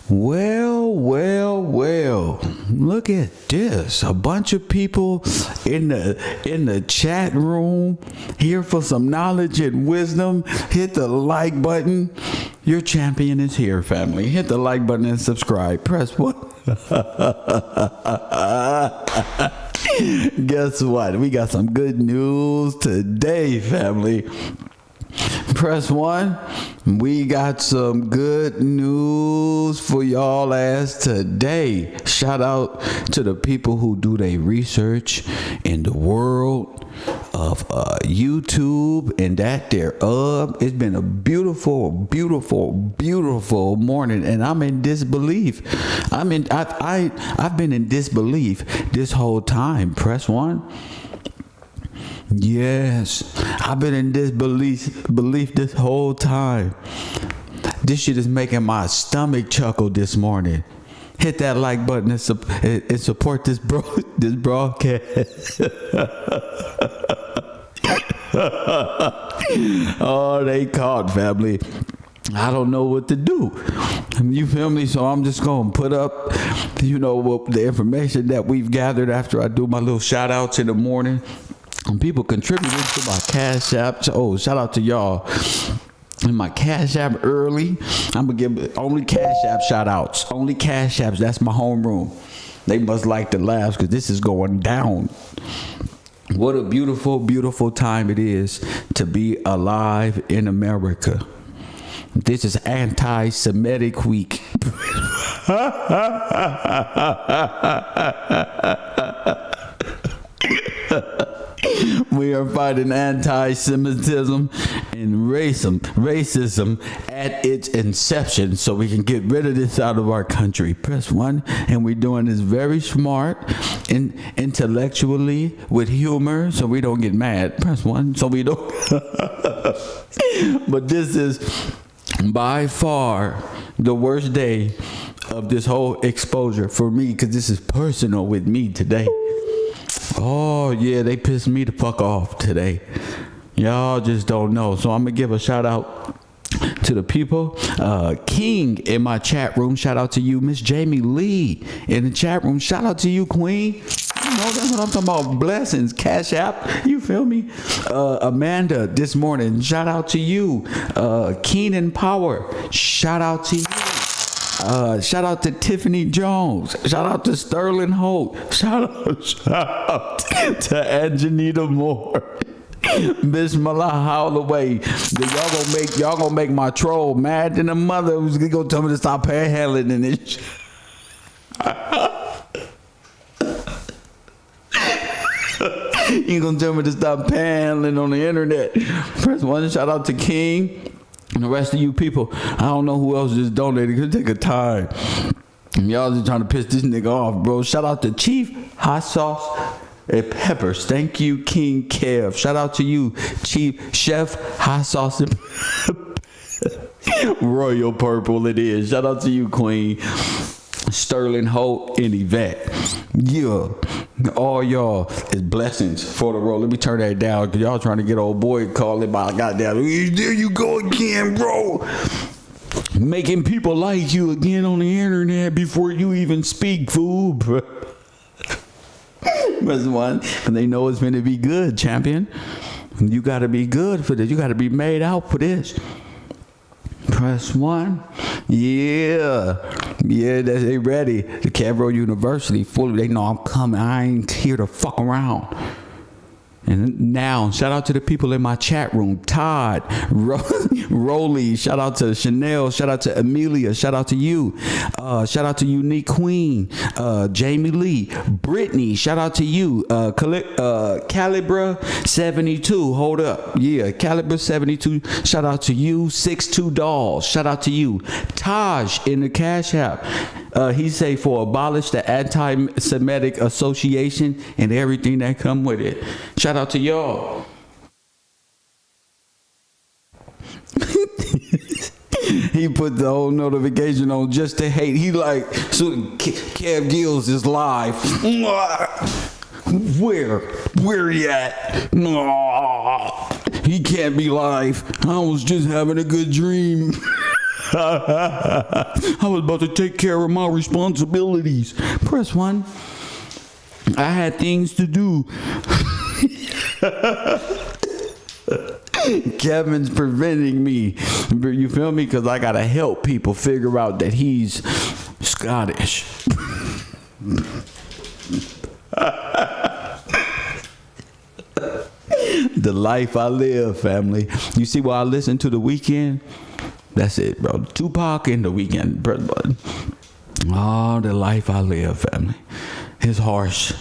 Well. Look at this. A bunch of people in the chat room here for some knowledge and wisdom. Hit the like button. Your champion is here, family. Hit the like button and subscribe. Press one. Guess what? We got some good news today, family. Press one. We got some good news for y'all as today. Shout out to the people who do their research in the world of YouTube and that thereof. It's been a beautiful morning, and I'm in disbelief. I've been in disbelief this whole time. Press one. Yes, I've been in disbelief this whole time. This shit is making my stomach chuckle this morning. Hit that like button and support this broadcast. Oh, they caught, family. I don't know what to do. You feel me? So I'm just going to put up, the information that we've gathered after I do my little shout outs in the morning. And people contributing to my Cash App. Oh, shout out to y'all. In my Cash App early, I'm going to give only Cash App shout outs. Only Cash Apps. That's my homeroom. They must like the laughs because this is going down. What a beautiful time it is to be alive in America. This is anti-Semitic week. We are fighting anti-Semitism and racism at its inception so we can get rid of this out of our country. Press one. And we're doing this very smart and intellectually with humor so we don't get mad. Press one. So we don't. But this is by far the worst day of this whole exposure for me because this is personal with me today. Oh, yeah, they pissed me the fuck off today. Y'all just don't know. So I'm going to give a shout out to the people. King in my chat room. Shout out to you. Miss Jamie Lee in the chat room. Shout out to you, Queen. That's what I'm talking about. Blessings. Cash App. You feel me? Amanda this morning. Shout out to you. Keenan Power. Shout out to you. Shout out to Tiffany Jones. Shout out to Sterling Holt. Shout out to Anjanita Moore. Bismillah Holloway. Y'all gonna make my troll mad than a mother who's gonna tell me to stop panhandling in this. You gonna tell me to stop panhandling on the internet. Press one. Shout out to King. And the rest of you people, I don't know who else just donated. It could take a time. And y'all just trying to piss this nigga off, bro. Shout out to Chief Hot Sauce and Peppers. Thank you, King Kev. Shout out to you, Chief Chef Hot Sauce and Royal Purple it is. Shout out to you, Queen. Sterling Holt and Yvette. Yeah. All y'all is blessings for the road. Let me turn that down because y'all trying to get old boy calling my goddamn. There you go again, bro. Making people like you again on the internet before you even speak, fool, bro. That's one. And they know it's going to be good, champion. You got to be good for this. You got to be made out for this. Press one. Yeah, they ready. The Cavro University fully. They know I'm coming. I ain't here to fuck around. And now, shout out to the people in my chat room. Todd, Rolly, shout out to Chanel, shout out to Amelia, shout out to you. Shout out to Unique Queen, Jamie Lee, Brittany, shout out to you. Calibra 72, hold up. Yeah, Calibra 72, shout out to you. 62 Dolls, shout out to you. Taj in the Cash App. He say for abolish the anti-Semitic association and everything that come with it. Shout out to y'all. He put the whole notification on just to hate. He like, so Kev Gills is live. Where he at? He can't be live. I was just having a good dream. I was about to take care of my responsibilities. Press 1. I had things to do. Kevin's preventing me. You feel me? Because I got to help people figure out that he's Scottish. The life I live, family. You see why I listen to The Weeknd? That's it, bro. Tupac and The Weeknd. Oh, the life I live, family. It's harsh.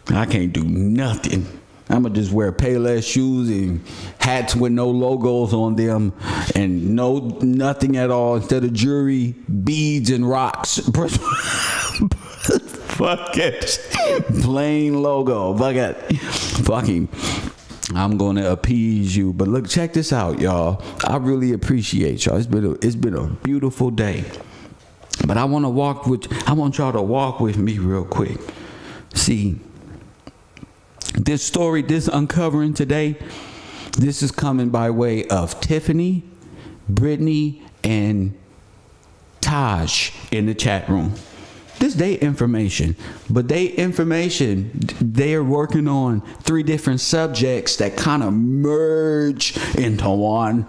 I can't do nothing. I'ma just wear Payless shoes and hats with no logos on them and nothing at all. Instead of jewelry, beads and rocks. Fuck it. Plain logo. Fuck it. Fucking. I'm gonna appease you. But look, check this out, y'all. I really appreciate y'all. It's been a beautiful day. But I want y'all to walk with me real quick. See, this story, this uncovering today, this is coming by way of Tiffany, Brittany, and Taj in the chat room. This they information, but they're working on 3 different subjects that kind of merge into one.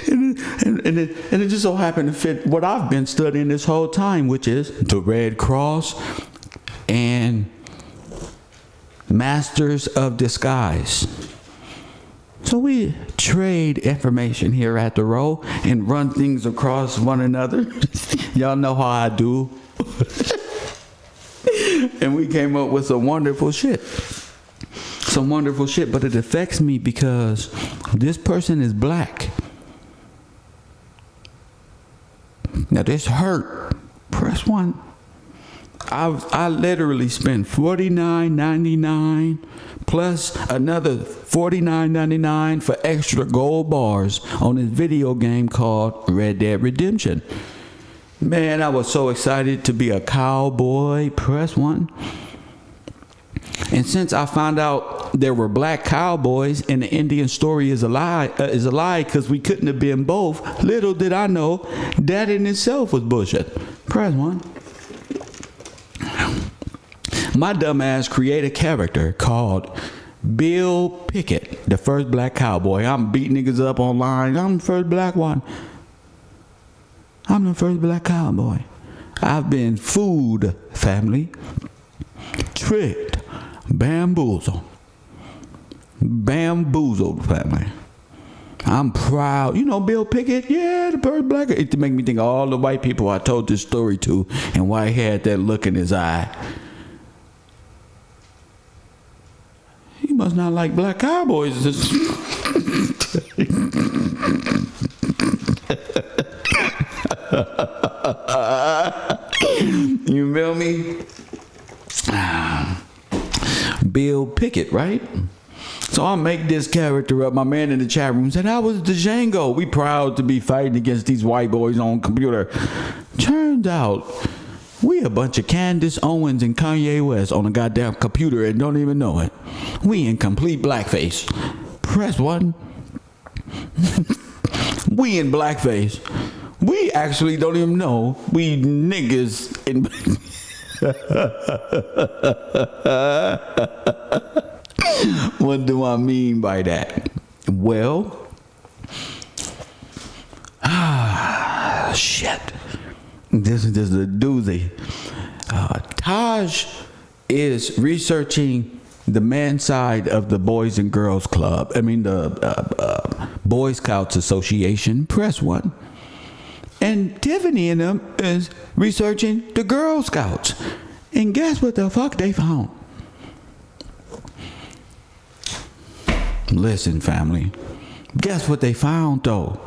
and it just so happened to fit what I've been studying this whole time, which is the Red Cross and Masters of Disguise. So we trade information here at the Row and run things across one another. Y'all know how I do. And we came up with some wonderful shit. But it affects me because this person is black. Now this hurt. Press 1. I literally spent $49.99 plus another $49.99 for extra gold bars on this video game called Red Dead Redemption. Man, I was so excited to be a cowboy. Press 1. And since I found out there were black cowboys and the Indian story is a lie because we couldn't have been both, little did I know that in itself was bullshit. Press 1. My dumb ass created a character called Bill Pickett, the first black cowboy. I'm beating niggas up online. I'm the first black one. I'm the first black cowboy. I've been fooled, family. Tricked. Bamboozled, family. I'm proud. You know Bill Pickett? Yeah, the first black. It make me think of all the white people I told this story to and why he had that look in his eye. He must not like black cowboys. You feel me? Bill Pickett, right? So I'll make this character up. My man in the chat room said, I was the Django. We proud to be fighting against these white boys on computer. Turns out, we a bunch of Candace Owens and Kanye West on a goddamn computer and don't even know it. We in complete blackface. Press 1. We in blackface. We actually don't even know we niggas in What do I mean by that? Well, shit. This is just a doozy. Taj is researching the men's side of the Boys and Girls Club. I mean the Boy Scouts Association. Press 1. And Tiffany and them is researching the Girl Scouts. And guess what the fuck they found? Listen, family. Guess what they found, though?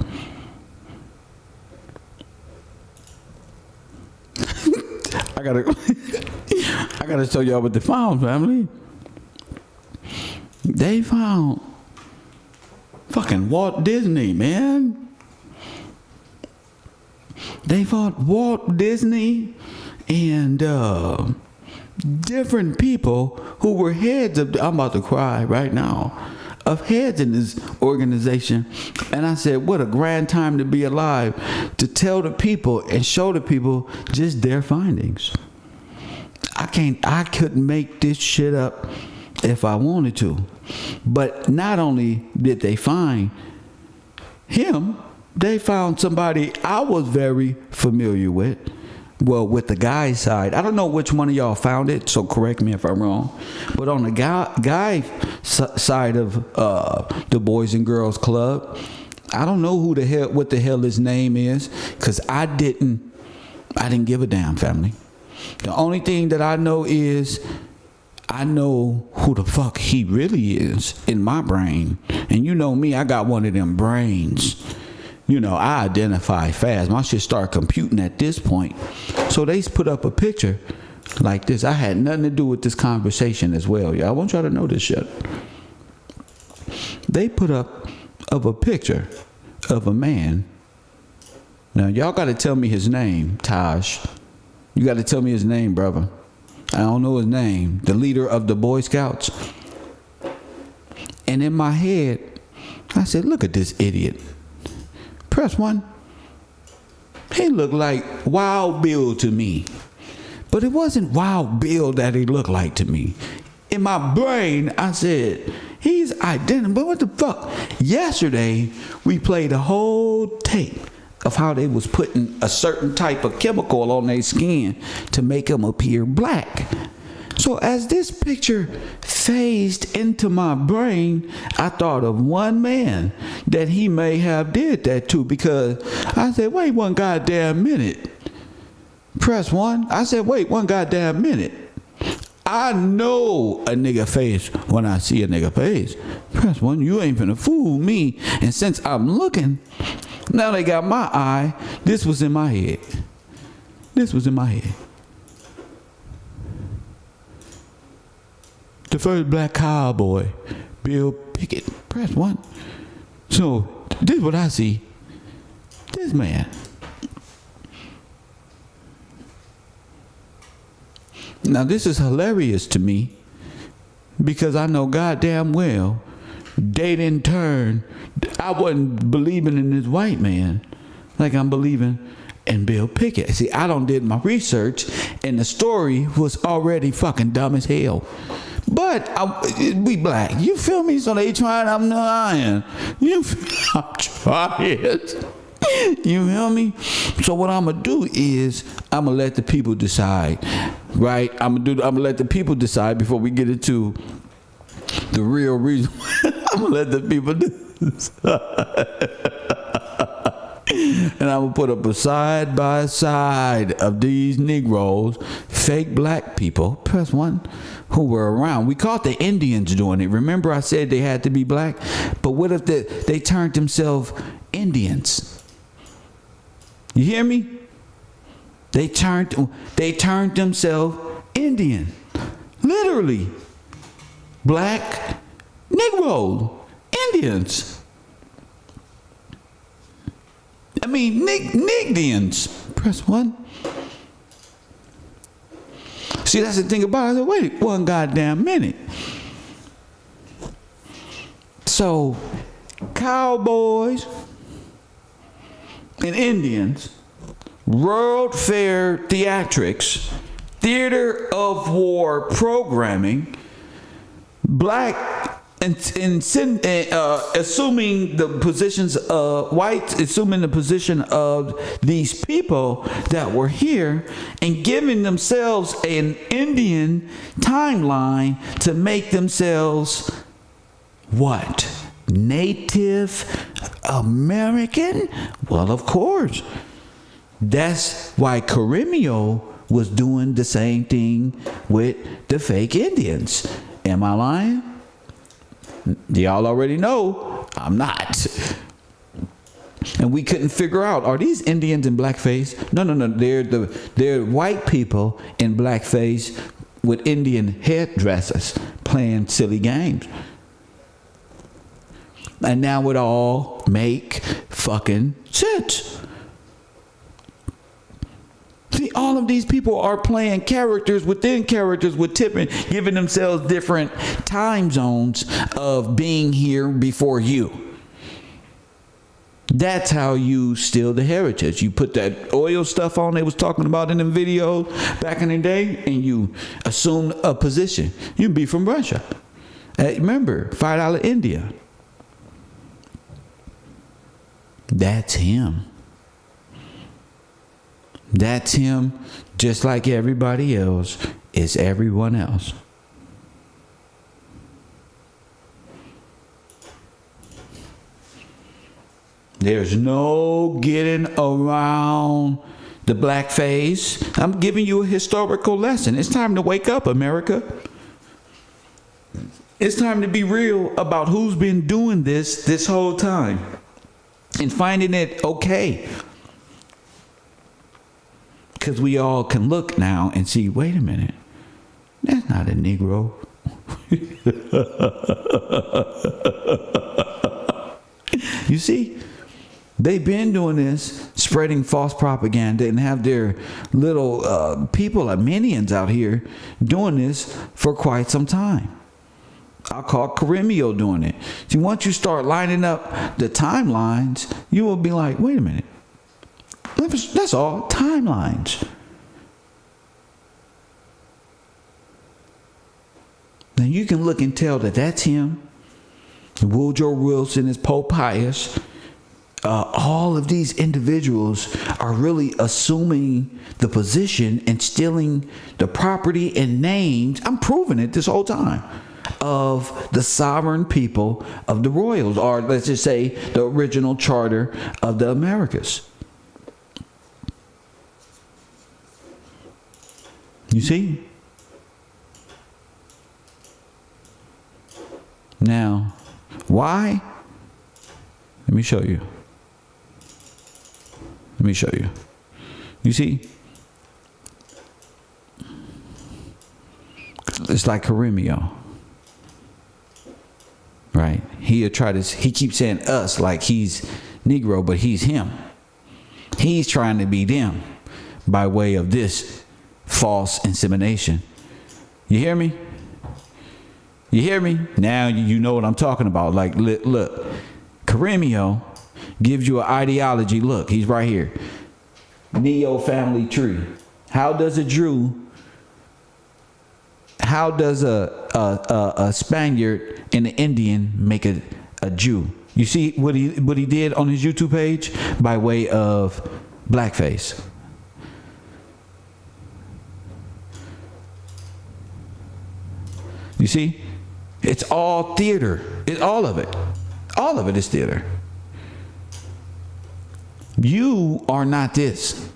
I gotta tell y'all what they found, family. They found fucking Walt Disney, man. They found Walt Disney and different people who were heads of, I'm about to cry right now, of heads in this organization. And I said, what a grand time to be alive, to tell the people and show the people just their findings. I couldn't make this shit up if I wanted to. But not only did they find him, they found somebody I was very familiar with. Well, with the guy's side. I don't know which one of y'all found it, so correct me if I'm wrong. But on the guy side of the Boys and Girls Club, I don't know what the hell his name is, because I didn't give a damn, family. The only thing that I know is I know who the fuck he really is in my brain. And you know me, I got one of them brains. You know, I identify fast. My shit start computing at this point. So they put up a picture like this. I had nothing to do with this conversation as well. Yeah, I want y'all to know this shit. They put up of a picture of a man. Now, y'all got to tell me his name, Taj. You got to tell me his name, brother. I don't know his name. The leader of the Boy Scouts. And in my head, I said, look at this idiot. Press 1. He looked like Wild Bill to me. But it wasn't Wild Bill that he looked like to me. In my brain, I said, he's identical. But what the fuck? Yesterday, we played a whole tape of how they was putting a certain type of chemical on their skin to make them appear black. So as this picture phased into my brain, I thought of one man that he may have did that to, because I said, wait one goddamn minute. Press 1. I said, wait one goddamn minute. I know a nigga face when I see a nigga face. Press 1. You ain't finna fool me. And since I'm looking, now they got my eye. This was in my head. The first black cowboy, Bill Pickett. Press 1. So, this is what I see. This man. Now, this is hilarious to me, because I know goddamn well they didn't turn. I wasn't believing in this white man like I'm believing in Bill Pickett. See, I done did my research, and the story was already fucking dumb as hell. But we black. You feel me? So they trying, I'm lying. I'm trying. You feel me? So what I'm going to do is I'm going to let the people decide. Right? I'm going to let the people decide before we get into the real reason. I'm going to let the people decide. And I'm going to put up a side by side of these Negroes, fake black people, press 1, who were around. We caught the Indians doing it. Remember I said they had to be black? But what if they turned themselves Indians? You hear me? They turned themselves Indian. Literally. Black Negro Indians. I mean, Nigdians. Press 1. See, that's the thing about it. I said, wait one goddamn minute. So, Cowboys and Indians, World Fair Theatrics, Theater of War Programming, black assuming the positions of whites, assuming the position of these people that were here, and giving themselves an Indian timeline to make themselves what? Native American? Well, of course. That's why Caremio was doing the same thing with the fake Indians. Am I lying? Y'all already know I'm not. And we couldn't figure out, are these Indians in blackface? No. They're white people in blackface with Indian headdresses playing silly games. And now it all make fucking sense. See, All of these people are playing characters within characters with tipping, giving themselves different time zones of being here before you. That's how you steal the heritage. You put that oil stuff on they was talking about in the video back in the day, and you assume a position. You'd be from Russia. Remember, $5 India. That's him. That's him, just like everybody else is everyone else. There's no getting around the blackface. I'm giving you a historical lesson. It's time to wake up, America. It's time to be real about who's been doing this whole time and finding it okay. Because we all can look now and see, wait a minute, that's not a Negro. You see? They've been doing this, spreading false propaganda, and have their little people, like minions out here, doing this for quite some time. I'll call Carimio doing it. See, once you start lining up the timelines, you will be like, wait a minute. That's all timelines. Now you can look and tell that that's him. Woodrow Wilson is Pope Pius. All of these individuals are really assuming the position and stealing the property and names. I'm proving it this whole time. Of the sovereign people of the royals, or let's just say the original charter of the Americas. You see? Now, why? Let me show you. Let me show you. You see? It's like Carimio. Right? He keeps saying us like he's Negro, but he's him. He's trying to be them by way of this false insemination. You hear me? You hear me? Now you know what I'm talking about. Like, look, Carimio gives you an ideology. Look, he's right here. Neo family tree. How does a Spaniard and an Indian make a Jew? You see what he did on his YouTube page by way of blackface. You see? It's all theater. All of it. All of it is theater. You are not this.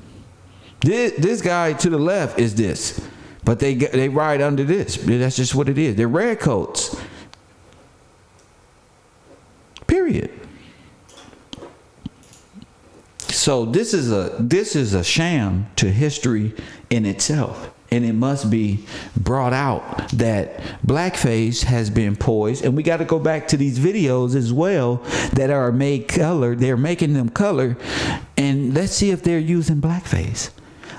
This guy to the left is this. But they ride under this. That's just what it is. They're redcoats. Period. So this is a sham to history in itself. And it must be brought out that blackface has been poised. And we got to go back to these videos as well that are made color. They're making them color. And let's see if they're using blackface.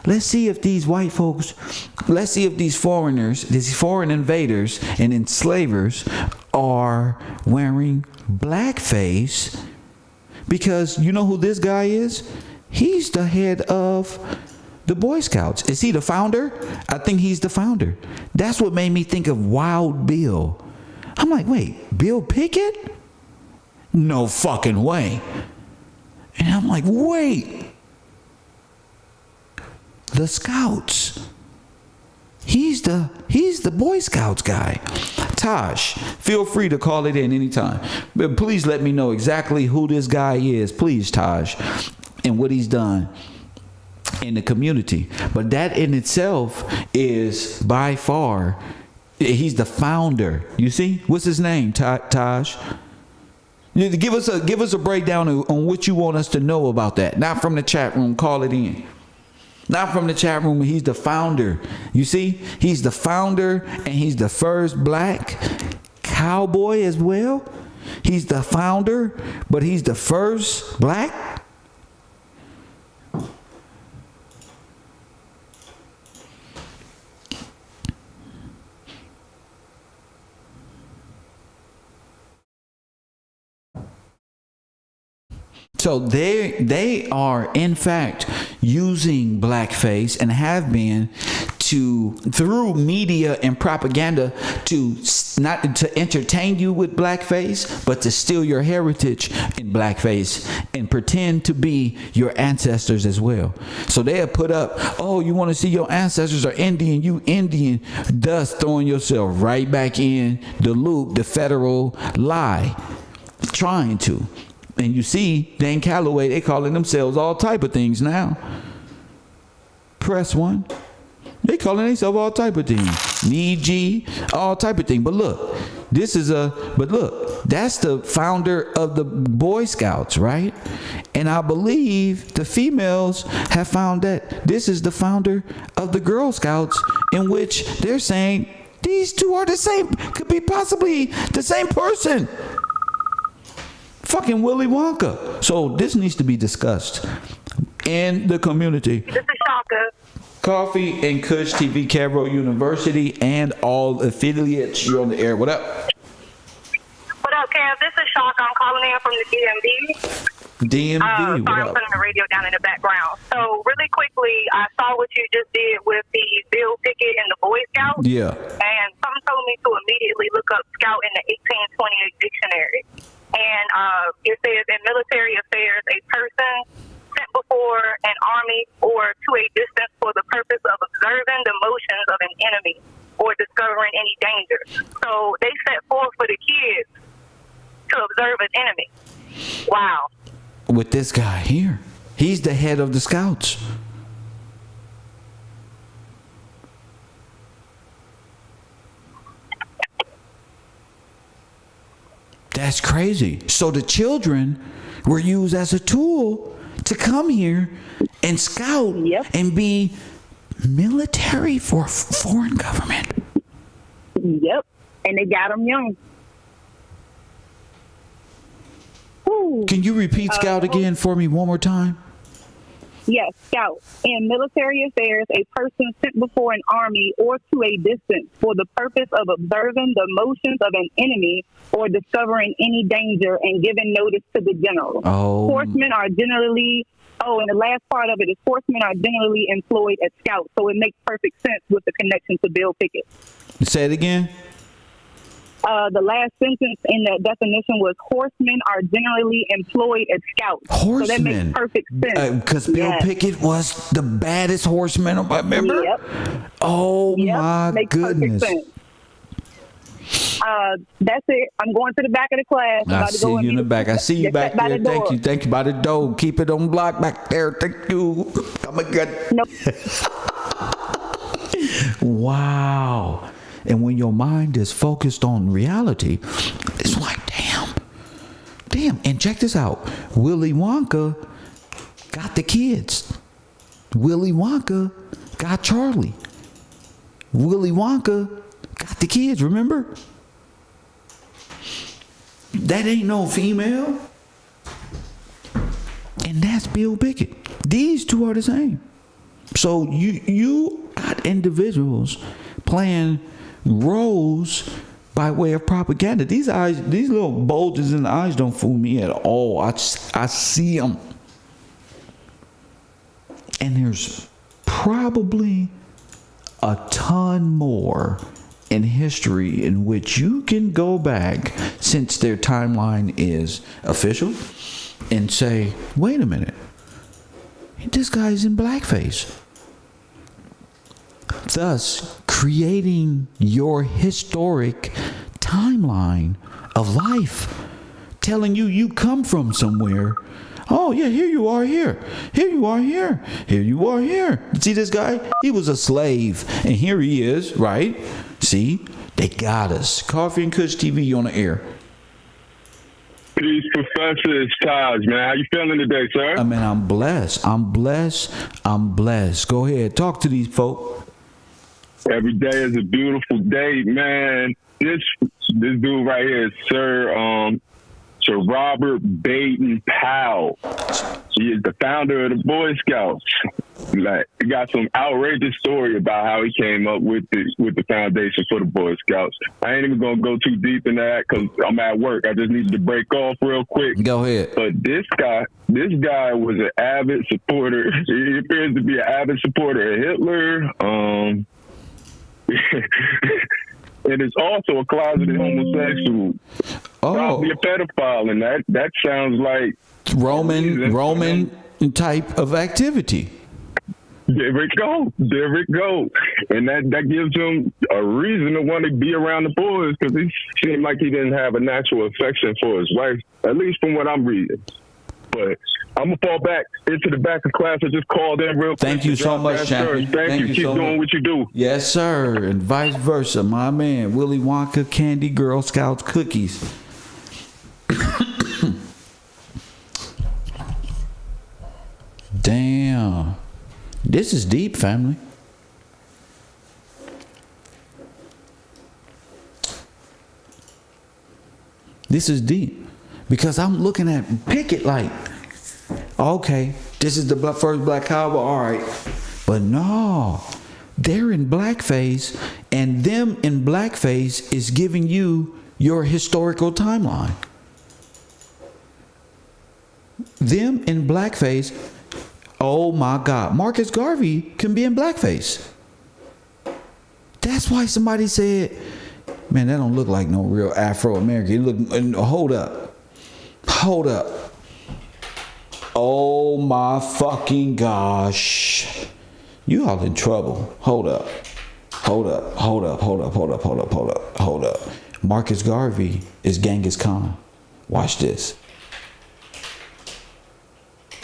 Let's see if these white folks, let's see if these foreigners, these foreign invaders and enslavers are wearing blackface. Because you know who this guy is? He's the head of the Boy Scouts. Is he the founder? I think he's the founder. That's what made me think of Wild Bill. I'm like, wait, Bill Pickett? No fucking way. And I'm like, wait. The Scouts. He's the Boy Scouts guy. Taj, feel free to call it in anytime. But please let me know exactly who this guy is. Please, Taj. And what he's done in the community. But that in itself is by far, he's the founder. You see? What's his name, Taj? Give us a breakdown on what you want us to know about that. Not from the chat room. Call it in. Not from the chat room. He's the founder. You see? He's the founder, and he's the first black cowboy as well. He's the founder, but he's the first black. So they are in fact using blackface and have been through media and propaganda to not to entertain you with blackface, but to steal your heritage in blackface and pretend to be your ancestors as well. So they have put up, oh, you want to see your ancestors are Indian, you Indian, thus throwing yourself right back in the loop, the federal lie, trying to. And you see, Dan Calloway, they calling themselves all type of things now. Press one. They calling themselves all type of things. Need G, all type of things. But look, that's the founder of the Boy Scouts, right? And I believe the females have found that this is the founder of the Girl Scouts, in which they're saying these two are the same, could be possibly the same person. Fucking Willy Wonka. So this needs to be discussed in the community. This is Shaka. Coffee and Kush TV, Cairo University, and all affiliates. You're on the air. What up? What up, Kev? This is Shaka. I'm calling in from the DMV. DMV, sorry, what I'm up? putting the radio down in the background. So really quickly, I saw what you just did with the Bill Pickett and the Boy Scouts. Yeah. And something told me to immediately look up Scout in the 1828 dictionary. And it says, in military affairs, a person sent before an army or to a distance for the purpose of observing the motions of an enemy or discovering any danger. So they set forth for the kids to observe an enemy. Wow. With this guy here, he's the head of the Scouts. That's crazy. So the children were used as a tool to come here and scout and be military for foreign government. Yep. And they got them young. Ooh. Can you repeat scout again for me one more time? Yes, scout. In military affairs, a person sent before an army or to a distance for the purpose of observing the motions of an enemy or discovering any danger and giving notice to the general. Oh. Horsemen are generally, and the last part of it is horsemen are generally employed as scouts. So it makes perfect sense with the connection to Bill Pickett. Say it again. The last sentence in that definition was horsemen are generally employed as scouts. Horsemen. So that makes perfect sense. Because Bill Pickett was the baddest horseman, remember? Yep. Oh, my makes goodness. Perfect sense. That's it. I'm going to the back of the class. I see you in the back. I see you back there. Thank you. Thank you. By the door. Keep it on block back there. Thank you. Oh, my God. Nope. Wow. And when your mind is focused on reality, it's like, damn. And check this out. Willy Wonka got the kids. Willy Wonka got Charlie. Willy Wonka got the kids, remember? That ain't no female. And that's Bill Pickett. These two are the same. So you got individuals playing roles by way of propaganda. These little bulges in the eyes don't fool me at all. I see them. And there's probably a ton more in history in which you can go back, since their timeline is official, and say, wait a minute, this guy's in blackface. Thus, creating your historic timeline of life, telling you come from somewhere. Oh, yeah, here you are here. Here you are here. Here you are here. See this guy? He was a slave, and here he is, right? See? They got us. Coffee and Kush TV on the air. Peace, Professor. It's Taj, man. How you feeling today, sir? I mean, I'm blessed. Go ahead. Talk to these folk. Every day is a beautiful day, man. This dude right here is Sir Robert Baden Powell. He is the founder of the Boy Scouts. like, he got some outrageous story about how he came up with the foundation for the Boy Scouts. I ain't even gonna go too deep in that because I'm at work. I just needed to break off real quick. Go ahead. But this guy was an avid supporter. He appears to be an avid supporter of Hitler. And is also a closeted homosexual. Probably a pedophile, and that sounds like Roman type of activity. There we go. And that gives him a reason to want to be around the boys, because he seemed like he didn't have a natural affection for his wife, at least from what I'm reading. But I'm going to fall back into the back of class. I just called in real quick. Thank you so much, champion. Thank you. Keep doing what you do. Yes, sir. And vice versa. My man, Willy Wonka, Candy, Girl Scouts, cookies. Damn. This is deep, family. This is deep. Because I'm looking at Pickett like, okay, this is the first black cowboy, all right. But no, they're in blackface, and them in blackface is giving you your historical timeline. Them in blackface, oh my God, Marcus Garvey can be in blackface. That's why somebody said, man, that don't look like no real Afro-American. Hold up. Oh my fucking gosh. You all in trouble. Hold up. Marcus Garvey is Genghis Khan. Watch this.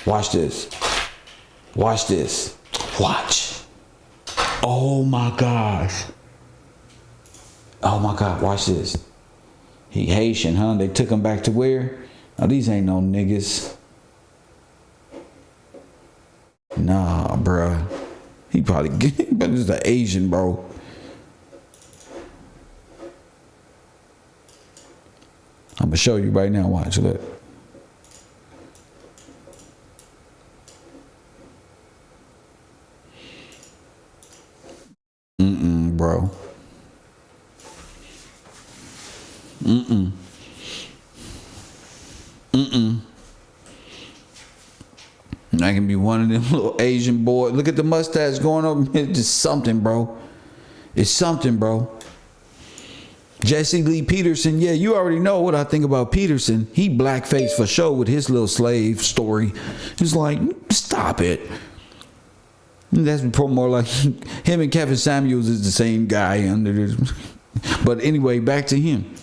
Watch. Oh my gosh. Watch this. He Haitian, huh? They took him back to where? Now these ain't no niggas. Nah, bruh. He probably but this is an Asian, bro. I'm gonna show you right now. Watch, look. Bro. I can be one of them little Asian boys. Look at the mustache going up. It's just something, bro. It's something, bro. Jesse Lee Peterson. Yeah, you already know what I think about Peterson. He blackface for sure with his little slave story. It's like, stop it. That's more like him and Kevin Samuels is the same guy under this. But anyway, back to him.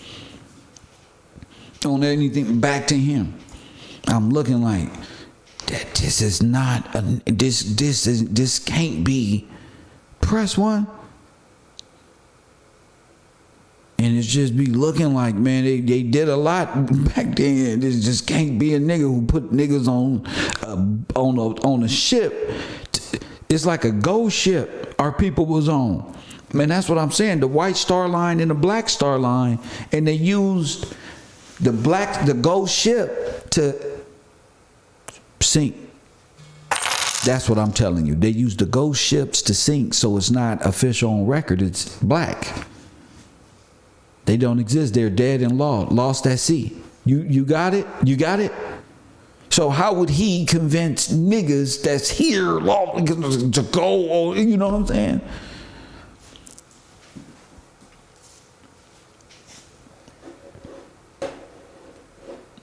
On anything, back to him. I'm looking like that. This is not this can't be. Press one. And it's just be looking like, man, they did a lot back then. This just can't be a nigga who put niggas on a ship. It's like a ghost ship our people was on. Man, that's what I'm saying. The White Star Line and the Black Star Line. And they used the ghost ship to sink. That's what I'm telling you. They used the ghost ships to sink, so it's not official on record. It's black. They don't exist. They're dead in law, lost at sea. You got it? You got it? So how would he convince niggas that's here to go? You know what I'm saying?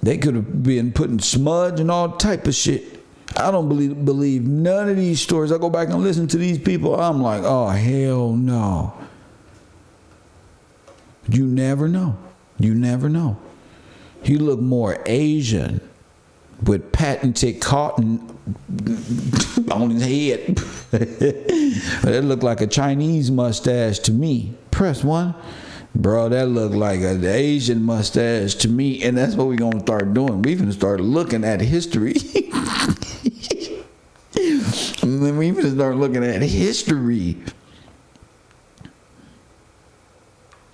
They could have been putting smudge and all type of shit. I don't believe none of these stories. I go back and listen to these people. I'm like, oh, hell no. You never know. You never know. He looked more Asian with patented cotton on his head. That looked like a Chinese mustache to me. Press one. Bro, that looked like an Asian mustache to me. And that's what we're going to start doing. We're going to start looking at history. And then we're going to start looking at history.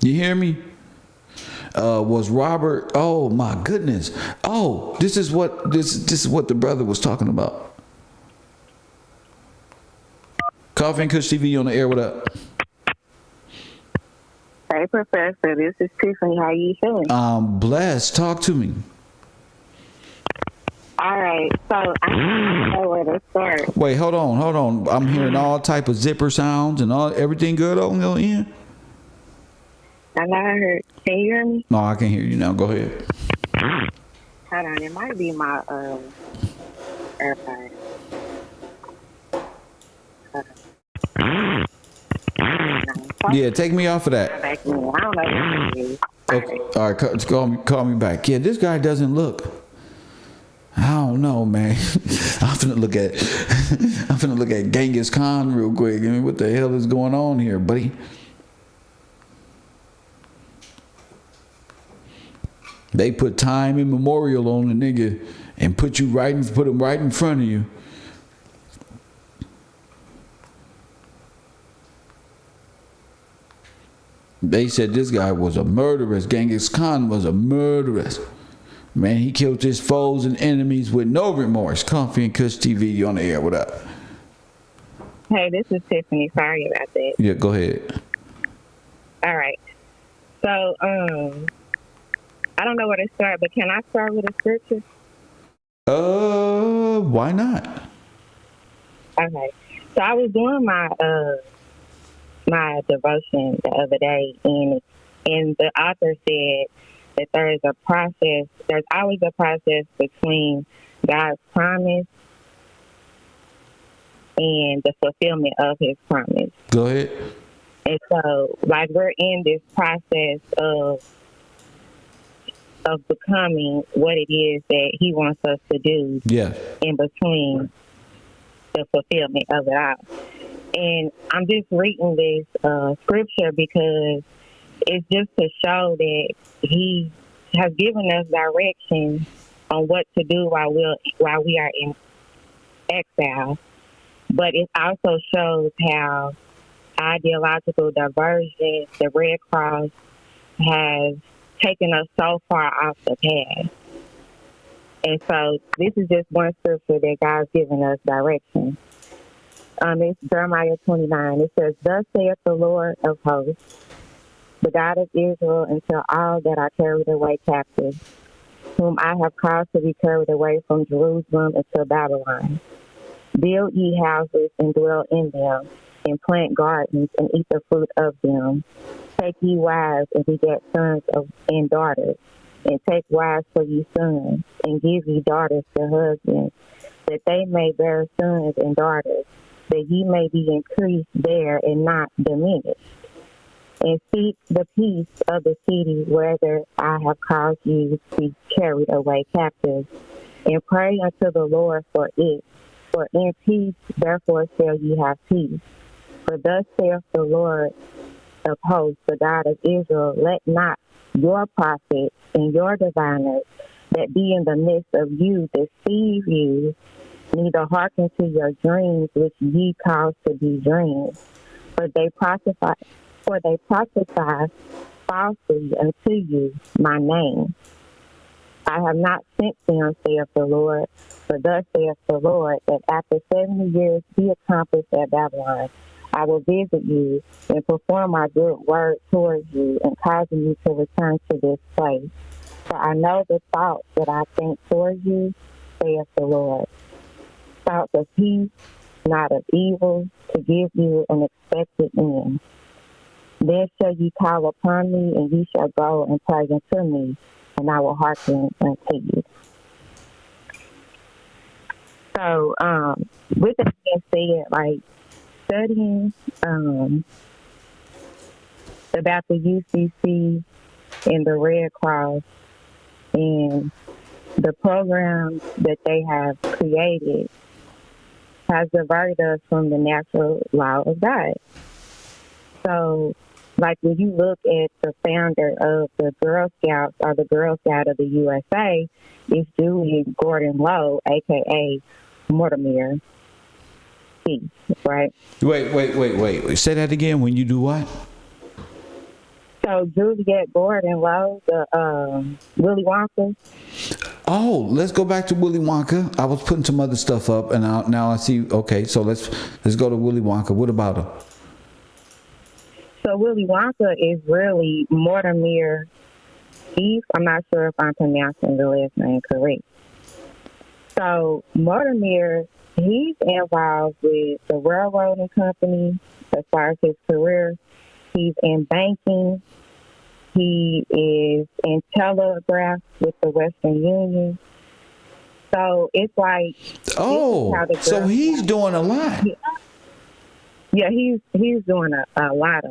You hear me? Was Robert? Oh my goodness! Oh, this is what the brother was talking about. Coffee and Kush TV on the air. What up? Hey, Professor. This is Tiffany. How you feeling? Blessed. Talk to me. All right. So I don't know where to start. Wait, hold on. I'm hearing all type of zipper sounds and everything good on the end. I know I heard. Can you hear me? No, I can hear you now. Go ahead. Hold on. It might be my AirPods. Yeah, take me off of that. I don't know what it is. Okay. All right, call me back. Yeah, this guy doesn't look. I don't know, man. I'm finna look at Genghis Khan real quick. I mean, what the hell is going on here, buddy? They put time immemorial on the nigga and put him right in front of you. They said this guy was a murderess. Genghis Khan was a murderess. Man, he killed his foes and enemies with no remorse. Coffee and Kush TV on the air. What up? Hey, this is Tiffany. Sorry about that. Yeah, go ahead. All right. So, I don't know where to start, but can I start with a scripture? Why not? Okay. So I was doing my my devotion the other day, and the author said that there's always a process between God's promise and the fulfillment of his promise. Go ahead. And so, like, we're in this process of becoming what it is that he wants us to do. Yeah. In between the fulfillment of it all. And I'm just reading this scripture because it's just to show that he has given us direction on what to do while we are in exile. But it also shows how ideological diversion, the Red Cross, has taken us so far off the path. And so this is just one scripture that God's given us direction. It's Jeremiah 29. It says, "Thus saith the Lord of hosts, the God of Israel, until all that are carried away captive, whom I have caused to be carried away from Jerusalem into Babylon. Build ye houses and dwell in them, and plant gardens and eat the fruit of them. Take ye wives and beget sons and daughters, and take wives for ye sons, and give ye daughters to husbands, that they may bear sons and daughters, that ye may be increased there and not diminished. And seek the peace of the city whether I have caused you to be carried away captive, and pray unto the Lord for it. For in peace therefore shall ye have peace. For thus saith the Lord of hosts, the God of Israel, let not your prophets and your diviners that be in the midst of you deceive you, neither hearken to your dreams which ye cause to be dreams. For they prophesy falsely unto you my name. I have not sent them, saith the Lord. For thus saith the Lord, that after 70 years be accomplished at Babylon, I will visit you and perform my good word towards you, and causing you to return to this place. For I know the thoughts that I think towards you, saith the Lord. Thoughts of peace, not of evil, to give you an expected end. Then shall ye call upon me, and ye shall go and pray unto me, and I will hearken unto you. So, with that being said, like, studying about the UCC and the Red Cross and the programs that they have created has diverted us from the natural law of God. So, like, when you look at the founder of the Girl Scouts, or the Girl Scout of the USA, it's Julie Gordon Lowe, a.k.a. Mortimer Peace, right? Wait. Say that again. When you do what? So Juliet Gordon Lowe, the Willy Wonka. Oh, let's go back to Willy Wonka. I was putting some other stuff up, and now I see. Okay, so let's go to Willy Wonka. What about her? So Willy Wonka is really Mortimer Eve. I'm not sure if I'm pronouncing the last name correct. So Mortimer, he's involved with the railroading company as far as his career. He's in banking. He is in telegraph with the Western Union. So it's like, oh, so he's doing a lot. Yeah, he's doing a lot.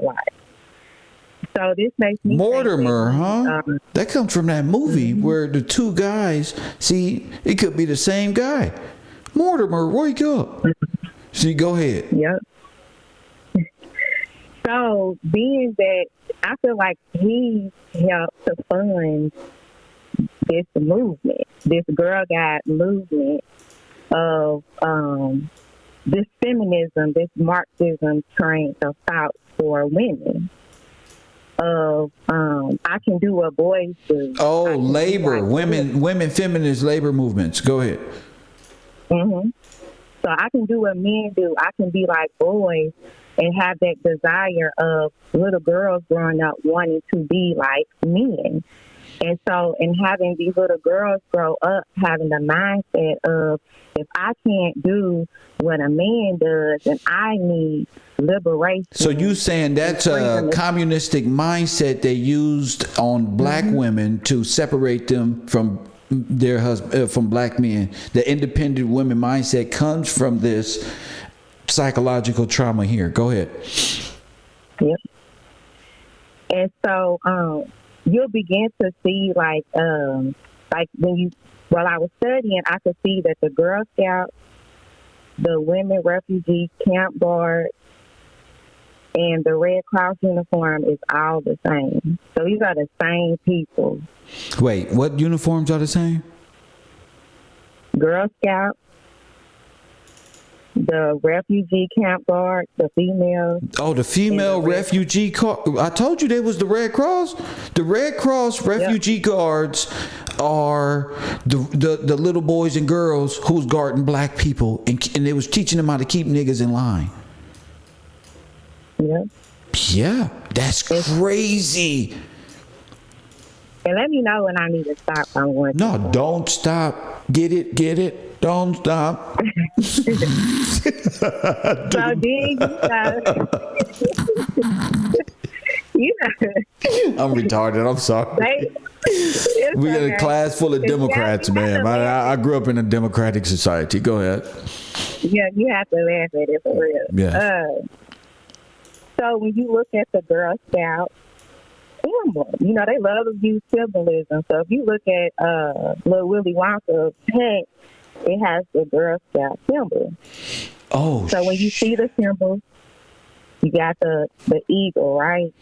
So this makes me Mortimer, huh? That comes from that movie where the two guys, see, it could be the same guy. Mortimer, wake up. See, go ahead. Yep. So being that I feel like he helped to fund this movement, this girl guide movement of this feminism, this Marxism train of thought for women. Of I can do what boys do. Oh, labor, women feminist labor movements. Go ahead. So I can do what men do. I can be like boys and have that desire of little girls growing up wanting to be like men. And so, in having these little girls grow up having the mindset of, if I can't do what a man does, then I need liberation. So you saying that's a communistic mindset they used on black women to separate them from their husband, from black men. The independent women mindset comes from this psychological trauma here. Go ahead. Yep. And so you'll begin to see like when you, while I was studying, I could see that the Girl Scouts, the women refugee camp guards, and the Red Cross uniform is all the same. So these are the same people. Wait, what uniforms are the same? Girl Scouts, the refugee camp guard, the female. Oh, the female refugee I told you they was the Red Cross. The Red Cross refugee guards are the little boys and girls who's guarding black people, and they was teaching them how to keep niggas in line. Yeah. Yeah, that's crazy. And let me know when I need to stop. I'm going. No, don't stop. Get it. Don't stop. So then you know. I'm retarded. I'm sorry. We got a class full of Democrats, man. I grew up in a democratic society. Go ahead. Yeah, you have to laugh at it for real. Yeah. So when you look at the Girl Scouts emblem, you know, they love to use symbolism. So if you look at little Willy Wonka's pet, it has the Girl Scout symbol. Oh. So when you see the symbol, you got the eagle, right?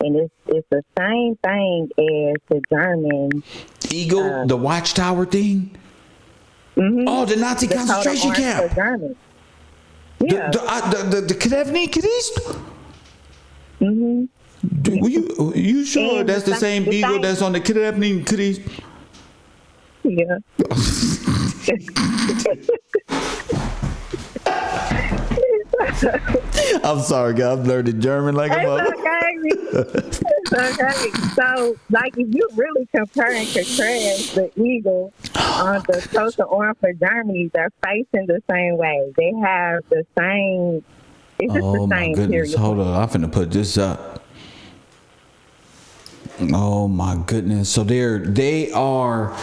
And it's the same thing as the German eagle, the watchtower thing. Mm-hmm. Oh, the Nazi concentration camp. Yeah. The Krevny Christ. Mm-hmm. Were you sure that's the same eagle that's on the Krevny Christ? Yeah. I'm sorry, guys. I've learned German like a mother. It's okay. So, like, if you really compare and contrast the eagle on the social arm for Germany, they're facing the same way. They have the same. It's just the same. My goodness! Period. Hold on, I'm finna put this up. Oh my goodness! So they are.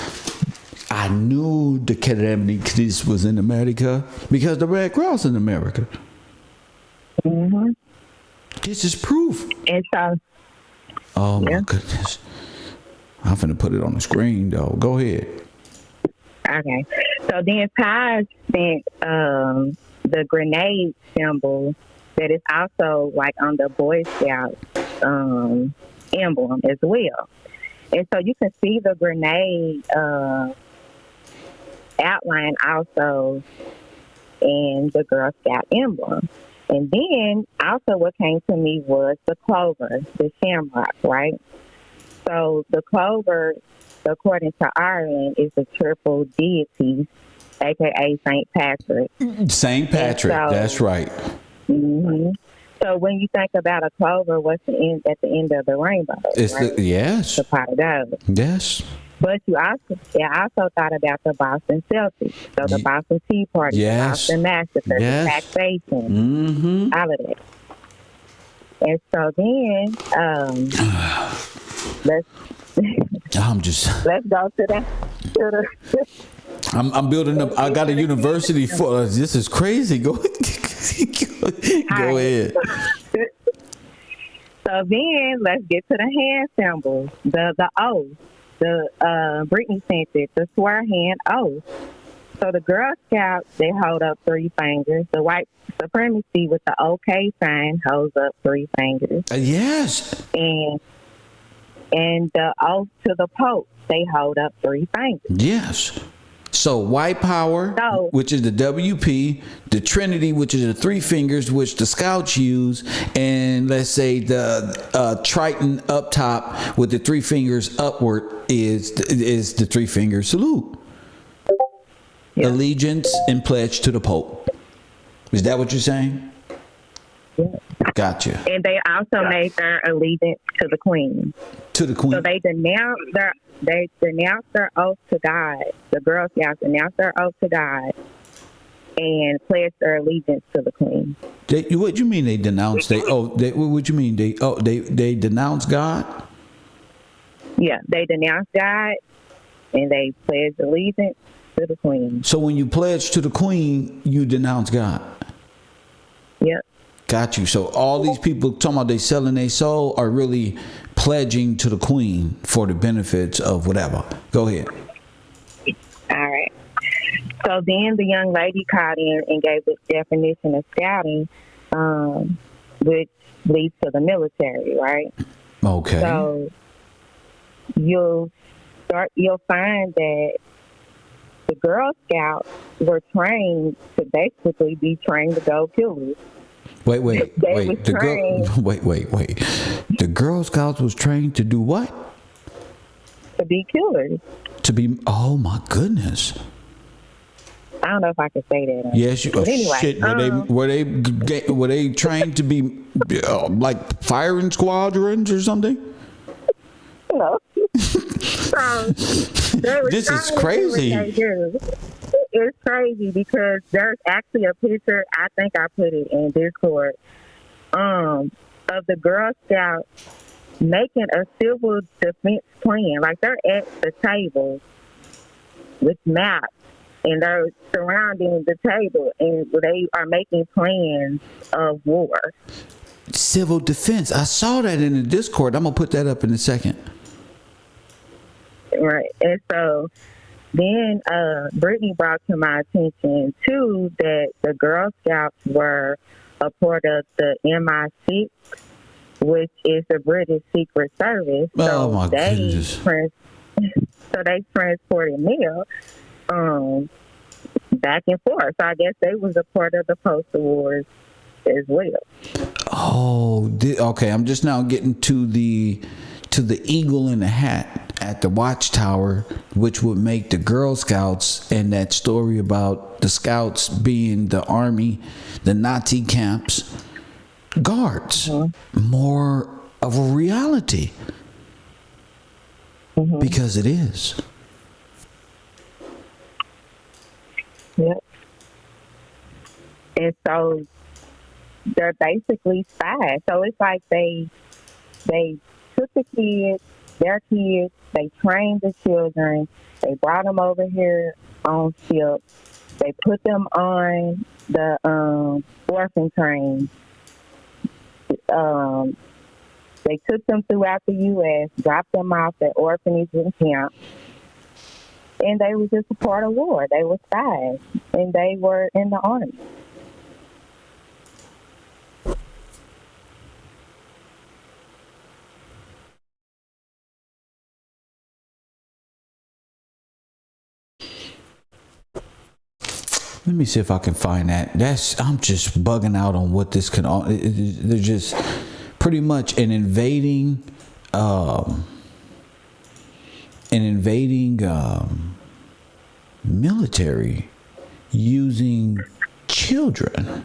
I knew the Krevny Christ was in America because the Red Cross in America. Mm-hmm. This is proof. And so, oh my goodness! I'm finna put it on the screen, though. Go ahead. Okay. So then Paz sent the grenade symbol that is also like on the Boy Scout emblem as well. And so you can see the grenade outline also in the Girl Scout emblem. And then also what came to me was the clover, the shamrock, right? So the clover, according to Ireland, is a triple deity, aka Saint Patrick. Saint Patrick, So- that's right. hmm So when you think about a clover, what's the end at the end of the rainbow? It's right? yes, The pot of gold. yes, But I also thought about the Boston Celtics, so the Boston Tea Party, Yes. the Boston Massacre, Yes. the taxation, mm-hmm. all of that. And so then, let's I'm just, let's go to the I'm building up. I got a university for us. This is crazy. Go ahead. So then let's get to the hand symbols, the O, the Brittany sent it, the swear hand O. So the Girl Scouts, they hold up 3 fingers. The white supremacy with the OK sign holds up 3 fingers. Yes. And the oath to the Pope, they hold up 3 fingers. Yes. So white power, So- which is the WP, the Trinity, which is the 3 fingers, which the Scouts use, and let's say the Triton up top with the 3 fingers upward is the 3 finger salute. Yeah. Allegiance and pledge to the Pope. Is that what you're saying? Yeah. Gotcha. And they also made their allegiance to the Queen. To the Queen. So they denounced their oath to God. The Girl Scouts denounced their oath to God and pledged their allegiance to the Queen. What you mean they denounced? What you mean they denounced God? Yeah, they denounced God and they pledged allegiance to the Queen. So when you pledge to the Queen, you denounce God. Yep. Got you. So all these people talking about they selling their soul are really pledging to the Queen for the benefits of whatever. Go ahead. All right. So then the young lady called in and gave this definition of scouting, which leads to the military, right? Okay. So you'll find that the Girl Scouts were trained to basically be trained to go killers. Wait. They was trained- Wait. The Girl Scouts was trained to do what? To be killers. To be. Oh my goodness. I don't know if I can say that. Yes, you. But anyway, shit. Were they trained to be like firing squadrons or something? No. So, they were This is trying to do what crazy. they do. It's crazy because there's actually a picture, I think I put it in Discord, of the Girl Scouts making a civil defense plan. Like they're at the table with maps and they're surrounding the table and they are making plans of war. Civil defense. I saw that in the Discord. I'm gonna put that up in a second. Right. And so then Brittany brought to my attention, too, that the Girl Scouts were a part of the MI6, which is the British Secret Service. Oh, my goodness. So they transported mail back and forth. So I guess they was a part of the postal wars as well. Oh, okay. I'm just now getting to the eagle in the hat at the watchtower, which would make the Girl Scouts and that story about the Scouts being the army, the Nazi camps, guards, more of a reality. Because it is. Yep. And so they're basically spies. So it's like they took their kids, they trained the children, they brought them over here on ships, they put them on the orphan train. They took them throughout the U.S., dropped them off at orphanages and camps, and they were just a part of war. They were spies, and they were in the army. Let me see if I can find that. I'm just bugging out on what this can. They're just pretty much an invading military using children.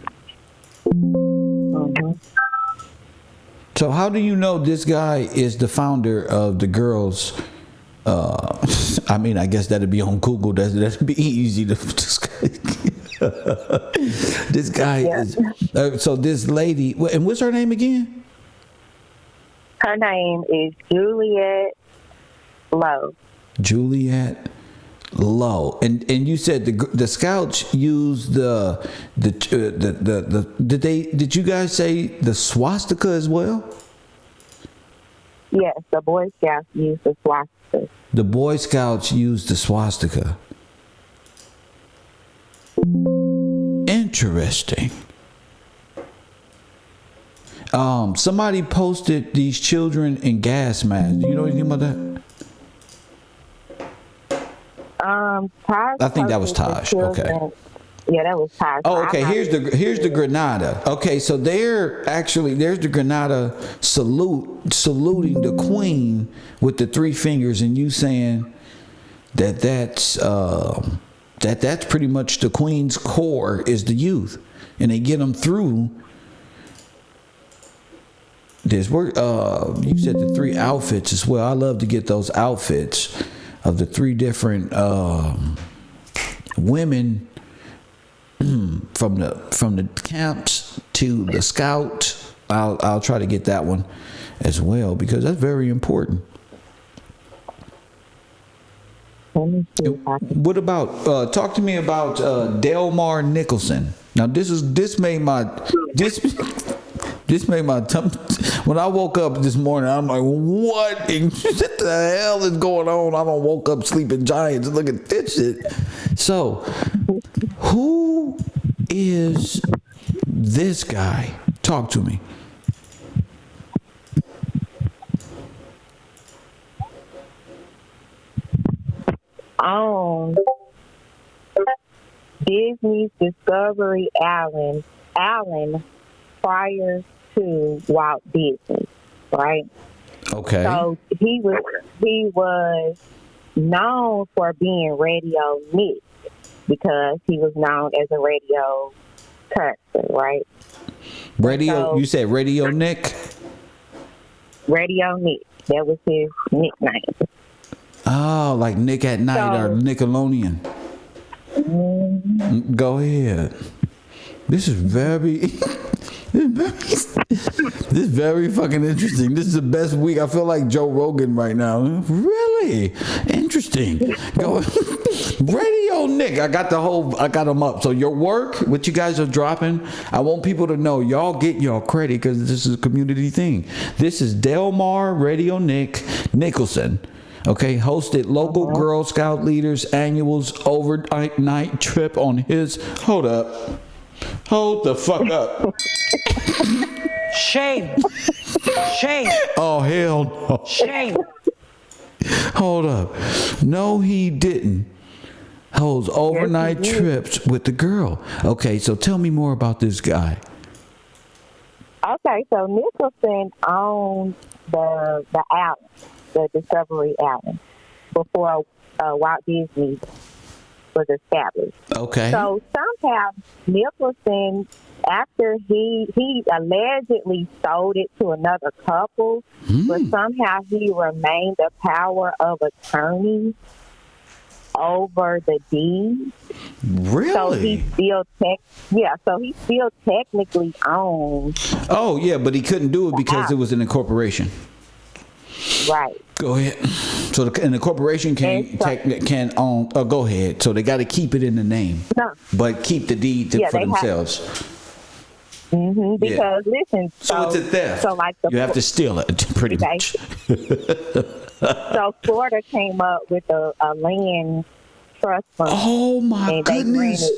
So how do you know this guy is the founder of the girls? I mean, I guess that'd be on Google. That'd be easy to. This guy is. So this lady, and what's her name again? Her name is Juliet Lowe. Juliet Lowe, and you said the scouts used the did you guys say the swastika as well? Yes, the Boy Scouts used the swastika. The Boy Scouts used the swastika. Interesting. Somebody posted these children in gas masks. Do you know anything about that? Taj, I think that was Taj. Okay. Yeah, that was Taj. Oh, okay. Here's the Grenada. Okay, so there's the Grenada saluting the Queen with the three fingers, and you saying that's pretty much the Queen's core is the youth, and they get them through this work. You said the three outfits as well. I love to get those outfits of the three different women from the camps to the scouts. I'll try to get that one as well because that's very important. What about talk to me about Delmar Nicholson? Now this made my when I woke up this morning, I'm like, what the hell is going on? I don't woke up sleeping giants. Look at this shit. So, who is this guy? Talk to me. Disney's Discovery Island prior to Walt Disney, right? Okay. So he was known for being Radio Nick because he was known as a radio character, right? You said Radio Nick? Radio Nick. That was his nickname. Oh, like Nick at Night or Nickelodeon. Go ahead. This is very fucking interesting. This is the best week. I feel like Joe Rogan right now. Really interesting. Go Radio Nick. I got them up. So your work, what you guys are dropping, I want people to know y'all get your credit because this is a community thing. This is Delmar Radio Nick Nicholson. Okay, hosted local Girl Scout leaders annuals overnight trip on his. Hold the fuck up. Shame. Oh hell no. Shame. Hold up. No, he didn't. Holds overnight trips with the girl. Okay, so tell me more about this guy. Okay, so Nicholson owned the island, the Discovery Island, before Walt Disney was established. Okay. So somehow Nicholson, after he allegedly sold it to another couple, but somehow he remained the power of attorney over the deed. Really? So he still technically owns. Oh yeah, but he couldn't do it because it was an incorporation. Right. Go ahead. So the corporation can own. Go ahead. So they got to keep it in the name, but keep the deed for themselves. Because listen, so it's a theft. So like you have to steal it, pretty much. So Florida came up with a land trust fund. Oh my goodness!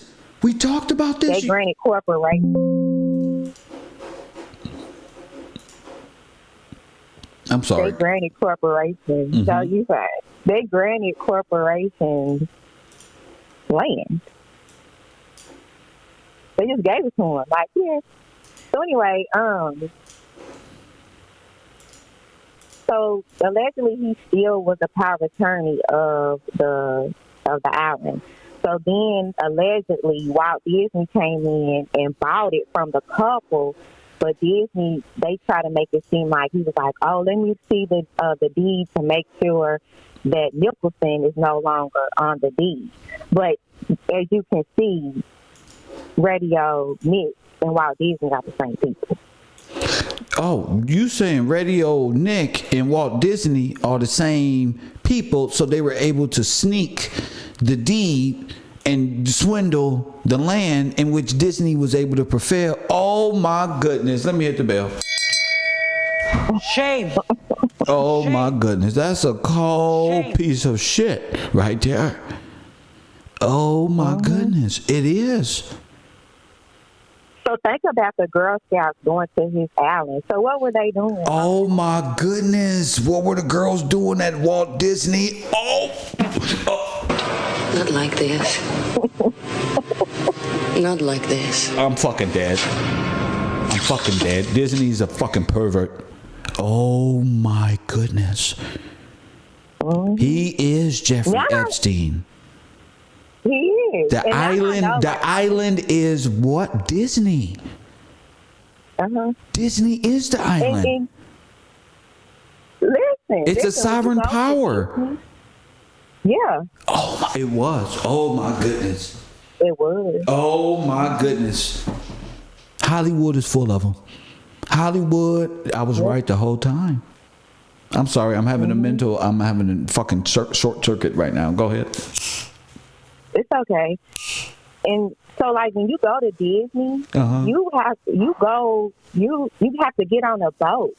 We talked about this. They granted corporations. I'm sorry. They granted corporations. So you said they granted corporations land. They just gave it to him. Like, yeah. So anyway, so allegedly he still was a power of attorney of the island. So then allegedly Walt Disney came in and bought it from the couple, but Disney, they try to make it seem like he was like, oh, let me see the deed to make sure that Nicholson is no longer on the deed. But as you can see, Radio Nick and Walt Disney got the same people. Oh, you saying Radio Nick and Walt Disney are the same people, so they were able to sneak the deed and swindle the land in which Disney was able to prevail. Oh my goodness. Let me hit the bell. Shame. Oh my goodness. That's a cold piece of shit right there. Oh my goodness. It is. So think about the Girl Scouts going to his island. So what were they doing? Oh my goodness. What were the girls doing at Walt Disney? Oh. Not like this. Not like this. I'm fucking dead. I'm fucking dead. Disney's a fucking pervert. Oh my goodness. He is Jeffrey Epstein. He is. The island is what? Disney. Disney is the island. It's a sovereign power. Yeah. Oh, it was. Oh my goodness. It was. Oh my goodness. Hollywood is full of them. Hollywood, I was right the whole time. I'm sorry, I'm having a fucking short circuit right now. Go ahead. It's okay. And so, like, when you go to Disney, you have to get on a boat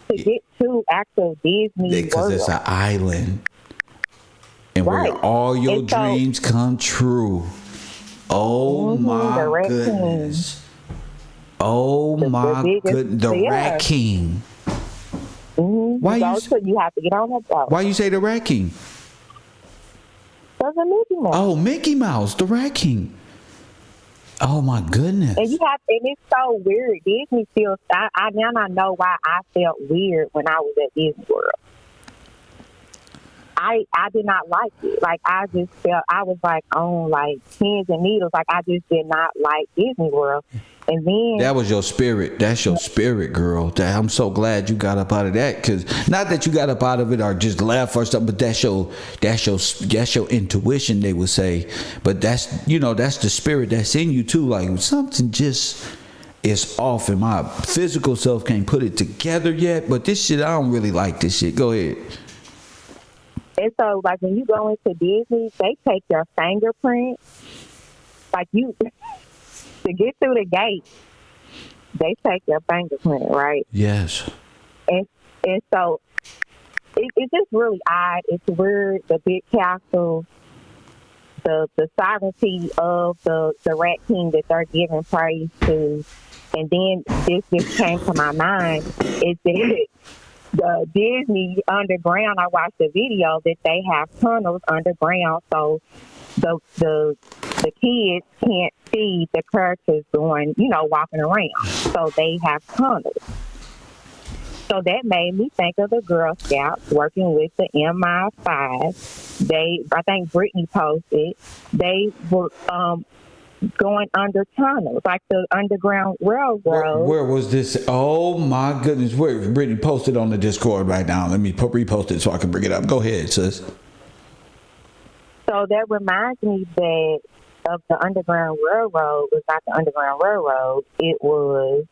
to get to actual Disney because World. it's an island, and where all your dreams come true. Oh my goodness! Oh my goodness! The Rat King. Why you have to get on a boat? Why you say the Rat King? There's a Mickey Mouse. Oh, Mickey Mouse, the Rat King. Oh my goodness! And it's so weird. Disney feels. I know why I felt weird when I was at Disney World. I did not like it. Like, I just felt I was like on like pins and needles. Like, I just did not like Disney World. And then that was your spirit. That's your spirit, girl. I'm so glad you got up out of that. Because not that you got up out of it or just left or something, but that's your intuition, they would say. But that's the spirit that's in you too. Like, something just is off, and my physical self can't put it together yet. But this shit, I don't really like this shit. Go ahead. And so, like, when you go into Disney, they take your fingerprint. Like, to get through the gate, they take your fingerprint, right? Yes. And so, it's just really odd. It's weird. The big castle, the sovereignty of the Rat King that they're giving praise to. And then this just came to my mind, is that the Disney underground, I watched the video that they have tunnels underground, so the kids can't see the characters going, walking around. So they have tunnels. So that made me think of the Girl Scouts working with the MI5. I think Brittany posted, they were going under tunnels, like the Underground Railroad. Where was this? Oh my goodness! Where Brittany posted on the Discord right now. Let me repost it so I can bring it up. Go ahead, sis. So that reminds me that of the Underground Railroad was not the Underground Railroad. It was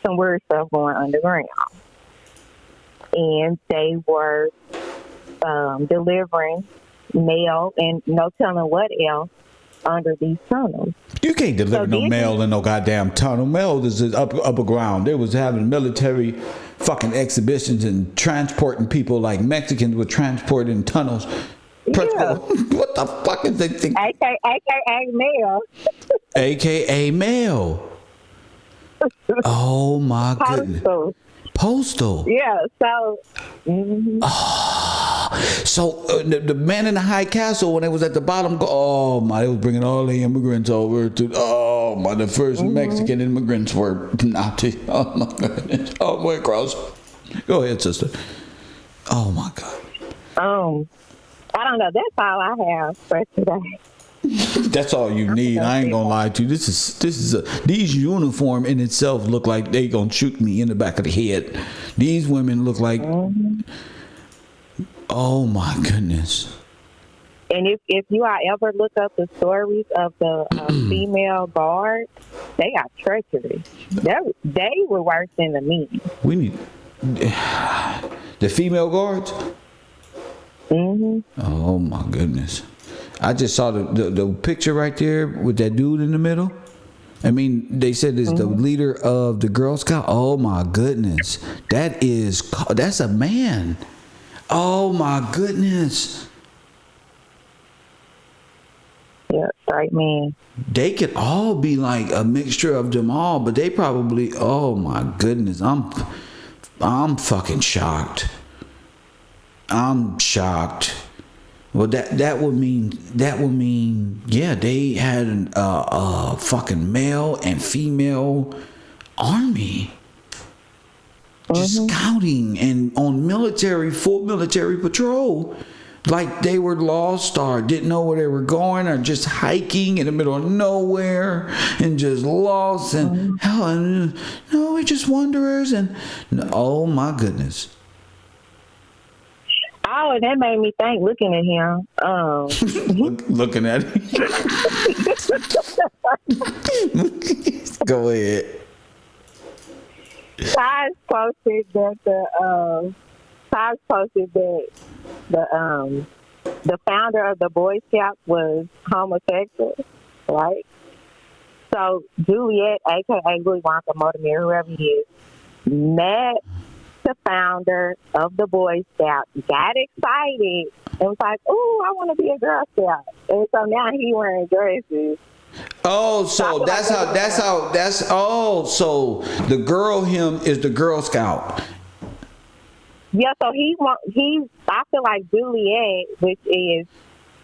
some weird stuff going underground, and they were delivering mail and no telling what else under these tunnels. You can't deliver no mail in no goddamn tunnel. Mail is upper ground. They was having military fucking exhibitions and transporting people like Mexicans were transporting tunnels. Yeah. What the fuck is they think? AKA mail. AKA mail. Oh my goodness. Postal. Yeah. So. Mm-hmm. So the man in the high castle, when they was at the bottom, oh my, they was bringing all the immigrants over to, oh my, the first Mexican immigrants were Nazi. Oh my goodness. Oh, way across. Go ahead, sister. Oh my God. I don't know. That's all I have for today. That's all you need. I ain't gonna lie to you. These uniform in itself look like they gonna shoot me in the back of the head. These women look like, oh my goodness. And if you all ever look up the stories of the female guards, they are treacherous. They were worse than the men. We need the female guards. Oh my goodness. I just saw the picture right there with that dude in the middle. I mean, they said it's the leader of the Girl Scout. Oh my goodness. That's a man. Oh my goodness. Yeah, right, man. They could all be like a mixture of them all, but they probably, oh my goodness. I'm fucking shocked. I'm shocked. Well, that would mean, yeah, they had a fucking male and female army just scouting and on full military patrol, like they were lost or didn't know where they were going or just hiking in the middle of nowhere and just lost and hell, and no, we're just wanderers and oh my goodness. Oh, and that made me think looking at him. Looking at him. Go ahead. Taj posted that the founder of the Boy Scouts was homosexual, right? So Juliet, aka Willy Wonka, Mortimer, whoever he is, met the founder of the Boy Scouts, got excited, and was like, "Ooh, I want to be a Girl Scout." And so now he wearing dresses. Oh, so so the girl him is the Girl Scout. Yeah, so I feel like Juliet, which is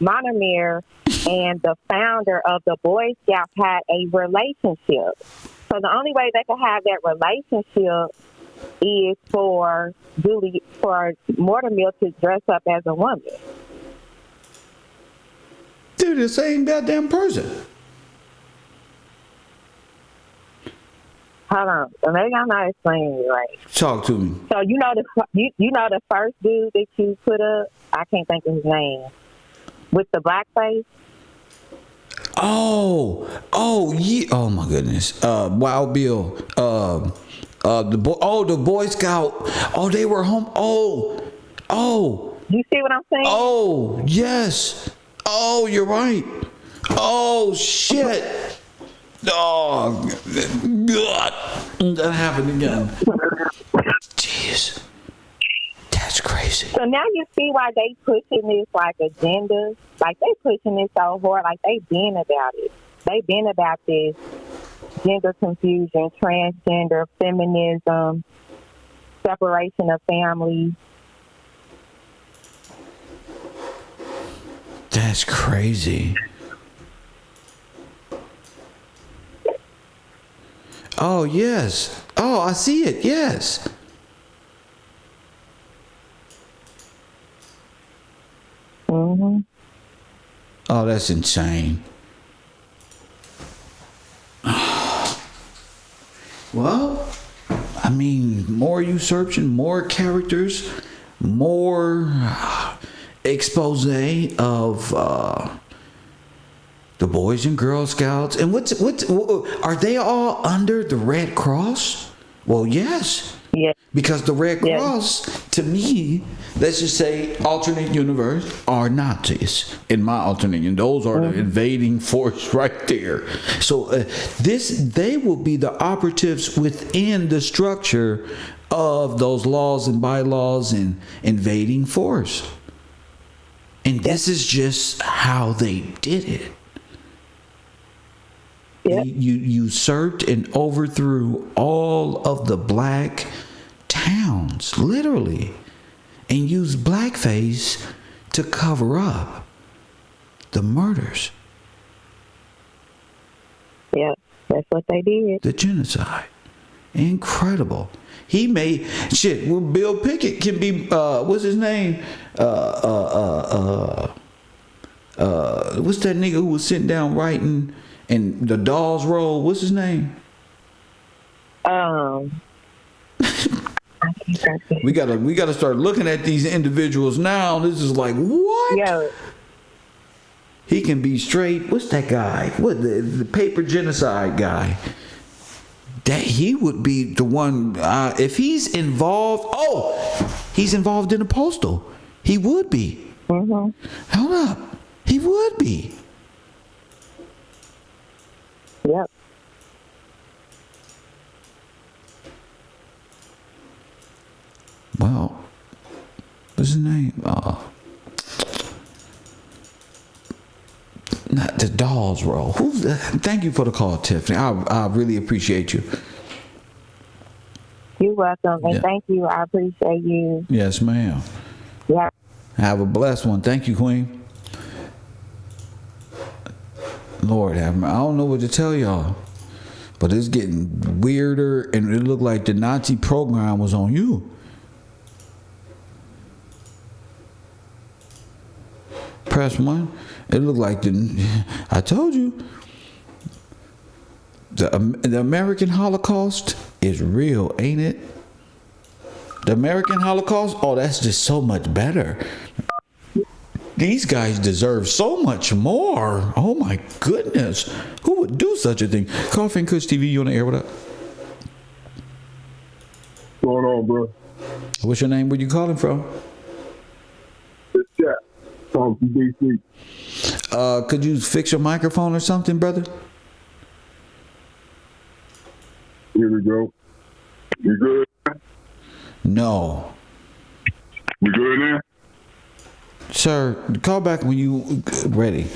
Monomer, and the founder of the Boy Scouts had a relationship. So the only way they could have that relationship is for Mortimer to dress up as a woman. They're the same goddamn person. Hold on, so maybe I'm not explaining it right. Talk to me. So you know the first dude that you put up, I can't think of his name, with the black face. Oh yeah. Oh my goodness. Wild Bill. The Boy Scout. Oh, they were home. Oh. You see what I'm saying? Oh, yes. Oh, you're right. Oh, shit. Oh, God. That happened again. Jeez. That's crazy. So now you see why they pushing this like agenda. Like they pushing this so hard. Like they been about it. They been about this gender confusion, transgender, feminism, separation of families. That's crazy. Oh, yes. Oh, I see it. Yes. Mm-hmm. Oh, that's insane. Well, I mean, more usurpation, more characters, more expose of the Boys and Girl Scouts. And what are they all under the Red Cross? Well, yes. Yeah. Because the Red Cross, to me, let's just say alternate universe, are Nazis. In my alternate universe, those are the invading force right there. So they will be the operatives within the structure of those laws and bylaws and invading force. And this is just how they did it. Yep. You usurped and overthrew all of the black towns, literally, and used blackface to cover up the murders. Yeah, that's what they did. The genocide. Incredible. He made shit. Well, Bill Pickett can be. What's his name? What's that nigga who was sitting down writing and the dolls roll? What's his name? I think that's it. We gotta start looking at these individuals now. This is like what? Yeah. He can be straight. What's that guy? What the paper genocide guy? That he would be the one if he's involved. Oh, he's involved in the postal. He would be. Mm-hmm. Hold up, he would be. Yep. Well, what's his name? Not the dolls roll. Thank you for the call, Tiffany. I really appreciate you. You're welcome, and Yeah. thank you. I appreciate you. Yes, ma'am. Yeah. Have a blessed one. Thank you, Queen. Lord have mercy. I don't know what to tell y'all, but it's getting weirder, and it looked like the Nazi program was on you. Press 1. It looked like I told you. The American Holocaust is real, ain't it? The American Holocaust? Oh, that's just so much better. These guys deserve so much more. Oh my goodness. Who would do such a thing? Coffee and Kush TV, you on the air? What up? What's going on, bro? What's your name? Where you calling from? It's Jack. Calling from DC. Could you fix your microphone or something, brother? Here we go. You good? No. You good now? Sir, call back when you ready.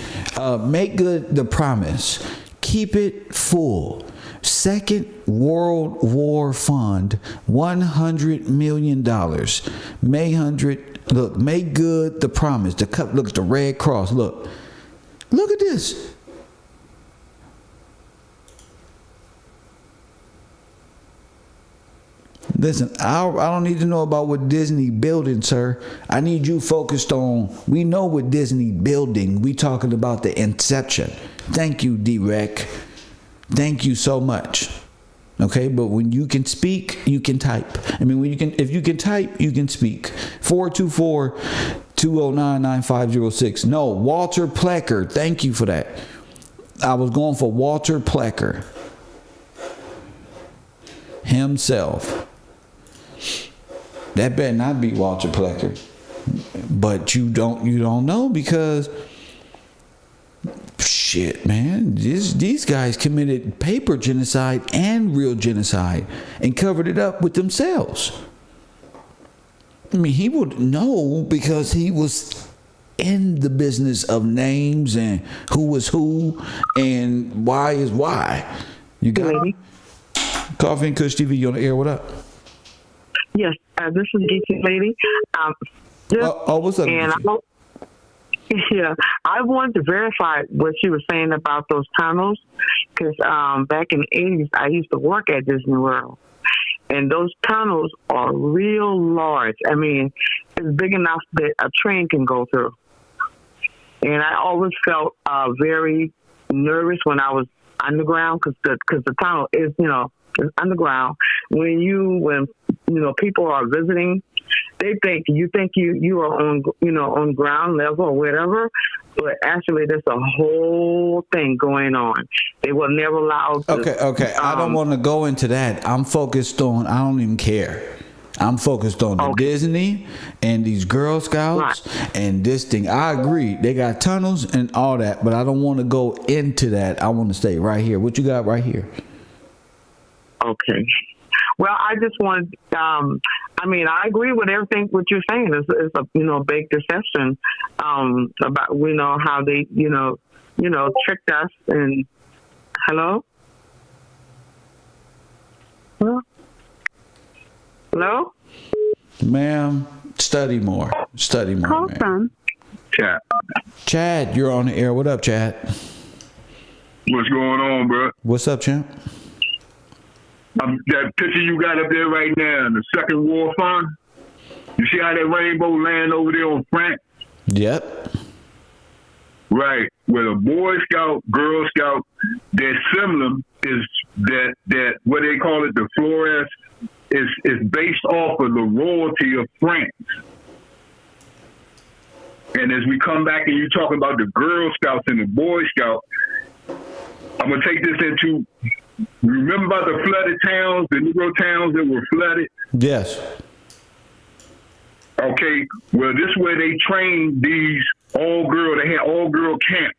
Make good the promise. Keep it full. Second World War Fund, $100 million. Make good the promise. The cup, look, the Red Cross. Look at this. Listen, I don't need to know about what Disney building, sir. I need you focused on, we know what Disney building. We talking about the inception. Thank you, D-Rec. Thank you so much. Okay, but when you can speak, you can type. I mean, if you can type, you can speak. 424-209-9506. No, Walter Plecker. Thank you for that. I was going for Walter Plecker himself. That better not be Walter Plecker. But you don't know because shit, man. These guys committed paper genocide and real genocide and covered it up with themselves. I mean, he would know because he was in the business of names and who was who and why is why. You got it? Coffee and Kush TV, you on the air? What up? Yes, this is Geeky Lady. What's up? And I wanted to verify what she was saying about those tunnels because back in the 80s, I used to work at Disney World. And those tunnels are real large. I mean, it's big enough that a train can go through. And I always felt very nervous when I was underground because the tunnel is, is underground. When people are visiting, they think you are on on ground level or whatever, but actually there's a whole thing going on. They will never allow. Okay. I don't want to go into that. I'm focused on. I don't even care. I'm focused on the Disney and these Girl Scouts and this thing. I agree. They got tunnels and all that, but I don't want to go into that. I want to stay right here. What you got right here? Okay. Well, I just wanted. I agree with everything what you're saying. It's a big deception about how they tricked us and hello. Ma'am, study more. Study more, Call man. from Chat. Chad, you're on the air. What up, Chad? What's going on, bro? What's up, champ? That picture you got up there right now, the Second War Fund. You see how that rainbow land over there on France? Yep. Right. With a Boy Scout, Girl Scout, their emblem is that what they call it, the Flores, is based off of the royalty of France. And as we come back and you talk about the Girl Scouts and the Boy Scouts, I'm gonna take this into. Remember about the flooded towns, the Negro towns that were flooded? Yes. Okay, well, this is where they trained these all-girl, they had all-girl camps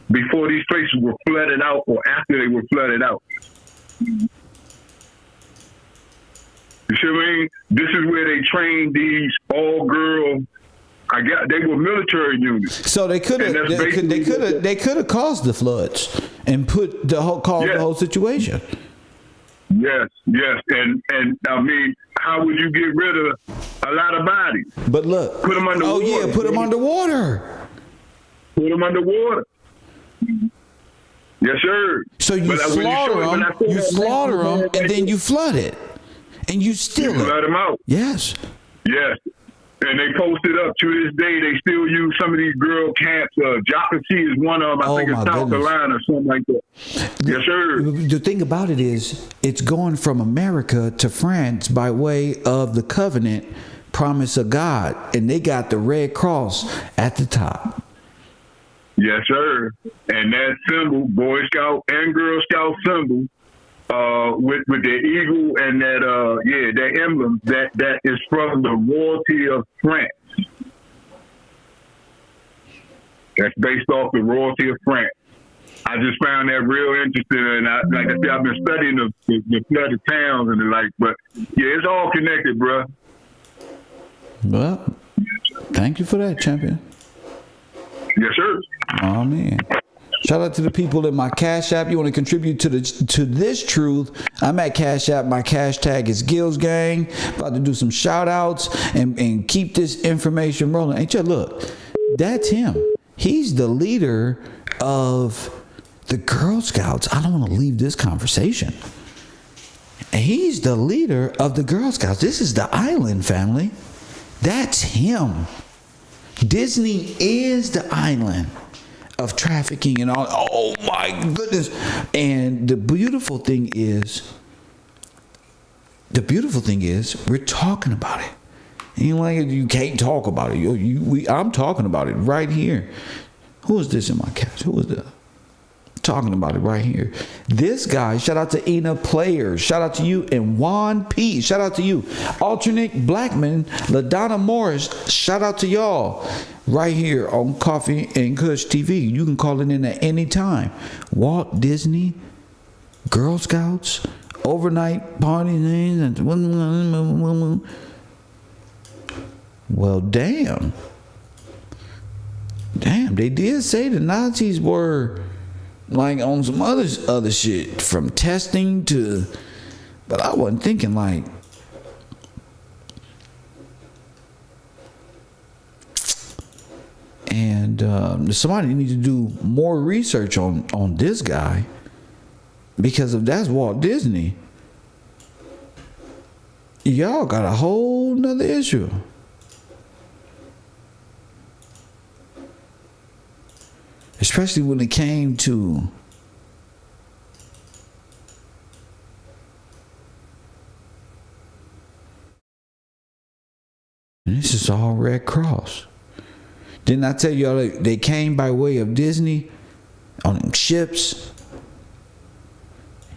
before these places were flooded out or after they were flooded out. You see what I mean? This is where they trained these all-girl, they were military units. So they could have caused the floods and caused the whole situation. Yes, and I mean, how would you get rid of a lot of bodies? But look, put them underwater. Oh yeah, put them underwater. Put them underwater. Yes, sir. So you slaughter them, and then you flood it, and you still flood them out. Yes. Yes. And they posted up to this day. They still use some of these girl camps. Jockasee is one of them. I think it's South Carolina or something like that. Yes, sir. The thing about it is, it's going from America to France by way of the covenant promise of God, and they got the Red Cross at the top. Yes, sir. And that symbol, Boy Scout and Girl Scout symbol, with the eagle and that emblem, that is from the royalty of France. That's based off the royalty of France. I just found that real interesting, and like I said, I've been studying the flooded towns and the like, but yeah, it's all connected, bro. Well, thank you for that, champion. Yes, sir. Oh man. Shout out to the people in my Cash App. You want to contribute to this truth? I'm at Cash App. My cash tag is Gills Gang. About to do some shout outs and keep this information rolling. Ain't you? Look, that's him. He's the leader of the Girl Scouts. I don't want to leave this conversation. He's the leader of the Girl Scouts. This is the island family. That's him. Disney is the island of trafficking and all. Oh my goodness. And the beautiful thing is we're talking about it. And you can't talk about it. I'm talking about it right here. Who is this in my cast? Who is that? Talking about it right here. This guy, shout out to Ina Players, shout out to you, and Juan P, shout out to you. Alternate Blackman, LaDonna Morris, shout out to y'all. Right here on Coffee and Kush TV. You can call it in at any time. Walt Disney, Girl Scouts, overnight parties, and well, damn. Damn, they did say the Nazis were like on some other shit, from testing to, but I wasn't thinking like, and somebody needs to do more research on this guy, because if that's Walt Disney, y'all got a whole nother issue. Especially when it came to and this is all Red Cross. Didn't I tell y'all they came by way of Disney on them ships?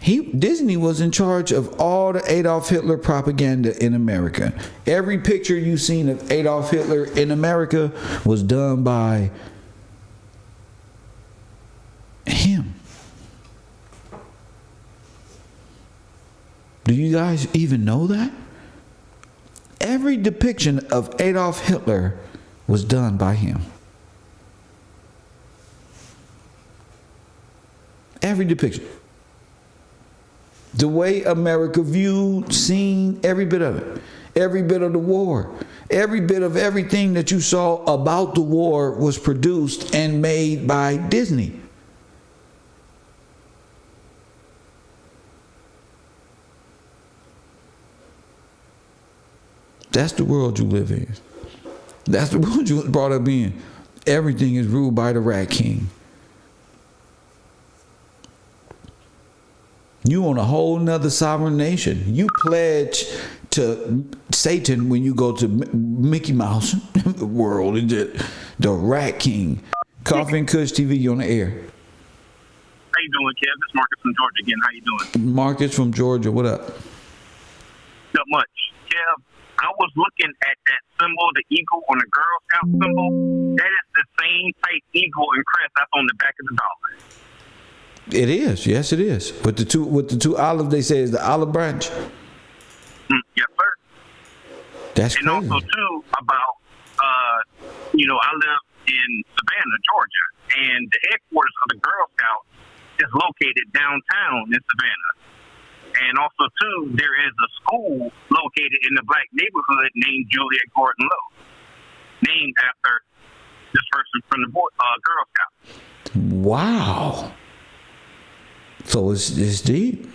Disney was in charge of all the Adolf Hitler propaganda in America. Every picture you've seen of Adolf Hitler in America was done by him. Do you guys even know that? Every depiction of Adolf Hitler was done by him. Every depiction. The way America viewed, seen, every bit of it. every bit of the war. Every bit of everything that you saw about the war was produced and made by Disney. That's the world you live in. That's the world you was brought up in. Everything is ruled by the Rat King. You on a whole nother sovereign nation. You pledge to Satan when you go to Mickey Mouse world and the Rat King. Coffee and Kush TV, you on the air. How you doing, Kev? This is Marcus from Georgia again. How you doing? Marcus from Georgia, what up? Not much. Kev, I was looking at that symbol, the eagle on the Girl Scout symbol. That is the same type eagle and crest that's on the back of the dollar. It is, yes, it is. With the two olives, they say is the olive branch. Yes, sir. That's and crazy. Also too about, I live in Savannah, Georgia, and the headquarters of the Girl Scouts is located downtown in Savannah. And also too, there is a school located in the black neighborhood named Juliet Gordon Lowe, named after this person from the Girl Scouts. Wow. So it's deep.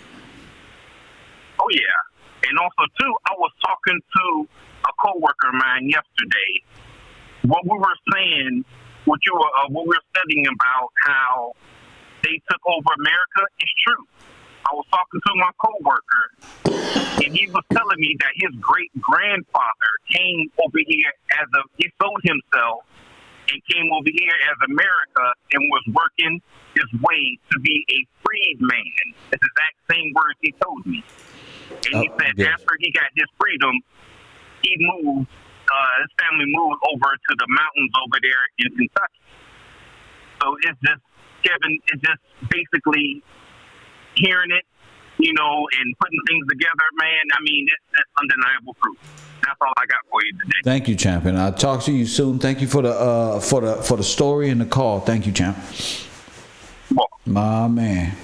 Oh yeah, and also too, I was talking to a coworker of mine yesterday. What we were saying, what we were studying about how they took over America is true. I was talking to my coworker, and he was telling me that his great grandfather came over here he sold himself and came over here as America and was working his way to be a freedman. That's the exact same words he told me. And he said after he got his freedom, he moved, his family moved over to the mountains over there in Kentucky. So it's just, Kevin, it's just basically hearing it, and putting things together, man. I mean, it's undeniable proof. That's all I got for you today. Thank you, champion. I'll talk to you soon. Thank you for the story and the call. Thank you, champ. My man,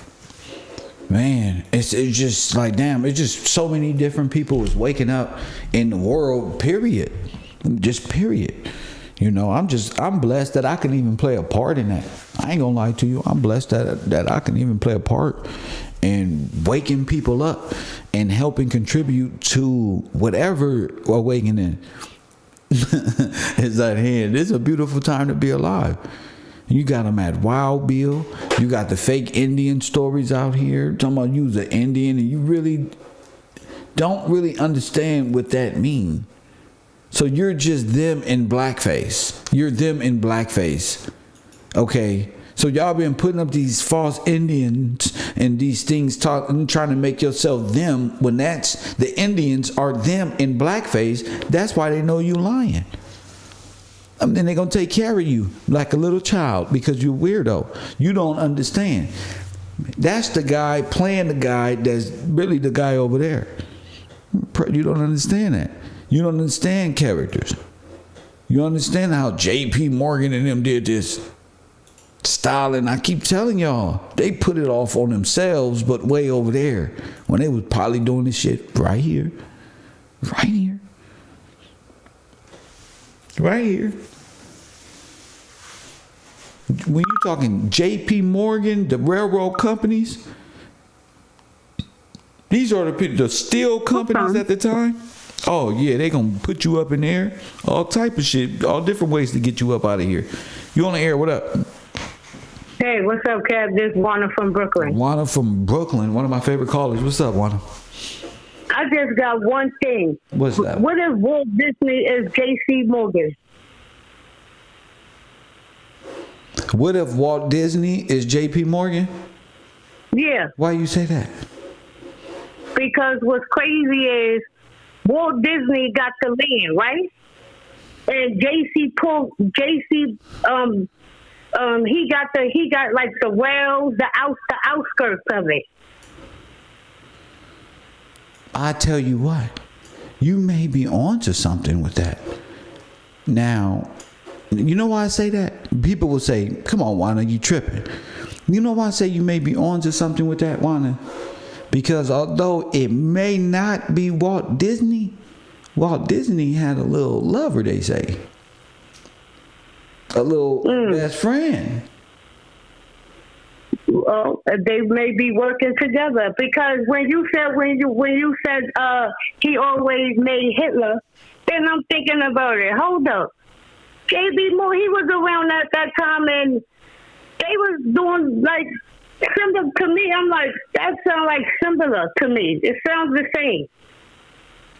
it's just like, damn, it's just so many different people is waking up in the world, period. Just period. I'm blessed that I can even play a part in that. I ain't gonna lie to you. I'm blessed that I can even play a part in waking people up and helping contribute to whatever awakening is at hand. It's a beautiful time to be alive. You got them at Wild Bill. You got the fake Indian stories out here. Talking about you was an Indian and you really don't really understand what that means. So you're just them in blackface. You're them in blackface. Okay? So y'all been putting up these false Indians and these things trying to make yourself them when that's the Indians are them in blackface. That's why they know you lying. And they're going to take care of you like a little child because you're weirdo. You don't understand. That's the guy playing the guy that's really the guy over there. You don't understand that. You don't understand characters. You understand how J.P. Morgan and them did this. Stalin, I keep telling y'all, they put it off on themselves, but way over there when they was probably doing this shit right here. Right here. Right here. When you're talking J.P. Morgan, the railroad companies, these are the steel companies at the time. Oh, yeah, they going to put you up in there. All type of shit. All different ways to get you up out of here. You on the air. What up? Hey, what's up, Kev? This is Juana from Brooklyn. Juana from Brooklyn. One of my favorite callers. What's up, Juana? I just got one thing. What's that? What if Walt Disney is J.C. Morgan? What if Walt Disney is J.P. Morgan? Yeah. Why you say that? Because what's crazy is Walt Disney got the land, right? And he got like the wells, the outskirts of it. I tell you what, you may be onto something with that. Now, you know why I say that? People will say, come on, Juana, you tripping. You know why I say you may be onto something with that, Juana? Because although it may not be Walt Disney, Walt Disney had a little lover, they say. A little best friend. Well, they may be working together because when you said he always made Hitler, then I'm thinking about it. Hold up, J.B. Moore, he was around at that time, and they was doing like similar to me. I'm like, that sounds like similar to me. It sounds the same.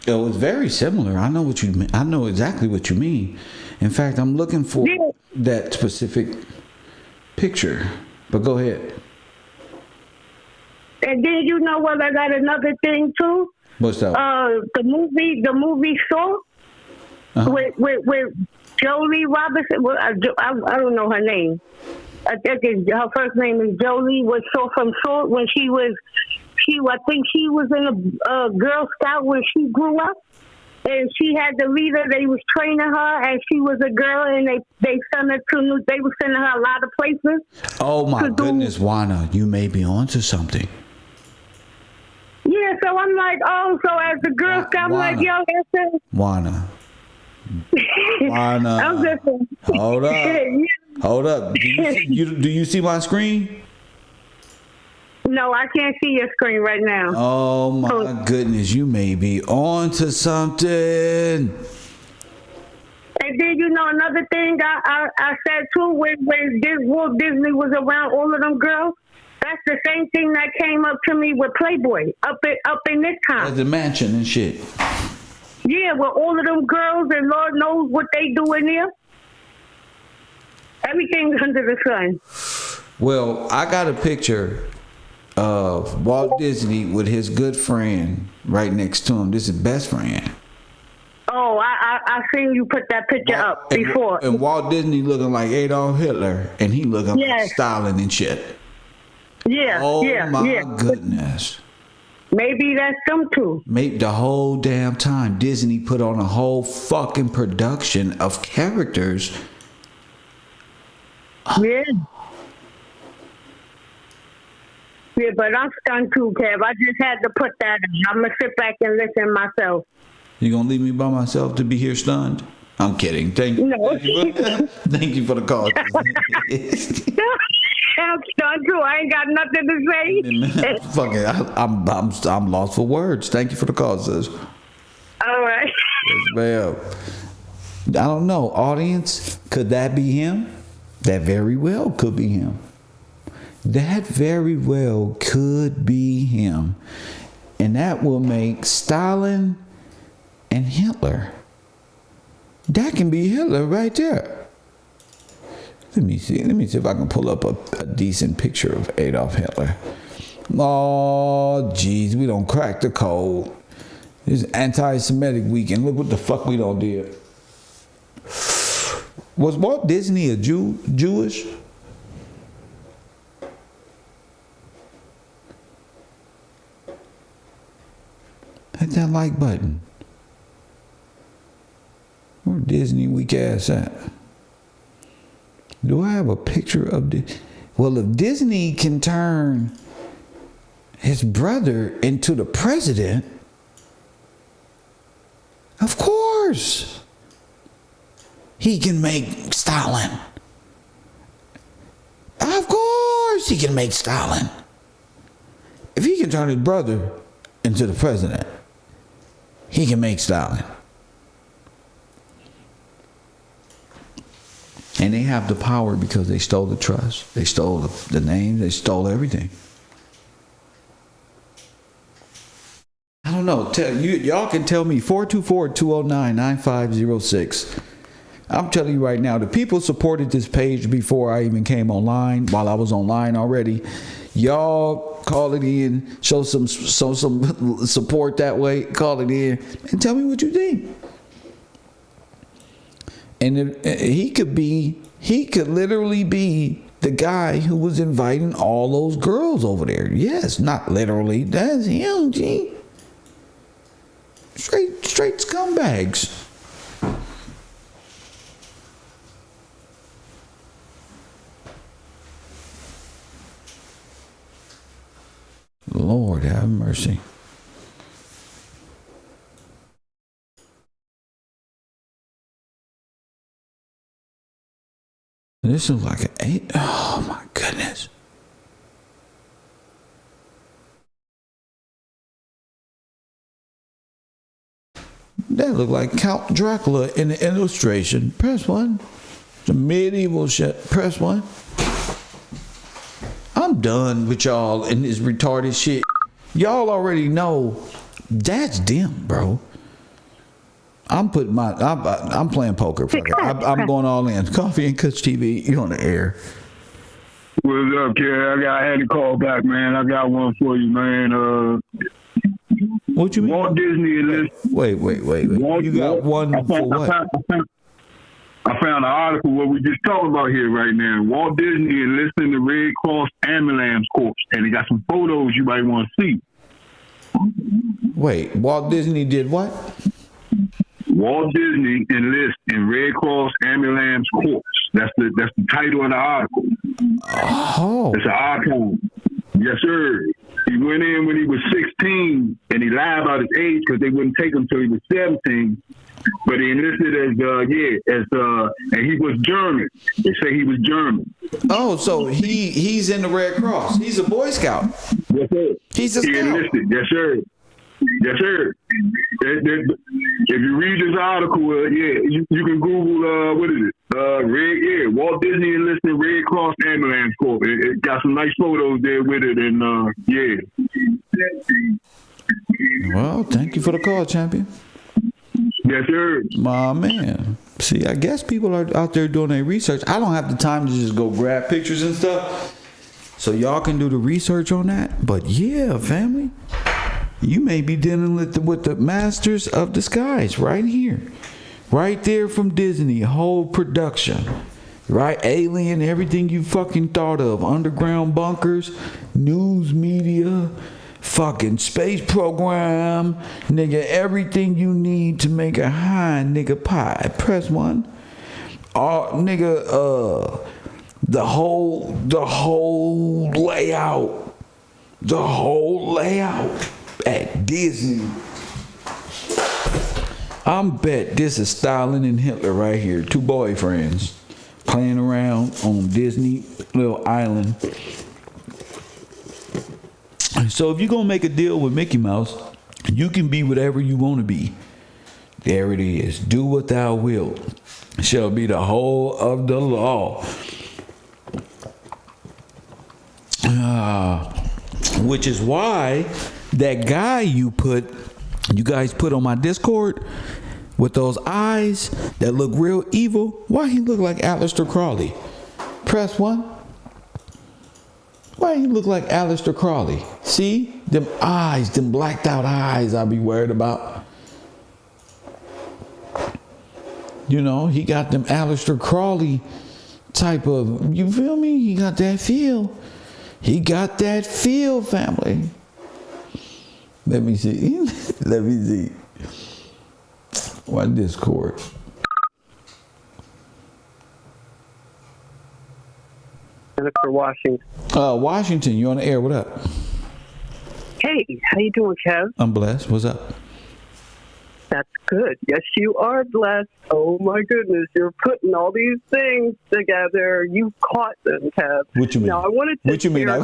It was very similar. I know what you mean. I know exactly what you mean. In fact, I'm looking for that specific picture. But go ahead. And then you know what? I got another thing too. What's that? The movie Saw with Jolie Robinson. Well, I don't know her name. I think her first name is Jolie. Was Saw from Saw when I think she was in a Girl Scout when she grew up. And she had the leader. They was training her, and she was a girl, and they sent her to. They were sending her a lot of places. Oh my goodness, Juana, you may be onto something. Yeah, so I'm like, oh, so as a Girl Scout, I'm like, yo, that's it. Juana. I'm just. Hold up. Hold up. Do you see my screen? No, I can't see your screen right now. Oh my goodness, you may be on to something. And then you know another thing I said too when Walt Disney was around all of them girls. That's the same thing that came up to me with Playboy up in this time. At the mansion and shit. Yeah, with all of them girls and Lord knows what they do in there. Everything's under the sun. Well, I got a picture of Walt Disney with his good friend right next to him. This is best friend. Oh, I seen you put that picture up before. And Walt Disney looking like Adolf Hitler, and he looking like Stalin and shit. Yeah, oh my goodness. Maybe that's them too. Maybe the whole damn time Disney put on a whole fucking production of characters. Yeah. Yeah, but I'm stunned too, Kev. I just had to put that in. I'm going to sit back and listen myself. You going to leave me by myself to be here stunned? I'm kidding. Thank you. No. Thank you for the call. I'm stunned too. I ain't got nothing to say. Fuck it. I'm lost for words. Thank you for the call, sis. All right. Yes, ma'am. I don't know. Audience, could that be him? That very well could be him. That very well could be him. And that will make Stalin and Hitler. That can be Hitler right there. Let me see if I can pull up a decent picture of Adolf Hitler. Oh, geez, we don't crack the code. It's anti-Semitic weekend. Look what the fuck we don't did. Was Walt Disney a Jewish? Hit that like button. Where Disney weak ass at? Do I have a picture of this? Well, if Disney can turn his brother into the president, of course he can make Stalin. Of course he can make Stalin. If he can turn his brother into the president, he can make Stalin. And they have the power because they stole the trust. They stole the name. They stole everything. I don't know. Y'all can tell me 424-209-9506. I'm telling you right now, the people supported this page before I even came online, while I was online already. Y'all call it in, show some support that way, call it in, and tell me what you think. And he could literally be the guy who was inviting all those girls over there. Yes, not literally. That's him, G. Straight scumbags. Lord have mercy. This looks like an 8. Oh my goodness. That look like Count Dracula in the illustration. Press 1. The medieval shit. Press 1. I'm done with y'all and this retarded shit. Y'all already know that's them, bro. I'm playing poker. Fuck it. I'm going all in. Coffee and Kush TV. You on the air. What's up, kid? I had to call back, man. I got one for you, man. What you mean? Walt Disney enlisted. Wait. You got one for what? I found an article what we just talking about here right now. Walt Disney enlisting the Red Cross Ambulance Corps, and they got some photos you might want to see. Wait, Walt Disney did what? Walt Disney enlists in Red Cross Ambulance Corps. That's the title of the article. Oh. It's an article. Yes, sir. He went in when he was 16, and he lied about his age because they wouldn't take him till he was 17. But he enlisted and he was German. They say he was German. Oh, so he's in the Red Cross. He's a Boy Scout. Yes, sir. He's a scout. He enlisted. Yes, sir. Yes, sir. If you read this article, you can Google, what is it? Walt Disney enlisted Red Cross Ambulance Corps. It got some nice photos there with it, and Well, thank you for the call, champion. Yes, sir. My man. See, I guess people are out there doing their research. I don't have the time to just go grab pictures and stuff. So y'all can do the research on that. But yeah, family, you may be dealing with the masters of disguise right here. Right there from Disney, whole production. Right? Alien, everything you fucking thought of. Underground bunkers, news media, fucking space program, nigga, everything you need to make a high nigga pie. Press 1. Nigga, the whole layout at Disney. I'm bet this is Stalin and Hitler right here. Two boyfriends playing around on Disney little island. So if you're going to make a deal with Mickey Mouse, you can be whatever you want to be. There it is. Do what thou wilt. Shall be the whole of the law. Which is why that guy you guys put on my Discord with those eyes that look real evil, why he look like Aleister Crowley? Press 1. Why he look like Aleister Crowley? See? Them eyes, them blacked out eyes I be worried about. You know, he got them Aleister Crowley type of, you feel me? He got that feel. He got that feel, family. Let me see. Let me see. What Discord? Senator Washington. Washington, you on the air? What up? Hey, how you doing, Kev? I'm blessed. What's up? That's good. Yes, you are blessed. Oh my goodness, you're putting all these things together. You caught them, Kev. What you mean? Now I wanted to. What you mean? I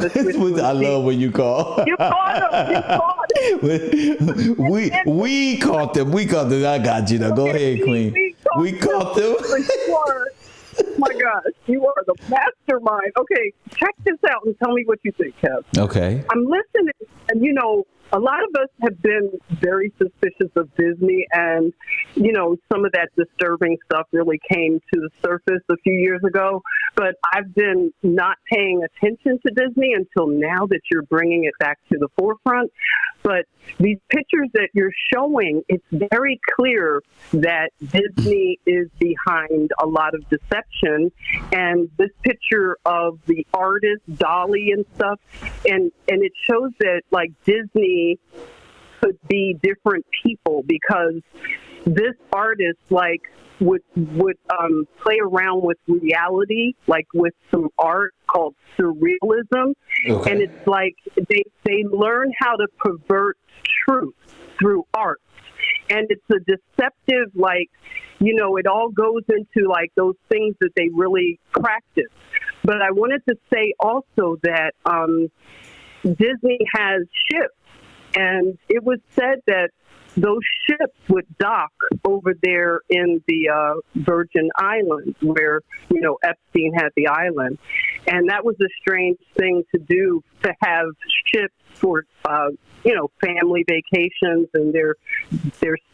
love when you call. You caught them. You caught them. we caught them. We caught them. I got you. Now go ahead, Queen. We caught them. Oh my gosh, you are the mastermind. Okay, check this out and tell me what you think, Kev. Okay. I'm listening, and you know, a lot of us have been very suspicious of Disney, and, you know, some of that disturbing stuff really came to the surface a few years ago. But I've been not paying attention to Disney until now that you're bringing it back to the forefront. But these pictures that you're showing, it's very clear that Disney is behind a lot of deception. And this picture of the artist, Dolly and stuff, and it shows that, like, Disney could be different people, because this artist, like, would play around with reality, like with some art called surrealism. Okay. And it's like they learn how to pervert truth through art. And it's a deceptive, like, it all goes into like those things that they really practice. But I wanted to say also that Disney has ships, and it was said that those ships would dock over there in the Virgin Islands where, Epstein had the island. And that was a strange thing to do, to have ships for, family vacations, and they're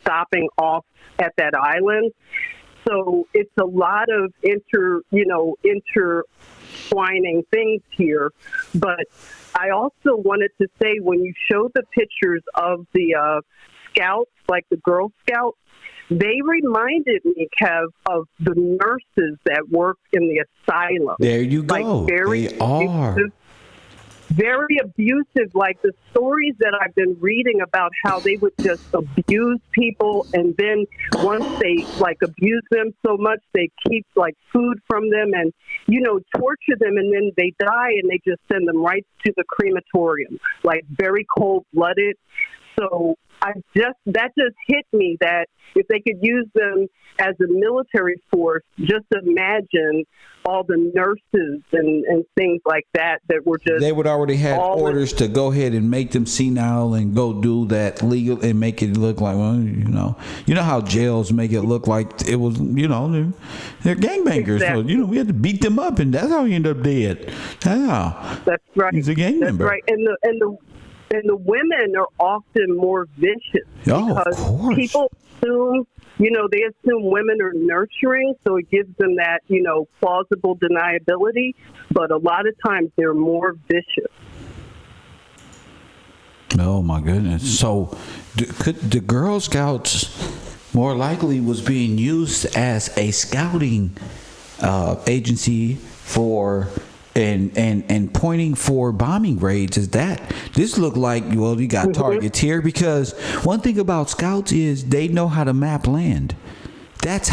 stopping off at that island. So it's a lot of intertwining things here. But I also wanted to say, when you show the pictures of the Scouts, like the Girl Scouts, they reminded me, Kev, of the nurses that work in the asylum. There you go. Like They are. Very abusive, like the stories that I've been reading about how they would just abuse people, and then once they abuse them so much, they keep food from them and torture them, and then they die, and they just send them right to the crematorium, very cold-blooded. So that just hit me, that if they could use them as a military force, just imagine all the nurses and things like that were just... They would already have orders to go ahead and make them senile and go do that legal and make it look like, you know how jails make it look like it was, they're gangbangers. Exactly. So, we had to beat them up, and that's how he ended up dead. Yeah. That's right. He's a gang member. That's right. And the women are often more vicious because people assume, they assume women are nurturing, so it gives them that, plausible deniability. But a lot of times they're more vicious. Oh my goodness! So, could the Girl Scouts more likely was being used as a scouting agency for? And pointing for bombing raids? Is that this look like, you got targets here? Because one thing about scouts is they know how to map land. That's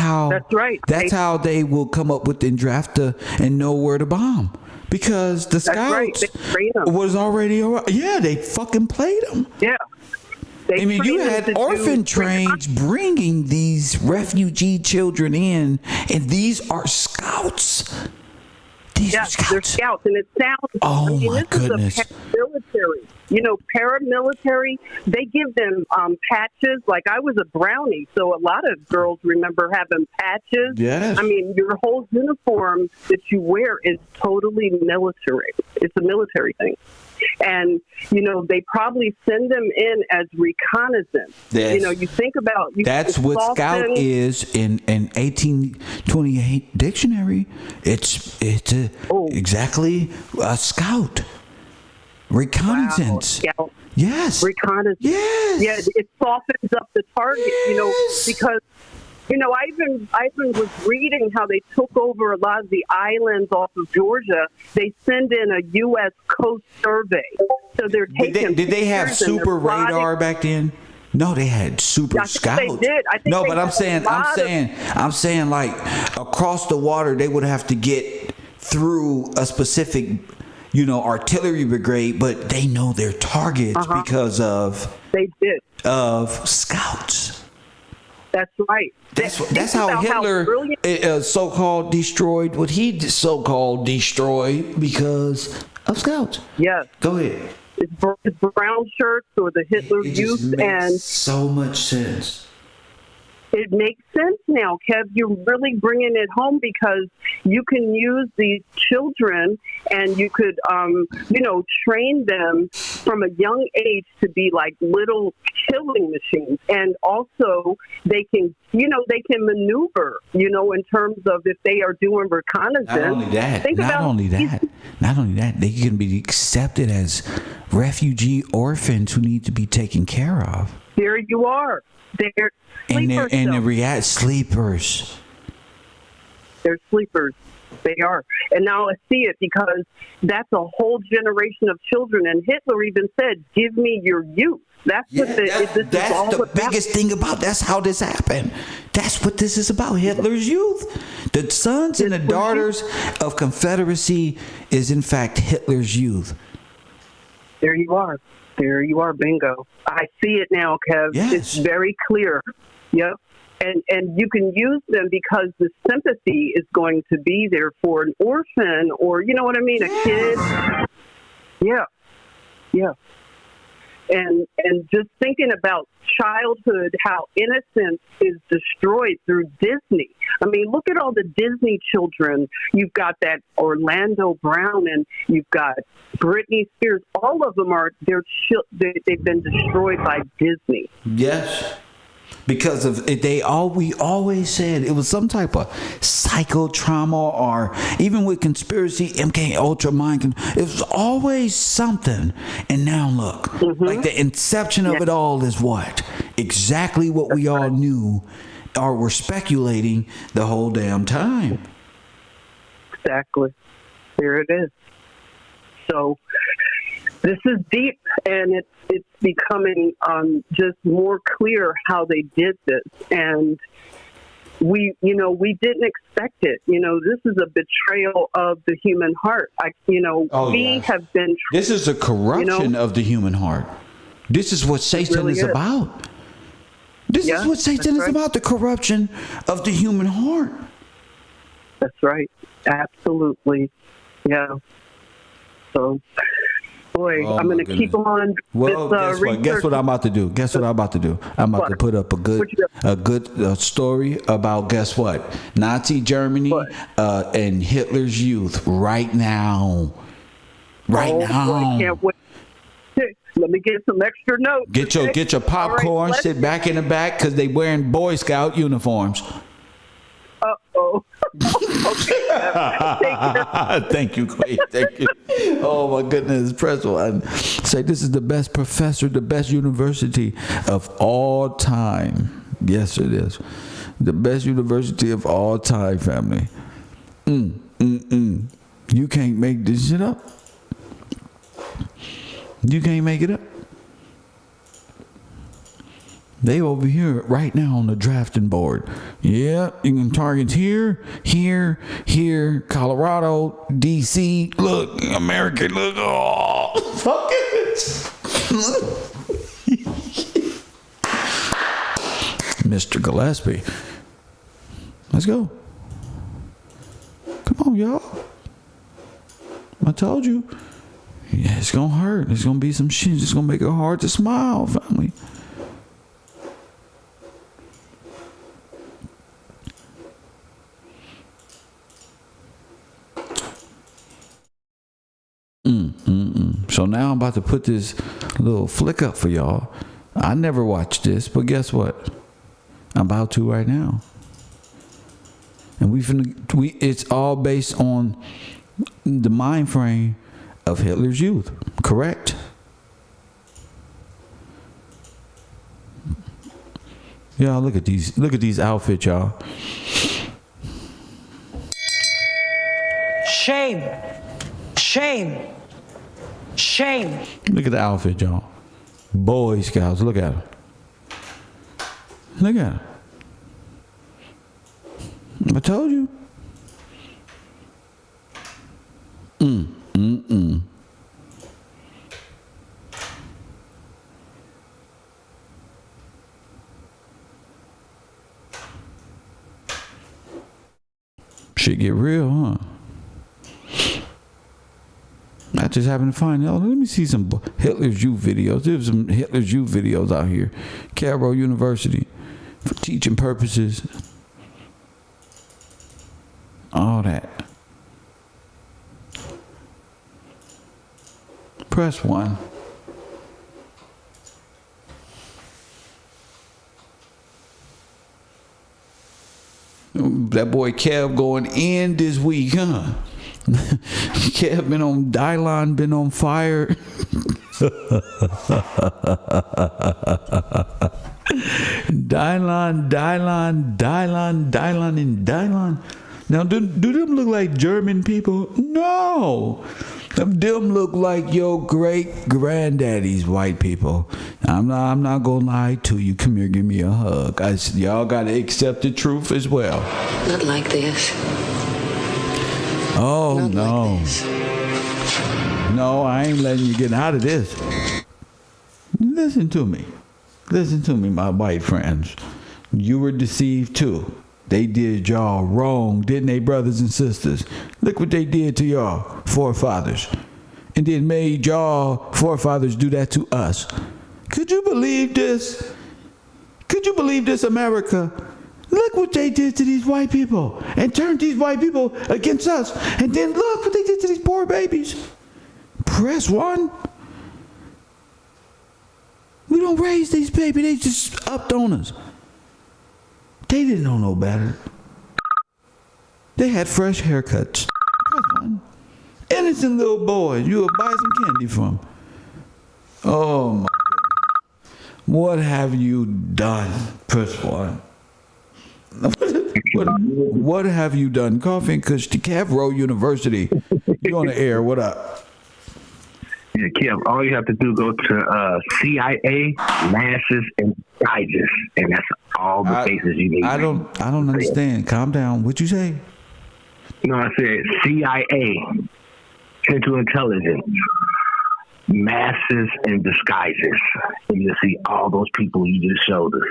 right. That's how they will come up with and draft and know where to bomb. Because the scouts was already they fucking played them. Yeah. You had orphan trains bringing these refugee children in, and these are scouts. Yes, they're scouts, and it sounds. My goodness! Is paramilitary. They give them patches. Like, I was a brownie, so a lot of girls remember having patches. Yes. Your whole uniform that you wear is totally military. It's a military thing. And, they probably send them in as reconnaissance. Yes. You think about... That's what scout is in 1828 dictionary. It's exactly a scout. Reconnaissance. Wow, scout. Yes. Reconnaissance. Yes. Yeah, it softens up the target, because... I even was reading how they took over a lot of the islands off of Georgia. They send in a U.S. Coast Survey. So they're taking... Did they have super radar back then? No, they had super scouts. They did. No, but I'm saying like across the water, they would have to get through a specific, artillery brigade, but they know their targets because of... They did. Of scouts. That's right. That's how Hitler so-called destroyed what he so-called destroyed, because of scouts. Yes. Go ahead. It's brown shirts or the Hitler Youth, and so much sense. It makes sense now, Kev. You're really bringing it home, because you can use these children and you could, train them from a young age to be like little killing machines. And also they can maneuver, in terms of if they are doing reconnaissance. Not only that, they can be accepted as refugee orphans who need to be taken care of. There you are. They're sleepers. They're sleepers. They are. And now I see it, because that's a whole generation of children. And Hitler even said, "Give me your youth." That's the biggest thing about. That's how this happened. That's what this is about. Hitler's youth. The sons and the daughters of Confederacy is in fact Hitler's youth. There you are. There you are. Bingo. I see it now, Kev. Yes. It's very clear. Yep. And you can use them because the sympathy is going to be there for an orphan or, you know what I mean, a kid. Yeah. Yeah. And just thinking about childhood, how innocence is destroyed through Disney. I mean, look at all the Disney children. You've got that Orlando Brown, and you've got Britney Spears. All of them they've been destroyed by Disney. Yes. Because of we always said it was some type of psychotrauma, or even with conspiracy, MK Ultra mind. It was always something. And now look, like the inception of it all is what? Exactly what we all knew or were speculating the whole damn time. Exactly. There it is. So this is deep, and it's becoming just more clear how they did this. And we didn't expect it. This is a betrayal of the human heart. Have been. This is a corruption of the human heart. This is what Satan really is about. This is what Satan is about, the corruption of the human heart. That's right. Absolutely. Yeah. So, boy, I'm going to keep on. Well, guess what I'm about to do? I'm about to put up a good story about, guess what? Nazi Germany and Hitler's youth right now. Right now. Boy, I can't wait. Let me get some extra notes. Get your popcorn. Right, sit back in the back because they wearing Boy Scout uniforms. Uh-oh. Okay. Thank you, Quay. Thank you. Oh my goodness, Presto. I say this is the best professor, the best university of all time. Yes, it is. The best university of all time, family. You can't make this shit up. You can't make it up. They over here right now on the drafting board. Yeah, you can target here, Colorado, DC. Look, America. Look, oh, fuck it. Mr. Gillespie. Let's go. Come on, y'all. I told you. Yeah, it's gonna hurt. It's gonna be some shit. It's gonna make it hard to smile, family. So now I'm about to put this little flick up for y'all. I never watched this, but guess what? I'm about to right now. And it's all based on the mind frame of Hitler's youth, correct? Y'all look at these outfits, y'all. Shame. Look at the outfit, y'all. Boy Scouts, look at them. Look at them. I told you. Shit get real, huh? I just happened to find out. Let me see some Hitler's Youth videos. There's some Hitler's Youth videos out here. Cowboys University for teaching purposes. All that. Press 1. That boy Kev going in this week, huh? Kev been on Dylon, been on fire. Dylon. Now, do them look like German people? No. Them look like your great granddaddy's white people. I'm not gonna lie to you. Come here, give me a hug. Y'all gotta accept the truth as well. Not like this. Oh, Not no. Like this. No, I ain't letting you get out of this. Listen to me. Listen to me, my white friends. You were deceived too. They did y'all wrong, didn't they, brothers and sisters? Look what they did to y'all forefathers. And then made y'all forefathers do that to us. Could you believe this? Could you believe this, America? Look what they did to these white people and turned these white people against us. And then look what they did to these poor babies. Press 1. We don't raise these babies. They just upped on us. They didn't know no better. They had fresh haircuts. Press 1. Innocent little boys you would buy some candy from. Oh my goodness. What have you done? Press 1. What have you done? Coffee and Kush, Cavro University. You on the air. What up? Yeah, Kev, all you have to do go to CIA, masses, and digest, and that's all the faces you need. I don't understand. Calm down. What'd you say? No, I said CIA, Central Intelligence, masses, and disguises. And you'll see all those people you just showed us.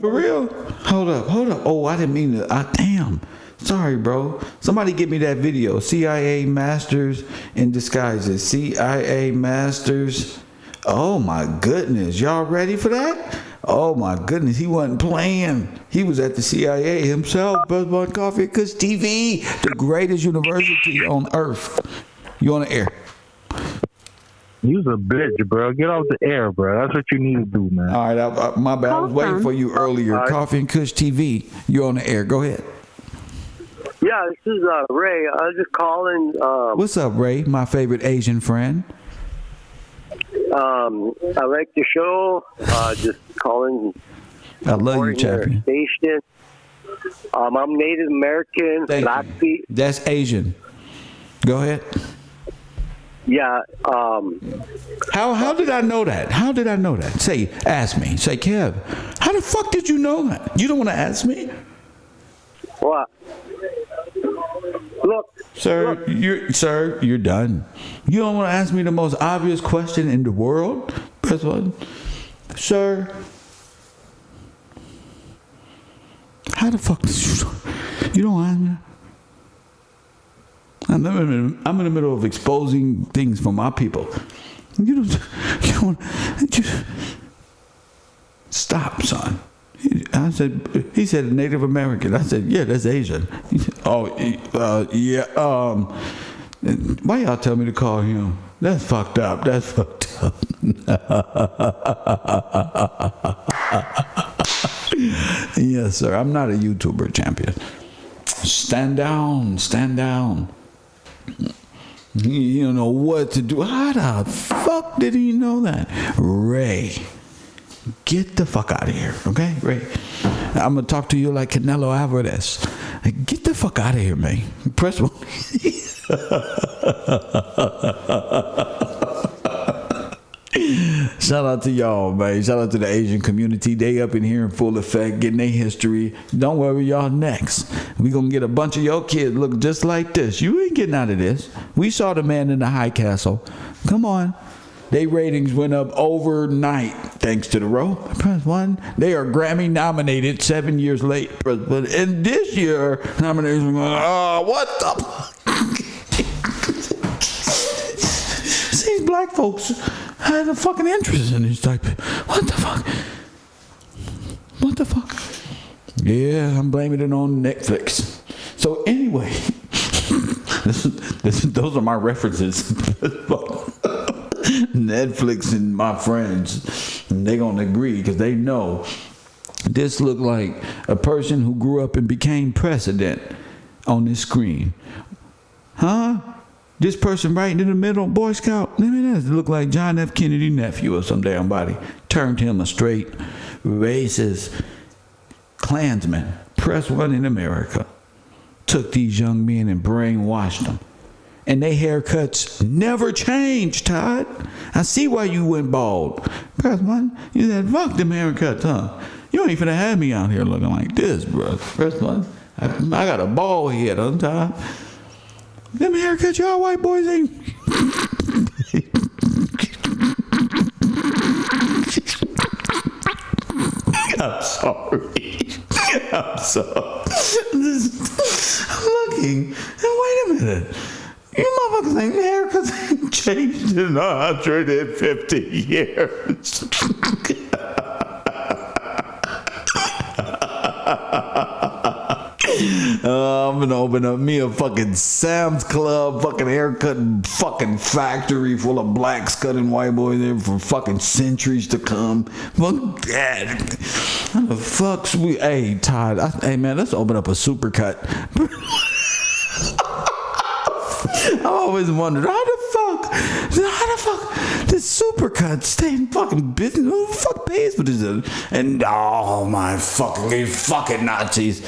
For real? Hold up. Oh, I didn't mean to. Damn. Sorry, bro. Somebody give me that video. CIA Masters in Disguises. CIA Masters. Oh, my goodness. Y'all ready for that? Oh, my goodness. He wasn't playing. He was at the CIA himself. Buzz Coffee Kush TV, the greatest university on earth. You on the air? You's a bitch, bro. Get off the air, bro. That's what you need to do, man. All right. My bad. I was waiting for you earlier. Right. Coffee and Kush TV. You're on the air. Go ahead. Yeah, this is Ray. I was just calling. What's up, Ray? My favorite Asian friend. I like the show. Just calling. I love you, champion. Station. I'm Native American. Blackfeet. That's Asian. Go ahead. Yeah. How did I know that? How did I know that? Ask me. Say, Kev, how the fuck did you know that? You don't want to ask me? What? Look, sir, you're done. You don't want to ask me the most obvious question in the world? Press 1. Sir, how the fuck did you don't ask me? I'm in the middle of exposing things for my people. You don't stop, son. He said Native American. I said, yeah, that's Asian. He said, yeah. Why y'all tell me to call him? That's fucked up. Yes, sir. I'm not a YouTuber, champion. Stand down. You don't know what to do. How the fuck did he know that? Ray, get the fuck out of here, okay? Ray, I'm going to talk to you like Canelo Alvarez. Get the fuck out of here, man. Press 1. Shout out to y'all, man. Shout out to the Asian community. They up in here in full effect, getting their history. Don't worry, y'all next. We gonna get a bunch of your kids look just like this. You ain't getting out of this. We saw the man in the high castle. Come on. Their ratings went up overnight thanks to the row. Press 1. They are Grammy nominated 7 years late. But in this year, nominations are going, what the fuck? These black folks had a fucking interest in this type of, what the fuck? Yeah, I'm blaming it on Netflix. So anyway, those are my references. Netflix and my friends, and they gonna agree because they know this looked like a person who grew up and became president on this screen. Huh? This person right in the middle, Boy Scout, I mean, that looked like John F. Kennedy nephew or some damn body. Turned him a straight racist Klansman. Press 1 in America. Took these young men and brainwashed them. And they haircuts never changed, Todd. I see why you went bald. Press 1. You said, fuck them haircuts, huh? You ain't finna have me out here looking like this, bro. Press 1. I got a bald head, huh, Todd? Them haircuts y'all white boys ain't... I'm sorry. I'm sorry. I'm looking. Wait a minute. You motherfuckers ain't haircuts ain't changed in 150 years. I'm gonna open up me a fucking Sam's Club fucking haircut fucking factory full of blacks cutting white boys there for fucking centuries to come. Fuck that. How the fuck's we? Hey, Todd. Hey, man, let's open up a supercut. I always wondered how the fuck does supercuts stay in fucking business? Who the fuck pays for this? And oh my fucking Nazis,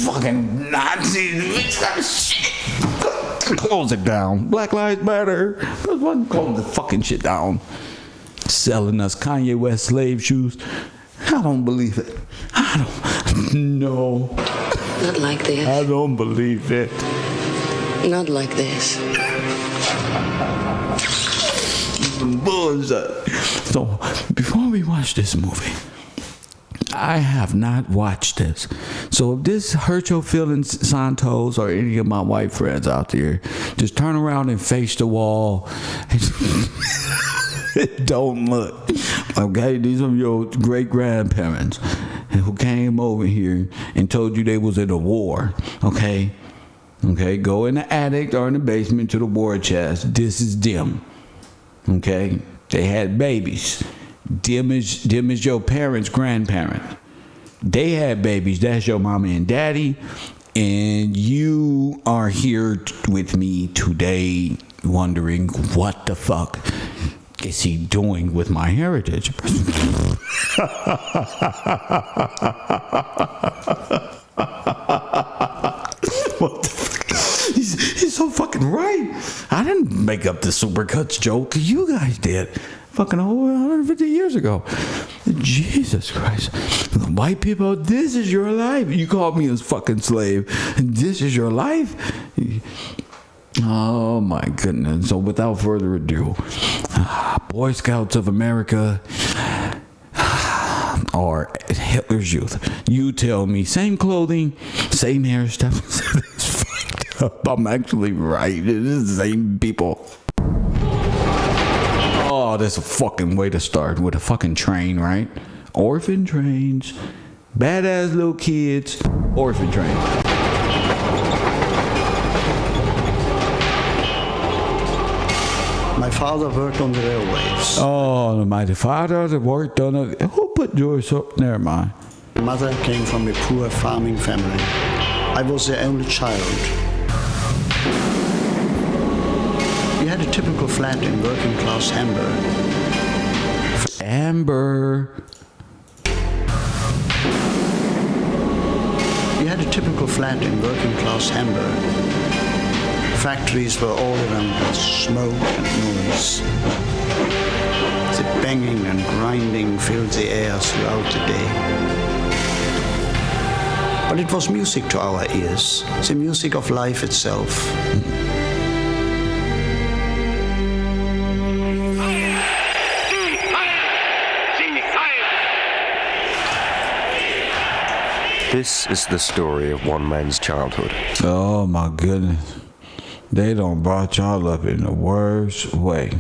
fucking shit. Close it down. Black Lives Matter. Close the fucking shit down. Selling us Kanye West slave shoes. I don't believe it. No. Not like this. I don't believe it. Not like this. Bullshit. So, before we watch this movie, I have not watched this. So, if this hurt your feelings, Santos, or any of my white friends out there, just turn around and face the wall. Don't look. Okay? These are your great-grandparents who came over here and told you they was in a war. Okay? Okay, go in the attic or in the basement to the war chest. This is them. Okay, they had babies. Them is your parents' grandparent. They had babies. That's your mama and daddy. And you are here with me today wondering what the fuck is he doing with my heritage? What the fuck? He's so fucking right. I didn't make up the supercuts joke. You guys did. Fucking over 150 years ago. Jesus Christ. White people, this is your life. You called me a fucking slave. This is your life? Oh my goodness. So without further ado, Boy Scouts of America or Hitler's Youth. You tell me, same clothing, same hairstyle. It's fucked up. I'm actually right. It is the same people. Oh, that's a fucking way to start with a fucking train, right? Orphan trains, badass little kids, orphan trains. My father worked on the railways. Oh, my father worked on it. Who put yours up? Never mind. My mother came from a poor farming family. I was the only child. We had a typical flat in working class Hamburg. We had a typical flat in working class Hamburg. Factories were all around us, smoke and noise. The banging and grinding filled the air throughout the day. But it was music to our ears, the music of life itself. This is the story of one man's childhood. Oh my goodness. They done brought y'all up in the worst way.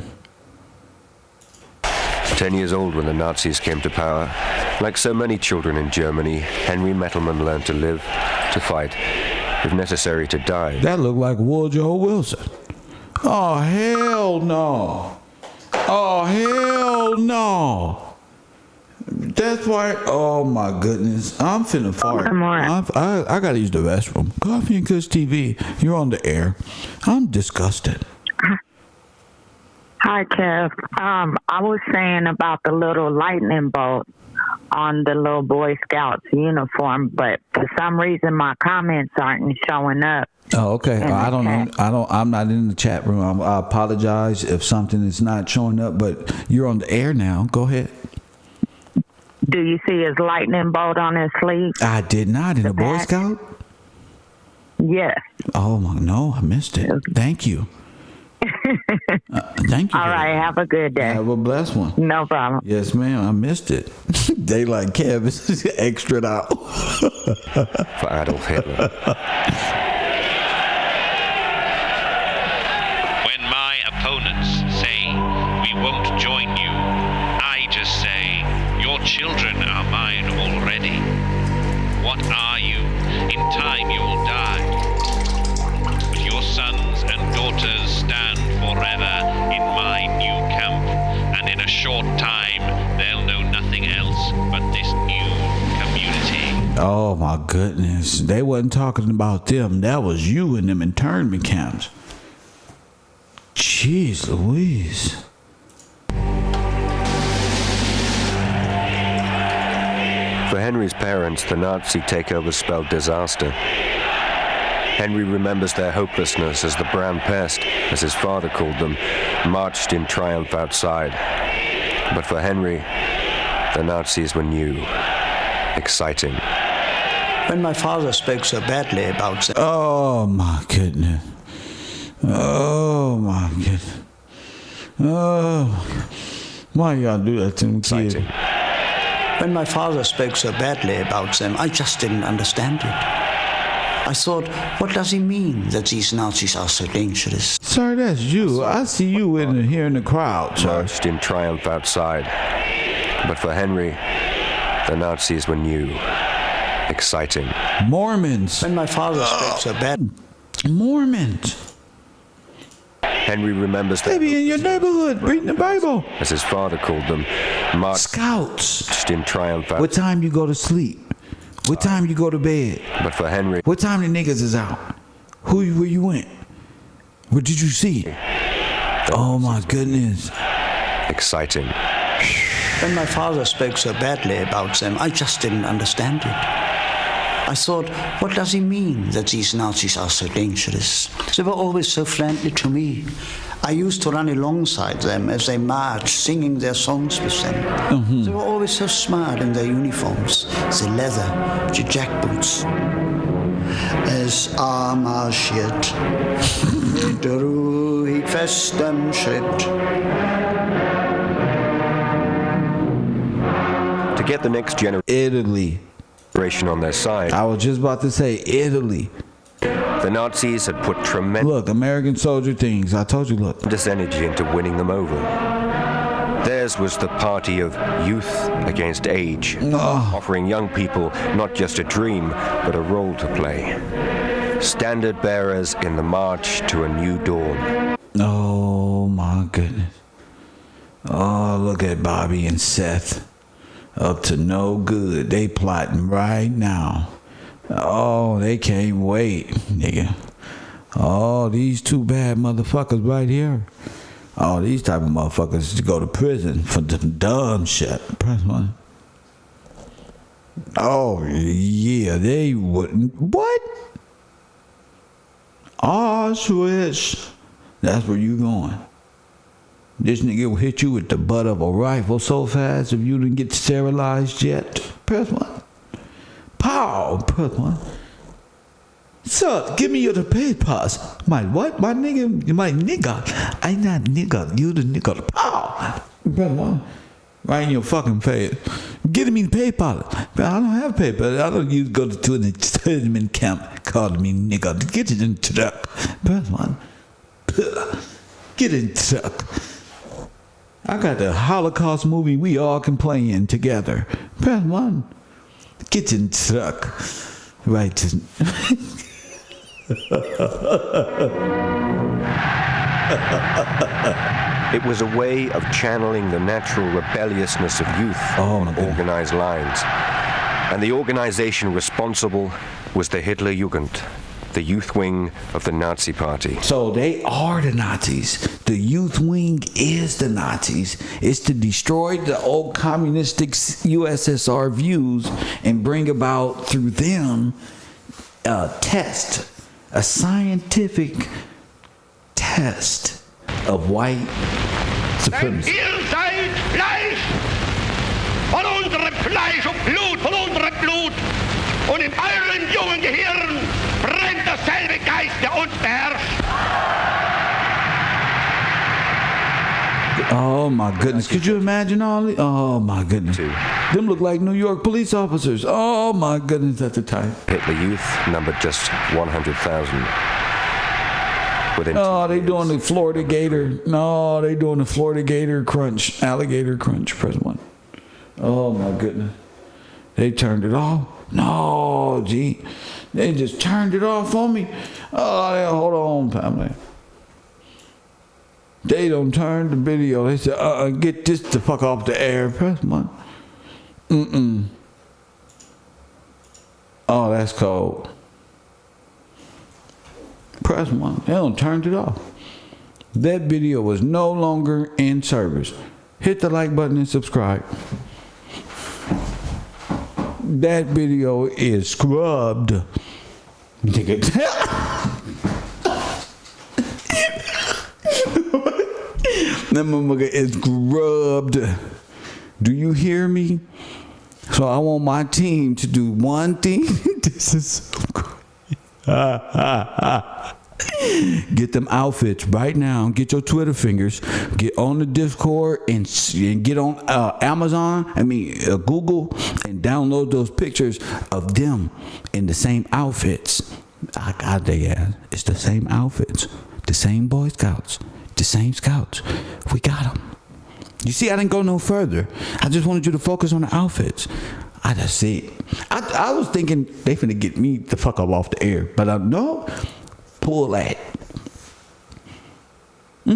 10 years old when the Nazis came to power, like so many children in Germany, Henry Mettelman learned to live, to fight, if necessary to die. That looked like Woodrow Wilson. Oh, hell no. Oh, hell no. That's why, oh my goodness, I'm finna fart. I gotta use the restroom. Coffee and Kush TV, you're on the air. I'm disgusted. Hi, Kev. I was saying about the little lightning bolt on the little Boy Scouts uniform, but for some reason my comments aren't showing up. Oh, okay. I don't know. I'm not in the chat room. I apologize if something is not showing up, but you're on the air now. Go ahead. Do you see his lightning bolt on his sleeve? I did not. In a Boy Scout? Yes. Oh, no, I missed it. Thank you. Thank you. All right, have a good day. Have a blessed one. No problem. Yes, ma'am. I missed it. They like Kev extra out. For Adolf Hitler. When my opponents say, we won't join you, I just say, your children are mine already. What are you? In time you will die. But your sons and daughters stand forever in my new camp, and in a short time they'll know nothing else but this new community. Oh my goodness. They wasn't talking about them. That was you in them internment camps. Jeez Louise. For Henry's parents, the Nazi takeover spelled disaster. Henry remembers their hopelessness as the brown pest, as his father called them, marched in triumph outside. But for Henry, the Nazis were new, exciting. When my father spoke so badly about them. Oh my goodness. Oh my goodness. Oh, why y'all do that to me, kids? When my father spoke so badly about them, I just didn't understand it. I thought, what does he mean that these Nazis are so dangerous? Sir, that's you. I see you here in the crowd, sir. Marched in triumph outside. But for Henry, the Nazis were new, exciting. Mormons. When my father spoke so bad. Mormons. Henry remembers that. They be in your neighborhood reading the Bible. As his father called them, marched Scouts. in triumph outside. What time you go to sleep? What time you go to bed? But for Henry, what time the niggas is out? Where you went? What did you see? Oh my goodness. Exciting. When my father spoke so badly about them, I just didn't understand it. I thought, what does he mean that these Nazis are so dangerous? They were always so friendly to me. I used to run alongside them as they marched, singing their songs with them. Mm-hmm. They were always so smart in their uniforms, the leather, the jackboots. Es marschiert, der ruhig festen Schritt. To get the next generation on their side. I was just about to say Italy. The Nazis had put tremendous American soldier things. I told you, look. Energy into winning them over. Theirs was the party of youth against age, offering young people not just a dream, but a role to play. Standard bearers in the march to a new dawn. Oh my goodness. Oh, look at Bobby and Seth. Up to no good. They plotting right now. Oh, they can't wait, nigga. Oh, these two bad motherfuckers right here. Oh, these type of motherfuckers to go to prison for the dumb shit. Press one. Oh, yeah, they wouldn't. What? Auschwitz. That's where you going. This nigga will hit you with the butt of a rifle so fast if you didn't get sterilized yet. Press one. Pow! Press one. Sir, give me your papers. My what? My nigga? My nigga. I'm not nigga. You the nigga. Pow! Press one. Right in your fucking face. Give me the paper. I don't have paper. I don't use go to an internment camp. Call me nigga. Get it in the truck. Press one. Get in the truck. I got the Holocaust movie we all can play in together. Press one. Get in the truck. Right to... It was a way of channeling the natural rebelliousness of youth on organized lines. And the organization responsible was the Hitler Jugend, the youth wing of the Nazi Party. So they are the Nazis. The youth wing is the Nazis. It's to destroy the old communistic USSR views and bring about through them a test, a scientific test of white supremacy. Ihr seid Fleisch von unserem Fleisch und Blut, von unserem Blut. Und in euren jungen Gehirn brennt derselbe Geist, der uns beherrscht. Oh my goodness! Could you imagine all? Oh my goodness! Them look like New York police officers. Oh my goodness! At the time, Hitler Youth numbered just 100,000. Oh, they doing the Florida Gator. No, they doing the Florida Gator crunch, alligator crunch. Press 1. Oh my goodness! They turned it off. No, gee, they just turned it off on me. Oh, hold on, Pamela. They don't turn the video. They said, get this the fuck off the air. Press 1. Oh, that's cold. Press 1. They don't turn it off. That video was no longer in service. Hit the like button and subscribe. That video is scrubbed. That motherfucker is scrubbed. Do you hear me? So I want my team to do one thing. This is so cool. Get them outfits right now. Get your Twitter fingers. Get on the Discord and get on Google and download those pictures of them in the same outfits. I got they ass. It's the same outfits, the same Boy Scouts, the same Scouts. We got them. You see, I didn't go no further. I just wanted you to focus on the outfits. I just see it. I was thinking they finna get me the fuck up off the air, but no. Pull that. I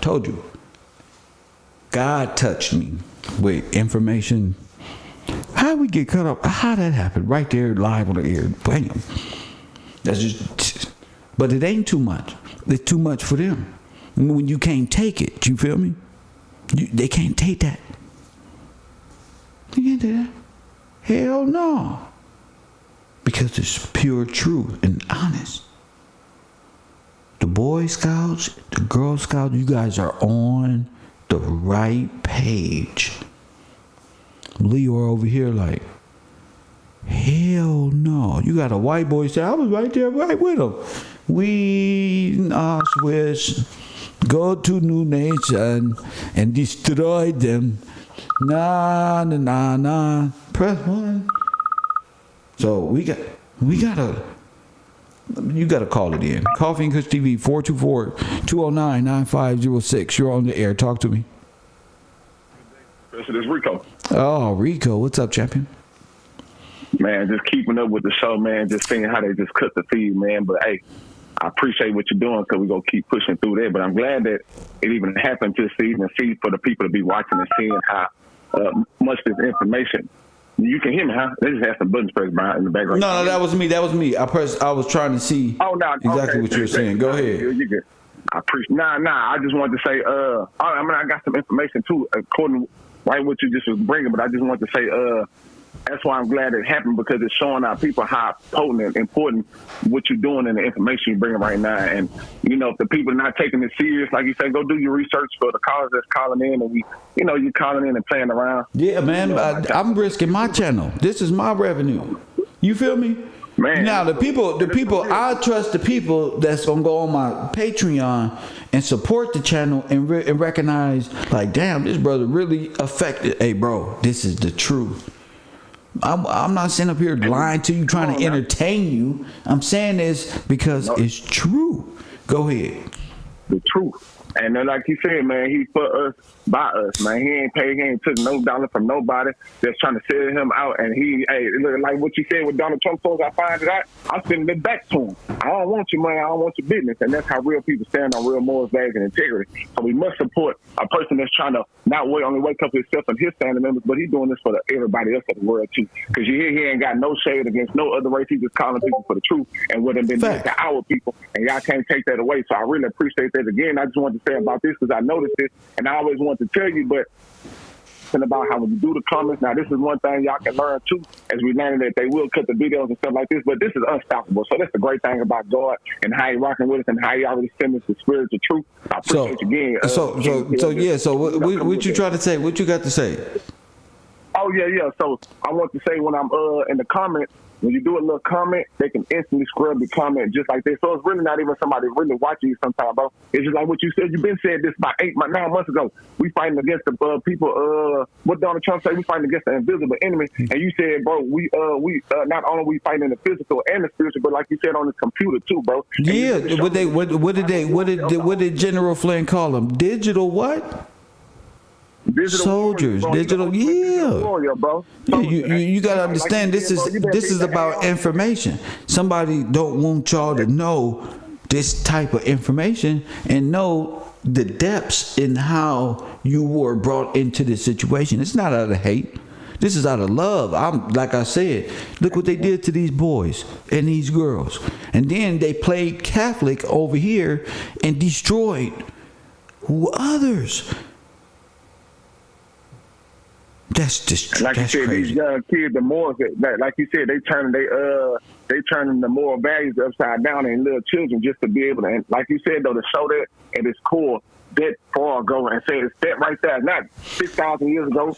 told you. God touched me with information. How we get cut off? How that happened? Right there, live on the air. Bam. That's just. But it ain't too much. It's too much for them. When you can't take it, you feel me? They can't take that. You can't take that. Hell no. Because it's pure truth and honest. The Boy Scouts, the Girl Scouts, you guys are on the right page. Leo over here like, hell no. You got a white boy say, I was right there right with him. We Swiss go to New Nation and destroy them. Nah. Press 1. So you gotta call it in. Coffee and Kush TV 424-209-9506. You're on the air. Talk to me. This is Rico. Oh, Rico, what's up, champion? Man, just keeping up with the show, man. Just seeing how they just cut the feed, man. But hey, I appreciate what you're doing because we're gonna keep pushing through there. But I'm glad that it even happened to see for the people to be watching and seeing how much this information. You can hear me, huh? They just had some buttons pressed behind in the background. No, that was me. I was trying to see exactly what you were saying. Go ahead. You good. I appreciate. I just wanted to say. I got some information too, according to what you just was bringing. But I just wanted to say. That's why I'm glad it happened because it's showing our people how potent and important what you're doing and the information you're bringing right now. And if the people are not taking it serious, like you say, go do your research for the callers that's calling in, and you're calling in and playing around. Yeah, man, I'm risking my channel. This is my revenue. You feel me? Man. Now the people, I trust the people that's gonna go on my Patreon and support the channel and recognize, like, damn, this brother really affected. Hey, bro, this is the truth. I'm not sitting up here lying to you, trying to entertain you. I'm saying this because it's true. Go ahead. The truth. And then, like you said, man, he for us, by us, man. He ain't took no dollar from nobody that's trying to sell him out. And like what you said with Donald Trump, as I find it out, I'm sending it back to him. I don't want your money, I don't want your business. And that's how real people stand on real morals, values, and integrity. So we must support a person that's trying to not only wake up himself and his family members, but he's doing this for everybody else in the world too. Because you hear he ain't got no shade against no other race. He's just calling people for the truth and what have been doing to our people. And y'all can't take that away. So I really appreciate that. Again, I just wanted to say about this because I noticed this and I always want to tell you, but about how when you do the comments, now this is one thing y'all can learn too, as we learn that they will cut the videos and stuff like this, but this is unstoppable. So that's the great thing about God and how he rocking with us and how he already sent us the spiritual truth. I appreciate you again. So what you try to say? What you got to say? Oh yeah. So I want to say when I'm in the comments, when you do a little comment, they can instantly scrub the comment just like this. So it's really not even somebody really watching you sometimes, bro. It's just like what you said. You've been said this about 9 months ago. We fighting against the people. What Donald Trump said? We fighting against the invisible enemy. And you said, bro, we not only we fighting in the physical and the spiritual, but like you said on the computer too, bro. Yeah. What did General Flynn call them? Digital what? Digital soldiers, warrior, digital, warrior, bro. Yeah, you gotta understand this is about information. Somebody don't want y'all to know this type of information and know the depths in how you were brought into this situation. It's not out of hate. This is out of love. Like I said, look what they did to these boys and these girls. And then they played Catholic over here and destroyed others. Like you said, crazy. These young kids, the morals, like you said, they turning the moral values upside down in little children just to be able to, and like you said though, to show that at its core that far ago and say it's that right there, not 6,000 years ago.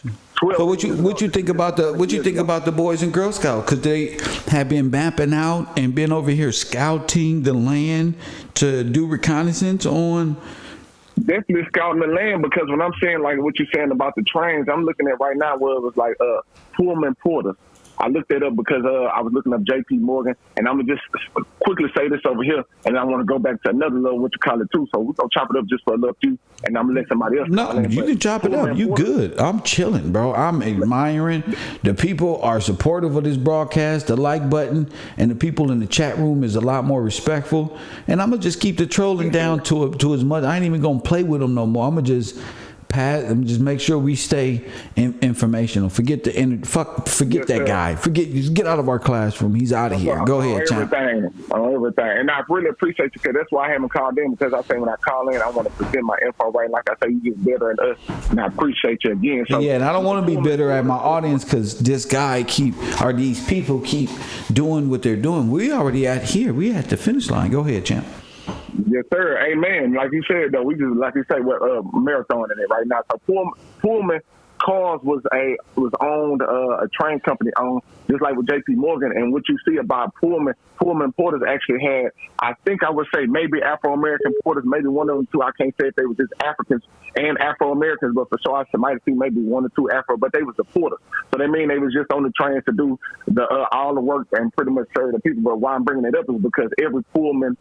So what you think about the Boys and Girl Scouts? Because they have been vamping out and been over here scouting the land to do reconnaissance on. Definitely scouting the land, because when I'm saying like what you're saying about the trains, I'm looking at right now where it was like Pullman Porters. I looked that up because I was looking up J.P. Morgan, and I'm gonna just quickly say this over here, and I want to go back to another little what you call it too. So we're gonna chop it up just for a little few, and I'm gonna let somebody else. No, you can chop it up. You good? I'm chilling, bro. I'm admiring. The people are supportive of this broadcast. The like button and the people in the chat room is a lot more respectful. And I'm gonna just keep the trolling down to as much. I ain't even gonna play with them no more. I'm gonna just just make sure we stay informational. Forget that guy. Just get out of our classroom. He's out of here. Go ahead, champ. On everything. And I really appreciate you, because that's why I haven't called in, because I say when I call in, I want to present my info right. Like I say, you get better than us, and I appreciate you again. So, yeah, and I don't want to be bitter at my audience because these people keep doing what they're doing. We already we at the finish line. Go ahead, champ. Yes, sir. Amen. Like you said, though, we just, like you say, we're marathoning it right now. So Pullman Cars was owned, a train company owned, just like with J.P. Morgan. And what you see about Pullman Porters actually had, I think I would say maybe Afro-American porters, maybe one of them two. I can't say if they were just Africans and Afro-Americans, but for sure I might see maybe one or two Afro, but they was the porters. So they mean they was just on the trains to do all the work and pretty much serve the people. But why I'm bringing it up is because every Pullman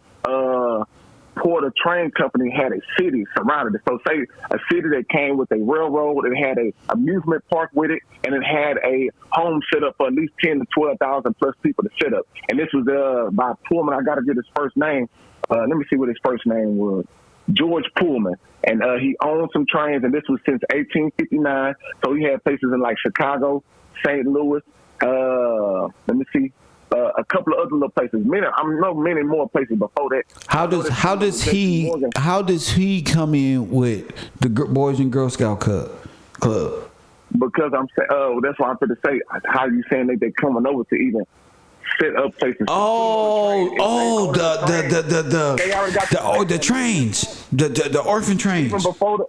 Porter train company had a city surrounded it. So say a city that came with a railroad, it had a amusement park with it, and it had a home set up for at least 10 to 12,000 plus people to set up. And this was by Pullman. I got to get his first name. Let me see what his first name was. George Pullman. And he owned some trains, and this was since 1859. So he had places in like Chicago, St. Louis. Let me see. A couple of other little places. Many more places before that. How does he come in with the Boys and Girl Scout Club? Because I'm saying, that's why I'm going to say, how you saying that they're coming over to even set up places? The trains, the orphan trains. Even before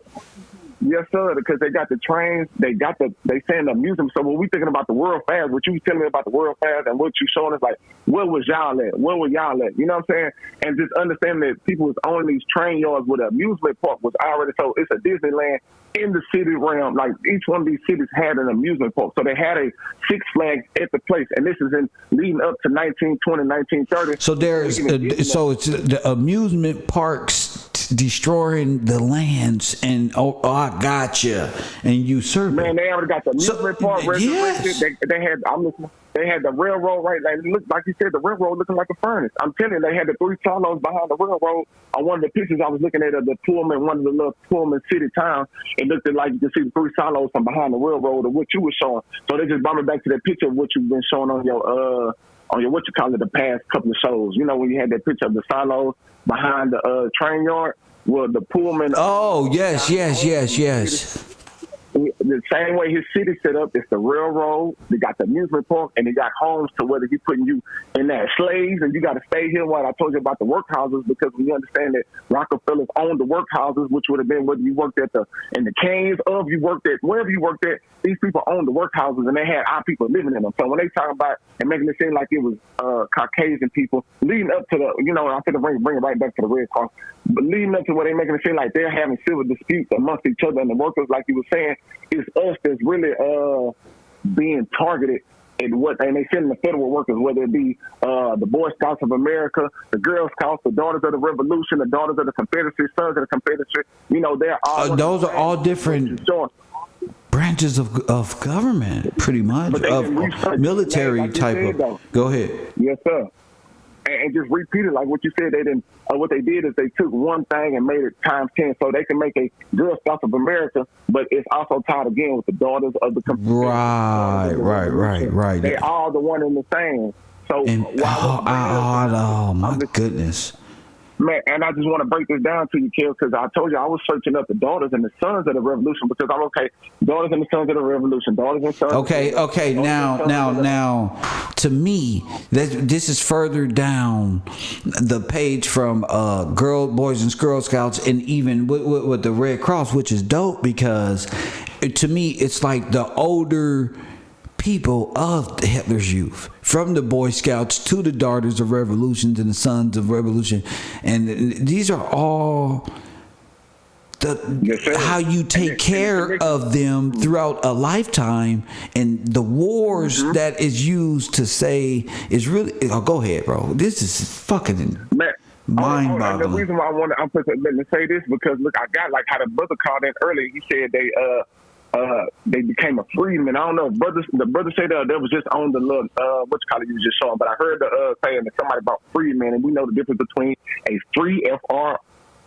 yes, sir, because they got the trains, they saying the amusement. So when we thinking about the World Fairs, what you was telling me about the World Fairs and what you showing us, like, where was y'all at? Where were y'all at? You know what I'm saying? And just understanding that people was owning these train yards with an amusement park was already, so it's a Disneyland in the city realm. Like each one of these cities had an amusement park. So they had a Six Flags at the place. And this is leading up to 1920, 1930. So it's the amusement parks destroying the lands and I gotcha and usurping. Man, they already got the amusement park resurrected. Yes. They had the railroad right. Like, look, like you said, the railroad looking like a furnace. I'm telling you, they had the three silos behind the railroad. On one of the pictures I was looking at of the Pullman, one of the little Pullman city towns, it looked like you could see the three silos from behind the railroad of what you were showing. So they just brought me back to that picture of what you've been showing on your what you call it, the past couple of shows. You know, when you had that picture of the silos behind the train yard, well, the Pullman. Oh, yes. Yeah, the same way his city set up. It's the railroad. They got the amusement park, and they got homes to whether he's putting you in that slaves, and you got to stay here. What I told you about the workhouses, because we understand that Rockefellers owned the workhouses, which would have been whether you worked at in the Canes or you worked at wherever you worked at. These people owned the workhouses, and they had our people living in them. So when they talk about and making it seem like it was Caucasian people leading up to the, I'm going to bring it right back to the Red Cross, but leading up to where they making it seem like they're having civil disputes amongst each other, and the workers, like you were saying, it's us that's really being targeted at and they send the federal workers, whether it be the Boy Scouts of America, the Girl Scouts, the Daughters of the Revolution, the Daughters of the Confederacy, Sons of the Confederacy. They're all those are all different branches of government, pretty much, of military type of. Go ahead. Yes, sir. And just repeat it like what you said. They didn't. What they did is they took one thing and made it times 10, so they can make a Girl Scouts of America, but it's also tied again with the Daughters of the Confederacy. Right. They all the one in the same. So my goodness. Man, and I just want to break this down to you, Kel, because I told you I was searching up the Daughters and the Sons of the Revolution, because I'm Daughters and the Sons of the Revolution, Daughters and Sons. Okay. Now, to me, this is further down the page from Boys and Girl Scouts, and even with the Red Cross, which is dope, because to me it's like the older people of Hitler's youth, from the Boy Scouts to the Daughters of Revolution and the Sons of Revolution, and these are all how you take care of them throughout a lifetime, and the wars that is used to say is really. Oh, go ahead, bro. This is fucking mind-boggling. The reason why I'm let me say this, because look, I got like how the brother called in earlier. He said they became a freedman. I don't know if the brother said that was just on the little you just showing, but I heard saying that somebody about freedman, and we know the difference between a free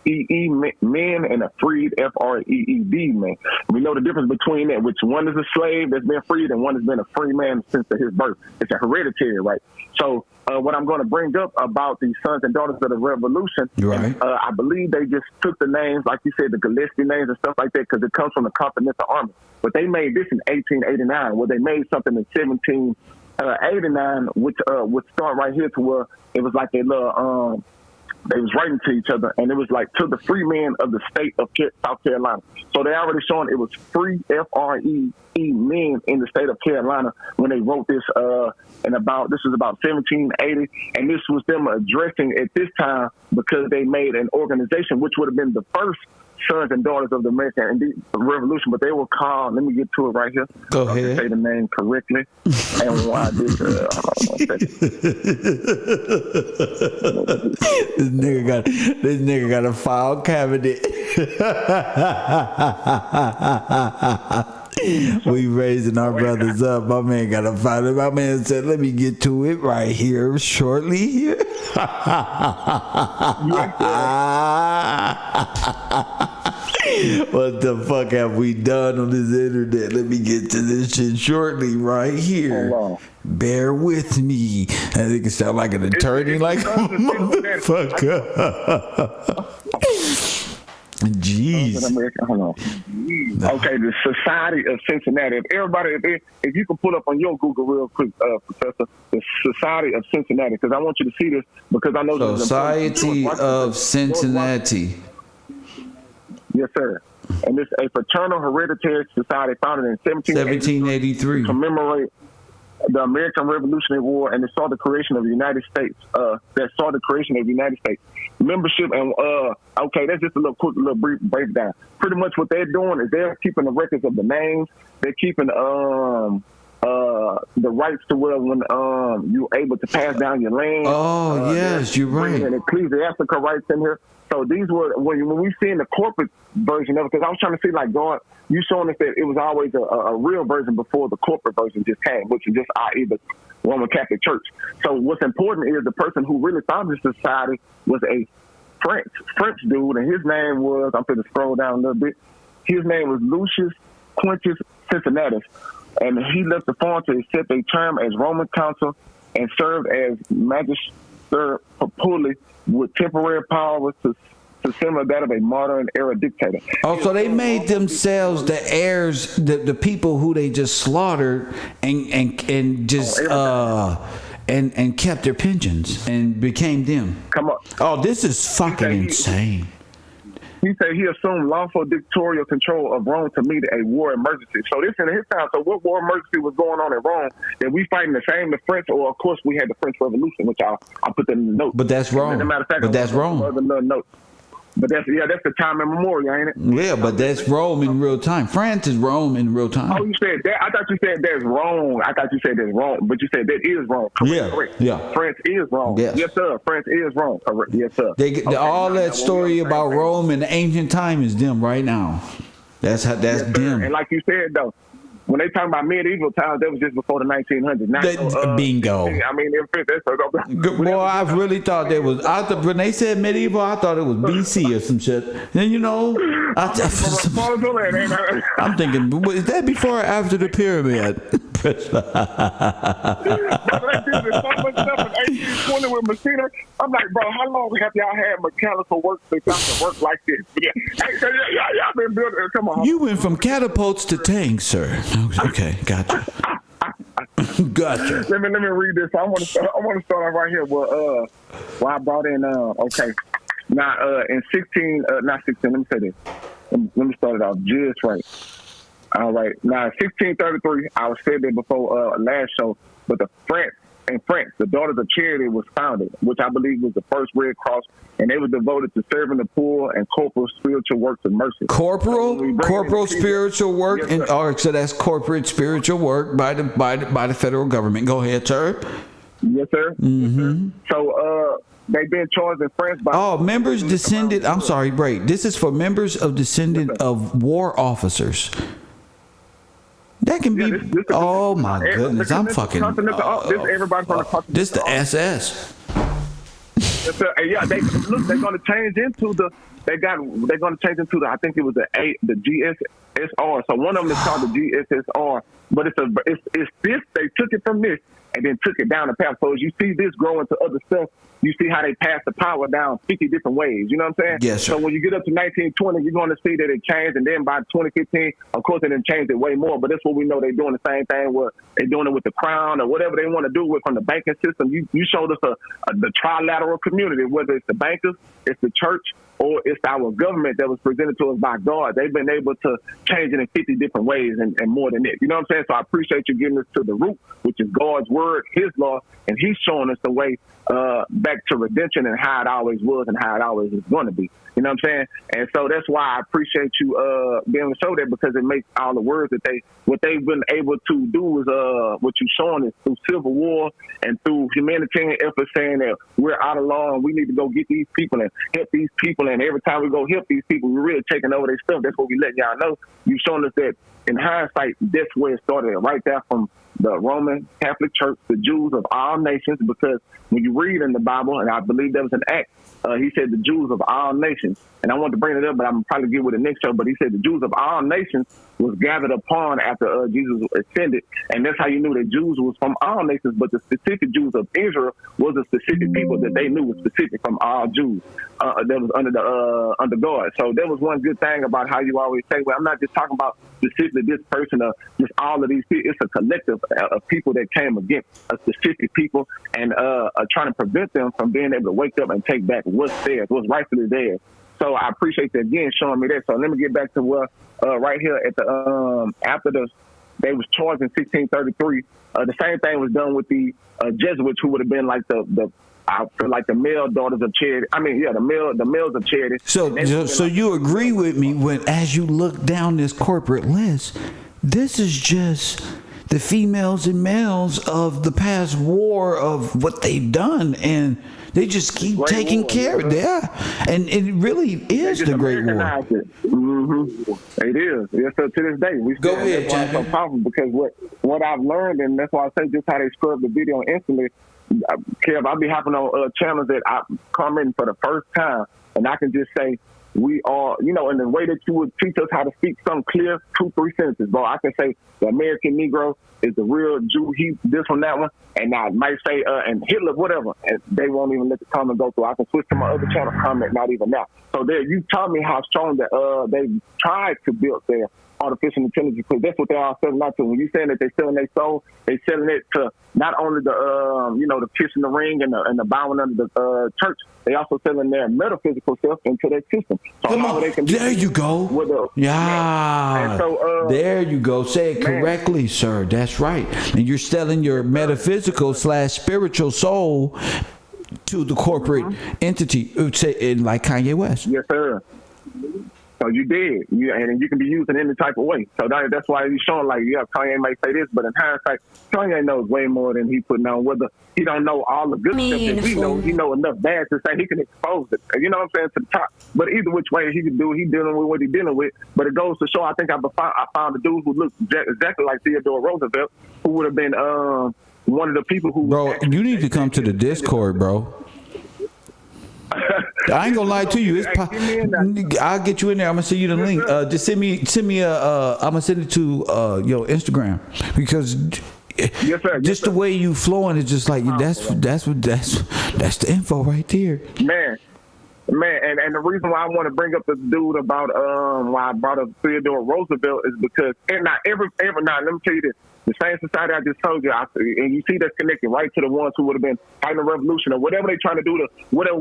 FREE man and a freed FREED man. We know the difference between that, which one is a slave that's been freed and one has been a free man since his birth. It's a hereditary, right? So what I'm going to bring up about the Sons and Daughters of the Revolution, right? I believe they just took the names, like you said, the Gillespie names and stuff like that, because it comes from the Continental Army. But they made this in 1889, where they made something in 1789, which would start right here to where it was like a little they was writing to each other, and it was like to the free men of the state of South Carolina. So they already showing it was free FREE men in the state of Carolina when they wrote this. This was about 1780, and this was them addressing at this time, because they made an organization which would have been the first Sons and Daughters of the American Revolution, but they were called. Let me get to it right here. Go ahead. Say the name correctly. And why this? This nigga got a file cabinet. We raising our brothers up. My man got a file. My man said, "Let me get to it right here shortly." Here. What the fuck have we done on this internet? Let me get to this shit shortly right here. Bear with me. I think it sound like an attorney, like a motherfucker. Jeez. Okay, the Society of Cincinnati. If you can pull up on your Google real quick, Professor, the Society of Cincinnati, because I want you to see this, because I know Society of Cincinnati. Yes, sir. And it's a fraternal hereditary society founded in 1783 to commemorate the American Revolutionary War, and it saw the creation of the United States. Membership and that's just a little brief breakdown. Pretty much what they're doing is they're keeping the records of the names. They're keeping the rights to where when you're able to pass down your land. Oh yes, you're right. And ecclesiastical rights in here. So these were when we see in the corporate version of it, because I was trying to see like God, you showing us that it was always a real version before the corporate version just came, which is just the Roman Catholic Church. So what's important is the person who really founded this society was a French dude, and his name was, I'm going to scroll down a little bit, his name was Lucius Quintus Cincinnatus, and he left the farm to accept a term as Roman consul and served as magister papuli with temporary powers to to similar that of a modern era dictator. Oh, so they made themselves the heirs, the people who they just slaughtered and just and kept their pensions and became them. Come on. Oh, this is fucking insane. He said he assumed lawful dictatorial control of Rome to meet a war emergency. So this in his time. So what war emergency was going on in Rome? That we fighting the French, or of course we had the French Revolution, which I'll put that in the note. But that's Rome. But that's Rome. But that's the time immemorial, ain't it? Yeah, but that's Rome in real time. France is Rome in real time. Oh, you said that? I thought you said that's wrong. I thought you said that's wrong, but you said that is wrong. Correct. Yeah. France is wrong. Yes, sir. France is wrong. Correct. Yes, sir. All that story about Rome in the ancient time is them right now. That's them. And like you said though, when they talk about medieval times, that was just before the 1900s. Bingo. I mean, boy, I really thought that was. When they said medieval, I thought it was BC or some shit. And you know, I'm thinking, is that before or after the pyramid? I'm like, bro, how long have y'all had mechanical work to work like this? Y'all been building. Come on. You went from catapults to tanks, sir. Okay, gotcha. Gotcha. Let me read this. I want to start off right here. Well, I brought in. Okay, now in 16, not 16. Let me say this. Let me start it off just right. All right. Now, 1633, I was said that before last show, but in France, the Daughters of Charity was founded, which I believe was the first Red Cross, and they were devoted to serving the poor and corporal spiritual works of mercy. Corporal spiritual work, yes, so that's corporate spiritual work by the federal government. Go ahead, sir. Yes, sir. Mm-hmm. So, they've been charged in France by members descended. I'm sorry, break. This is for members of descendant of war officers. That can be. Oh my goodness! I'm fucking. This the SS. Yeah, they're going to change into the. They're going to change into the. I think it was the GSSR. So one of them is called the GSSR, but it's this. They took it from this and then took it down the path. So as you see this grow into other stuff, you see how they pass the power down 50 different ways. You know what I'm saying? Yes, sir. So when you get up to 1920, you're going to see that it changed. And then by 2015, of course, they didn't change it way more. But that's what we know. They're doing the same thing where they're doing it with the crown or whatever they want to do with from the banking system. You showed us the trilateral community, whether it's the bankers, it's the church, or it's our government that was presented to us by God. They've been able to change it in 50 different ways and more than it. You know what I'm saying? So I appreciate you getting us to the root, which is God's word, his law, and he's showing us the way back to redemption and how it always was and how it always is going to be. You know what I'm saying? And so that's why I appreciate you being able to show that, because it makes all the words that what they've been able to do is what you're showing is through civil war and through humanitarian efforts, saying that we're out of law and we need to go get these people and help these people. And every time we go help these people, we're really taking over their stuff. That's what we letting y'all know. You've shown us that in hindsight, that's where it started, right there from the Roman Catholic Church, the Jews of all nations, because when you read in the Bible, and I believe that was an act, he said the Jews of all nations. And I want to bring it up, but I'm probably get with the next show. But he said the Jews of all nations was gathered upon after Jesus ascended. And that's how you knew that Jews was from all nations, but the specific Jews of Israel was a specific people that they knew was specific from all Jews that was under God. So that was one good thing about how you always say, well, I'm not just talking about specifically this person or just all of these people. It's a collective of people that came against a specific people and trying to prevent them from being able to wake up and take back what's theirs, what's rightfully theirs. So I appreciate that again showing me that. So let me get back to where right here at the after they was charged in 1633. The same thing was done with the Jesuits, who would have been like the male daughters of charity. I mean, yeah, the males of charity. So you agree with me when, as you look down this corporate list, this is just the females and males of the past war of what they've done, and they just keep taking care of it. Yeah, and it really is the Great War. It is. Yes, so to this day, we go ahead, champion. So powerful because what I've learned, and that's why I say just how they scrub the video instantly. Kev, I'll be hopping on channels that I comment for the first time, and I can just say we are, in the way that you would teach us how to speak some clear 2-3 sentences, bro. I can say the American Negro is the real Jew, he this one, that one, and I might say, and Hitler, whatever, and they won't even let the comment go through. I can switch to my other channel comment, not even now. So there, you taught me how strong that they tried to build their artificial intelligence, because that's what they are selling out to. When you saying that they're selling their soul, they're selling it to not only the the kiss in the ring and the bowing under the church, they also selling their metaphysical self into that system. So Come on, there you go. Yeah. So, there you go. Say it correctly, sir. That's right. And you're selling your metaphysical / spiritual soul to the corporate entity, like Kanye West. Yes, sir. So you did, and you can be used in any type of way. So that's why he's showing Kanye may say this, but in hindsight, Kanye knows way more than he putting on. Whether he don't know all the good stuff that we know, he know enough bad to say he can expose it. You know what I'm saying, to the top. But either which way he can do, he dealing with what he dealing with. But it goes to show. I think I found a dude who looked exactly like Theodore Roosevelt, who would have been one of the people who. Bro, you need to come to the Discord, bro. I ain't gonna lie to you. I'll get you in there. I'm gonna send you the link. Just send me I'm gonna send it to your Instagram, because yes, sir. Just the way you flowing is just like that's the info right there. Man, and the reason why I want to bring up this dude about why I brought up Theodore Roosevelt is because every now, let me tell you this. The same society I just told you, and you see that's connected right to the ones who would have been fighting the revolution or whatever they trying to do, whatever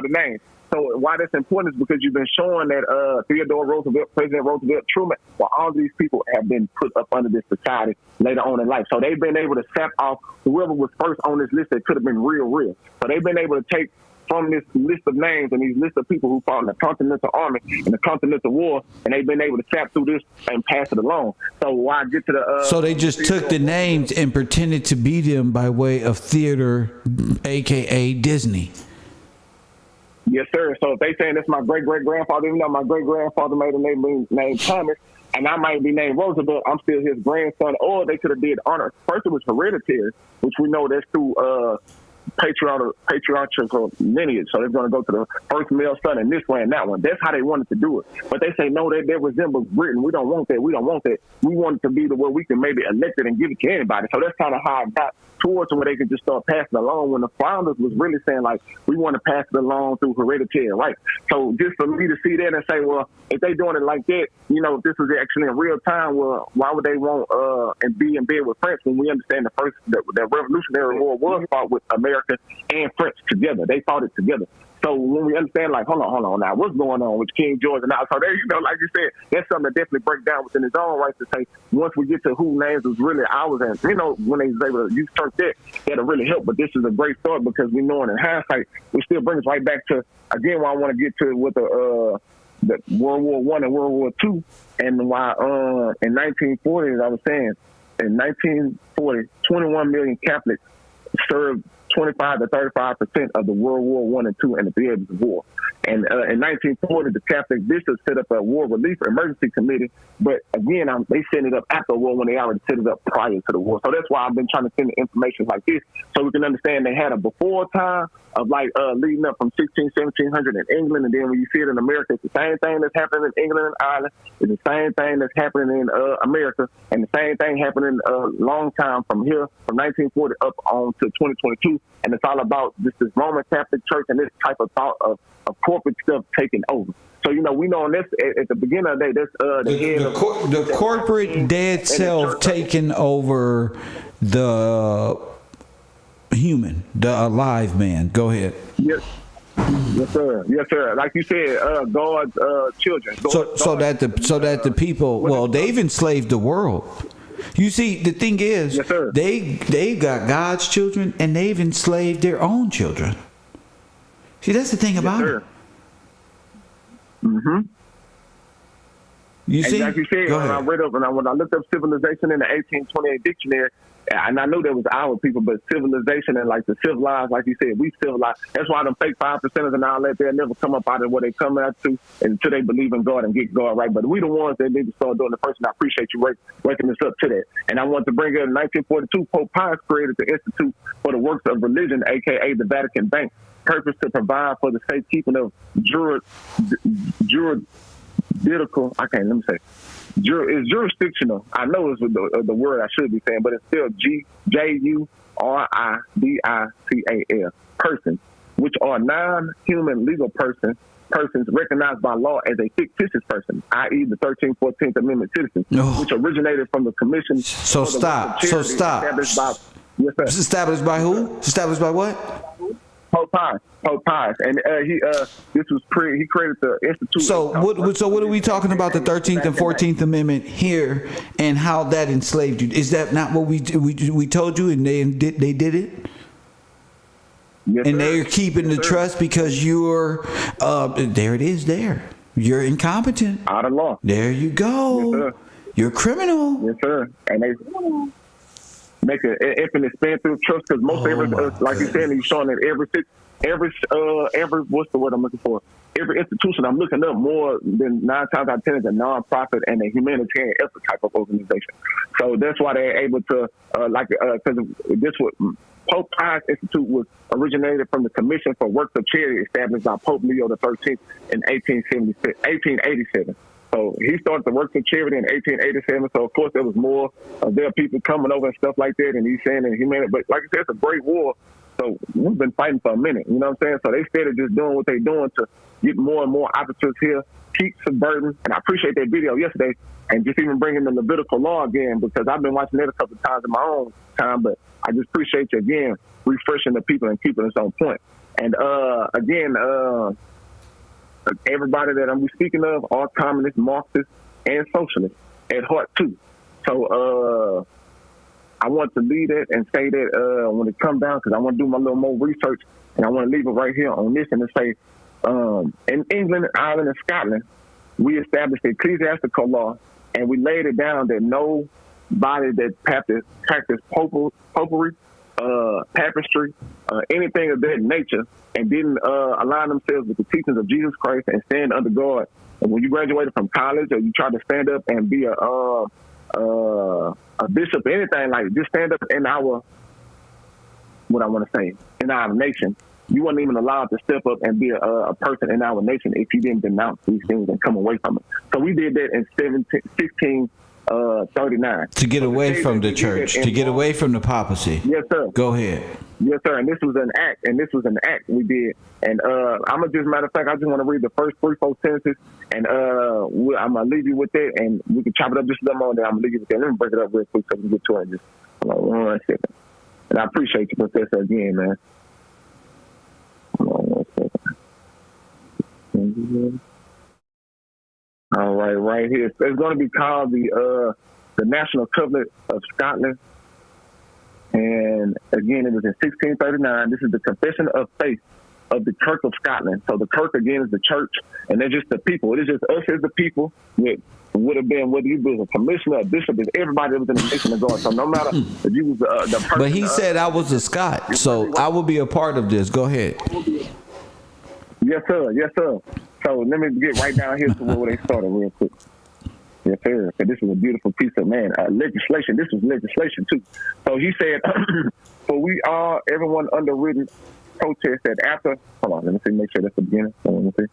the name. So why that's important is because you've been showing that Theodore Roosevelt, President Roosevelt, Truman, all these people have been put up under this society later on in life. So they've been able to sap off whoever was first on this list that could have been real. So they've been able to take from this list of names and these list of people who fought in the Continental Army and the Continental War, and they've been able to tap through this and pass it along. So why I get to the so they just took the names and pretended to be them by way of theater, aka Disney. Yes, sir. So if they saying that's my great-great-grandfather, even though my great-grandfather made a name named Thomas, and I might be named Roosevelt, I'm still his grandson. Or they could have did honor. First it was hereditary, which we know that's through patriarchal lineage. So they're going to go to the first male son and this one and that one. That's how they wanted to do it. But they say, no, that resembles Britain. We don't want that. We don't want that. We want it to be the way we can maybe elect it and give it to anybody. So that's kind of how I got towards where they could just start passing it along, when the founders was really saying, like, we want to pass it along through hereditary, right? So just for me to see that and say, well, if they doing it like that, if this was actually in real time, well, why would they want and be in bed with France when we understand the Revolutionary War was fought with America and French together? They fought it together. So when we understand, like, hold on now, what's going on with King George and now? So there, like you said, that's something to definitely break down within his own right to say, once we get to who names was really ours, and when they was able to use that, that'll really help. But this is a great start, because we know in hindsight, it still brings us right back to, again, why I want to get to with the World War I and World War II, and why in 1940, as I was saying, in 1940, 21 million Catholics served 25 to 35% of the World War I and II and the periods of war. And in 1940, the Catholic bishops set up a war relief emergency committee. But again, they set it up after the war when they already set it up prior to the war. So that's why I've been trying to send the information like this, so we can understand they had a before time of leading up from 1700 in England, and then when you see it in America, it's the same thing that's happening in England and Ireland. It's the same thing that's happening in America, and the same thing happening a long time from here, from 1940 up on to 2022. And it's all about this Roman Catholic Church and this type of thought of corporate stuff taking over. So, we know on this, at the beginning of the day, that's the corporate dead self taking over the human, the alive man. Go ahead. Yes, sir. Yes, sir. Like you said, God's children. So that the people, well, they've enslaved the world. You see, the thing is, yes, sir, they got God's children and they've enslaved their own children. See, that's the thing about it. Mm-hmm. You see, like you said, when I read up and when I looked up civilization in the 1828 dictionary, and I knew there was our people, but civilization and like the civilized, like you said, we civilized. That's why them fake 5%ers and all that, they'll never come up out of what they come out to until they believe in God and get God right. But we the ones that need to start doing the first, and I appreciate you waking us up to that. And I want to bring up in 1942, Pope Pius created the Institute for the Works of Religion, a.k.a. the Vatican Bank. purpose to provide for the safekeeping of juridical. I can't. Let me say. It's jurisdictional. I know it's the word I should be saying, but it's still JURIDICAL persons, which are non-human legal persons recognized by law as a fictitious person, i.e. the 13th, 14th Amendment citizens, which originated from the Commission. So stop. Established by, yes, sir. Established by who? Established by what? Pope Pius, and he created the institute. So what are we talking about? The 13th and 14th Amendment here, and how that enslaved you? Is that not what we told you, and they did it? Yes, and sir. they're keeping the trust because you're there. It is there. You're incompetent. Out of law. There you go. Yes, sir. You're a criminal. Yes, sir. And they make an infinite span through trust because most like you said, he's showing that every what's the word I'm looking for? Every institution I'm looking up more than 9 times out of 10 is a non-profit and a humanitarian effort type of organization. So that's why they're able to because this what Pope Pius Institute was originated from the Commission for Works of Charity established by Pope Leo XIII in 1887. So he started the Works of Charity in 1887. So, of course, there was more of their people coming over and stuff like that. And he's saying that humanity. But like I said, it's a great war. So we've been fighting for a minute. You know what I'm saying? So they started just doing what they're doing to get more and more officers here, keep subverting. And I appreciate that video yesterday and just even bringing the Levitical law again because I've been watching it a couple of times in my own time. But I just appreciate you again refreshing the people and keeping us on point. And again, everybody that I'm speaking of, all communists, Marxists, and socialists at heart too. So I want to lead it and say that when it comes down, because I want to do my little more research, and I want to leave it right here on this and to say, in England, Ireland, and Scotland, we established the ecclesiastical law, and we laid it down that nobody that practiced popery, papistry, anything of that nature, and didn't align themselves with the teachings of Jesus Christ and stand under God. And when you graduated from college or you tried to stand up and be a bishop or anything like just stand up in our, what I want to say, in our nation, you weren't even allowed to step up and be a person in our nation if you didn't denounce these things and come away from it. So we did that in 1639. To get away from the church, to get away from the papacy. Yes, sir. Go ahead. Yes, sir. And this was an act, we did. And I'm going to just, matter of fact, I just want to read the first 3-4 sentences, and I'm going to leave you with that, and we can chop it up just a little more, and then I'm going to leave you with that. Let me break it up real quick so we can get to it. Just hold on 1 second. And I appreciate you, Professor, again, man. Hold on 1 second. All right here. It's going to be called the National Covenant of Scotland. And again, it was in 1639. This is the Confession of Faith of the Kirk of Scotland. So the Kirk, again, is the church, and they're just the people. It is just us as the people. It would have been whether you was a commissioner, a bishop, is everybody that was in the nation of God. So no matter if you was the person. But he said I was a Scot, so I will be a part of this. Go ahead. Yes, sir. Yes, sir. So let me get right down here to where they started real quick. Yes, sir. This is a beautiful piece of legislation. This was legislation too. So he said, "For we are everyone underwritten protest that after." Hold on, let me see. Make sure that's the beginning. Let me see.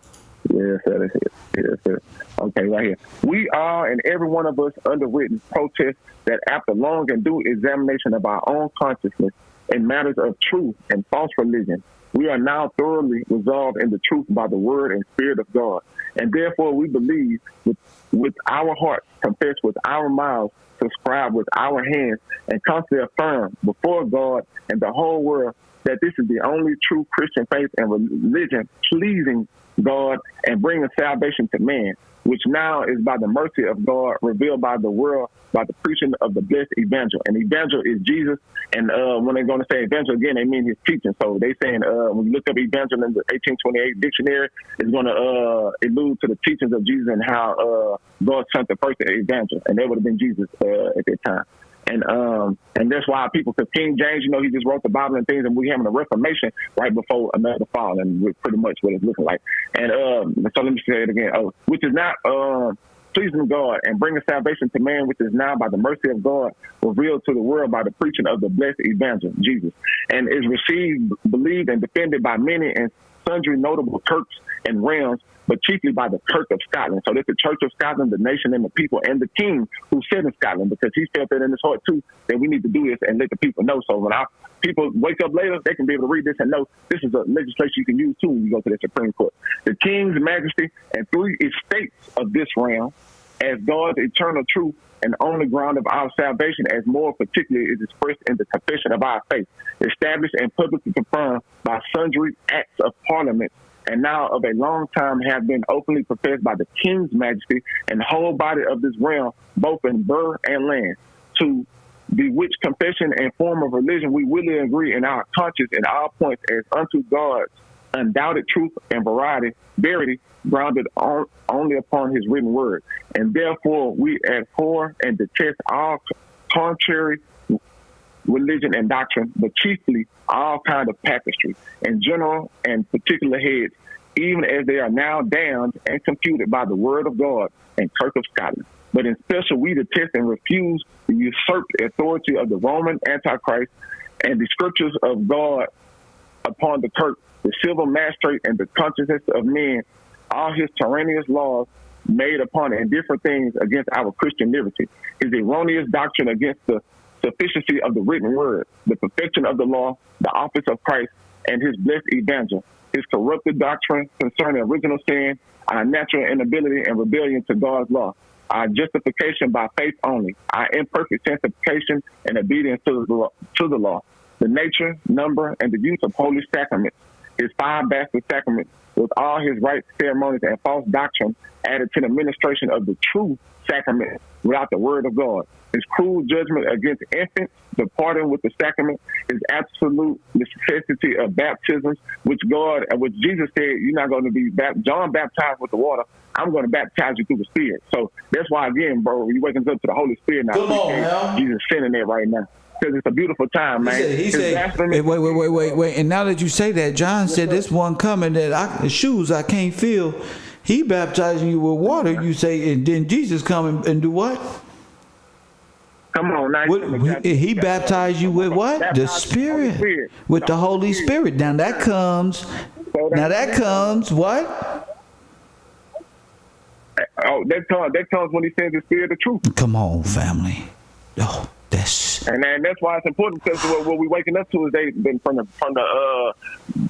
Yes, sir. That's it. Yes, sir. Okay, right here. We are, and every one of us, underwritten protest that after long and due examination of our own consciousness in matters of truth and false religion, we are now thoroughly resolved in the truth by the word and spirit of God. And therefore we believe with our hearts, confess with our mouths, subscribe with our hands, and constantly affirm before God and the whole world that this is the only true Christian faith and religion pleasing God and bringing salvation to man, which now is by the mercy of God revealed by the world by the preaching of the blessed evangel. And evangel is Jesus. And when they're going to say evangel again, they mean his teaching. So they saying when you look up evangel in the 1828 dictionary, it's going to allude to the teachings of Jesus and how God sent the first evangel, and that would have been Jesus at that time. And that's why people, because King James, he just wrote the Bible and things, and we having a Reformation right before another fall, and we're pretty much what it's looking like. And so let me say it again, which is not pleasing God, and bringing salvation to man, which is now by the mercy of God revealed to the world by the preaching of the blessed evangel, Jesus, and is received, believed, and defended by many and sundry notable Turks and realms, but chiefly by the Kirk of Scotland. So that's the Church of Scotland, the nation and the people, and the king who sat in Scotland, because he felt that in his heart too, that we need to do this and let the people know. So when our people wake up later, they can be able to read this and know this is a legislation you can use too when you go to the Supreme Court. The king's majesty and three estates of this realm as God's eternal truth and only ground of our salvation, as more particularly is expressed in the confession of our faith, established and publicly confirmed by sundry acts of parliament, and now of a long time have been openly professed by the king's majesty and the whole body of this realm, both in burgh and land, to the which confession and form of religion we willingly agree in our conscience in all points as unto God's undoubted truth and verity, grounded only upon his written word. And therefore we abhor and detest all contrary religion and doctrine, but chiefly all kind of papistry, and general and particular heads, even as they are now damned and computed by the word of God and Kirk of Scotland. But in special we detest and refuse the usurped authority of the Roman Antichrist and the scriptures of God upon the Kirk, the civil magistrate, and the consciences of men, all his tyrannous laws made upon indifferent things against our Christian liberty, his erroneous doctrine against the sufficiency of the written word, the perfection of the law, the office of Christ, and his blessed evangel, his corrupted doctrine concerning original sin, our natural inability and rebellion to God's law, our justification by faith only, our imperfect sanctification and obedience to the law, the nature, number, and the use of holy sacraments, his 5 bastard sacraments, with all his right ceremonies and false doctrine added to the administration of the true sacrament without the word of God, his cruel judgment against infants, departing with the sacrament, his absolute necessity of baptisms, which Jesus said, you're not going to be John baptized with the water, I'm going to baptize you through the Spirit. So that's why, again, bro, you waking up to the Holy Spirit now. Come on, man. Jesus sending it right now. Because it's a beautiful time, man. He said, wait. And now that you say that, John said this one coming that shoes I can't feel. He baptizing you with water, you say, and then Jesus come and do what? Come on, now. He baptized you with what? The Spirit. With the Holy Spirit. Now that comes what? Oh, that comes when he sends the Spirit of truth. Come on, family. Oh, and that's why it's important, because what we're waking up to is they've been from the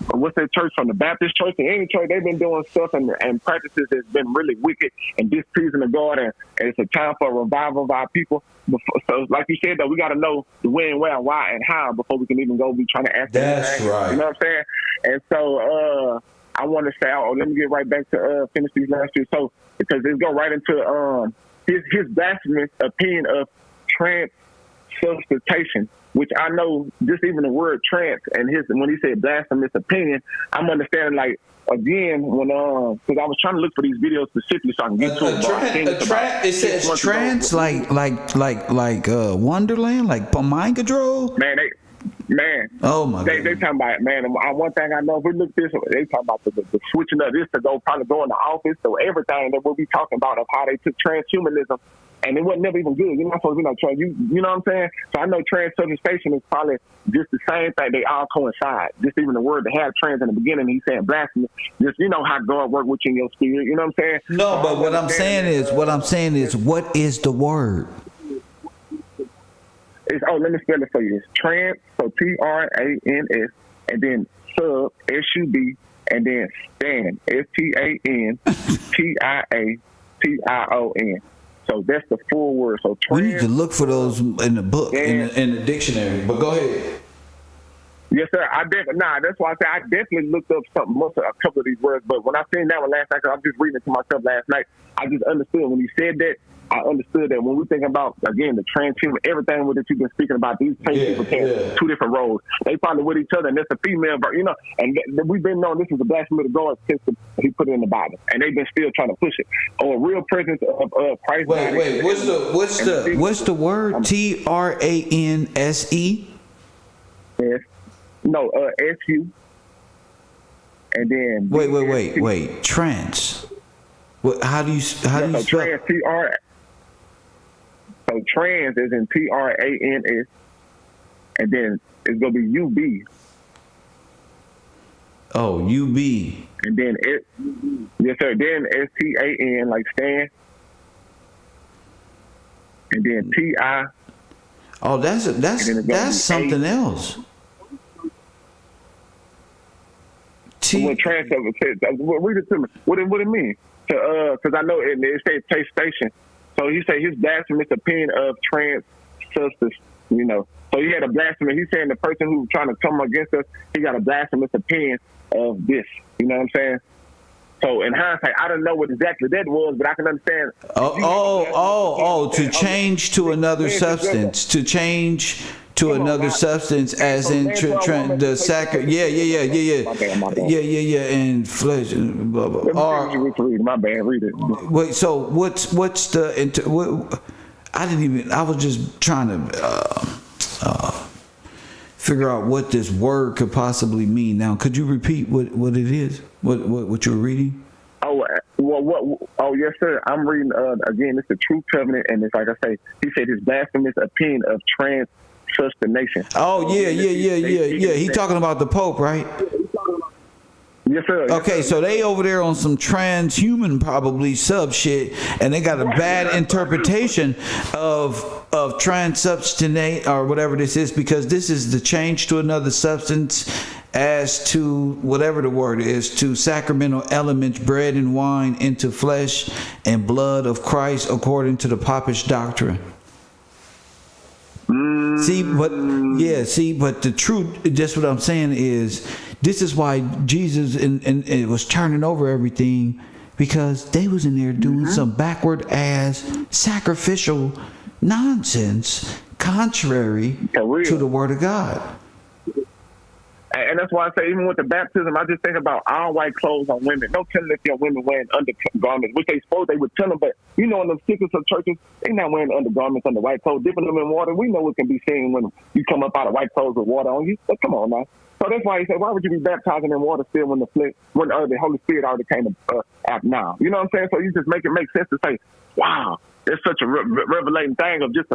what's that church, from the Baptist church and any church, they've been doing stuff and practices that's been really wicked and displeasing to God, and it's a time for a revival of our people. So like you said, though, we got to know the when, where, why, and how before we can even go be trying to ask. That's right. You know what I'm saying? And so I want to say, let me get right back to finish these last two. So because this go right into his blasphemous opinion of transubstantiation, which I know just even the word trans and when he said blasphemous opinion, I'm understanding like again when because I was trying to look for these videos specifically so I can get to it. It says trans like Wonderland, like Mind Control. Man, oh my God. They talking about it, man. One thing I know, if we look this, they talking about the switching of this to probably go in the office, so everything that we'll be talking about of how they took transhumanism. And it wasn't never even good. You're not supposed to be you know what I'm saying? So I know transsubstantiation is probably just the same thing. They all coincide. Just even the word to have trans in the beginning, he's saying blasphemy. Just, you know how God work with you in your spirit. You know what I'm saying? No, but what I'm saying is, what is the word? Let me spell it for you. It's trans, so TRANS, and then sub, SUB, and then stan, STANTIATION. So that's the full word. So we need to look for those in the book, in the dictionary. But go ahead. Yes, sir. That's why I say I definitely looked up a couple of these words. But when I seen that one last night, because I was just reading it to myself last night, I just understood when he said that. I understood that when we think about, again, the transhuman, everything that you've been speaking about, these people playing 2 different roles. They probably with each other, and that's a female, you know, and we've been knowing this is a blasphemy to God since he put it in the Bible, and they've been still trying to push it. Or a real presence of Christ. Wait, what's the word? TRANSE? Yes. No, SU. And then wait. Trans. What? How do you spell? Trans, T-R. So trans is in TRANS, and then it's gonna be UB. Oh, UB. And then yes sir. Then STAN like Stan, and then TI. Oh, that's something else. What trans says? Read it to me. What it mean? Because I know it says taste station. So he said his blasphemous opinion of trans substance. You know, so he had a blasphemous. He's saying the person who's trying to come against us, he got a blasphemous opinion of this. You know what I'm saying? So in hindsight, I don't know what exactly that was, but I can understand. To change to another substance. To change to another substance, as in the sacrament. Yeah. And flesh. Blah, blah. My bad. Read it. Wait. So what's the? I was just trying to figure out what this word could possibly mean. Now, could you repeat what it is? What you're reading? Oh, oh, yes, sir. I'm reading again. It's the True Covenant, and it's like I say. He said his blasphemous opinion of trans-substantiation. Oh, yeah. He talking about the Pope, right? Yes, sir. Okay, so they over there on some transhuman probably sub shit, and they got a bad interpretation of transsubstantiate or whatever this is, because this is the change to another substance as to whatever the word is, to sacramental elements, bread and wine, into flesh and blood of Christ according to the popish doctrine. But the truth, just what I'm saying is, this is why Jesus and it was turning over everything, because they was in there doing some backward ass sacrificial nonsense contrary to the word of God. And that's why I say, even with the baptism, I just think about all white clothes on women. No telling if your women wearing undergarments, which they suppose they would tell them, but you know, in the sickest of churches, they not wearing undergarments under white clothes, dipping them in water. We know it can be seen when you come up out of white clothes with water on you. But come on now. So that's why he said, why would you be baptizing in water still when the Holy Spirit already came out now? You know what I'm saying? So you just make it make sense to say, wow, it's such a revelating thing of just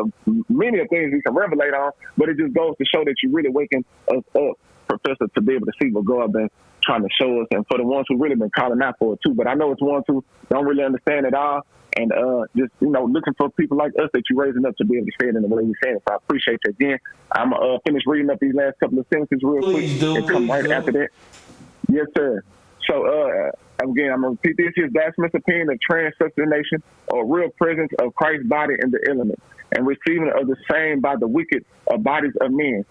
many of things we can revelate on, but it just goes to show that you're really waking us up, Professor, to be able to see what God been trying to show us, and for the ones who really been calling out for it too. But I know it's ones who don't really understand it all, and just looking for people like us that you're raising up to be able to say it in the way you say it. So I appreciate you again. I'm gonna finish reading up these last couple of sentences real quick and come right after that. Yes, sir. So again, I'm gonna repeat this: his blasphemous opinion of transubstantiation, or real presence of Christ's body in the elements, and receiving of the same by the wicked bodies of men.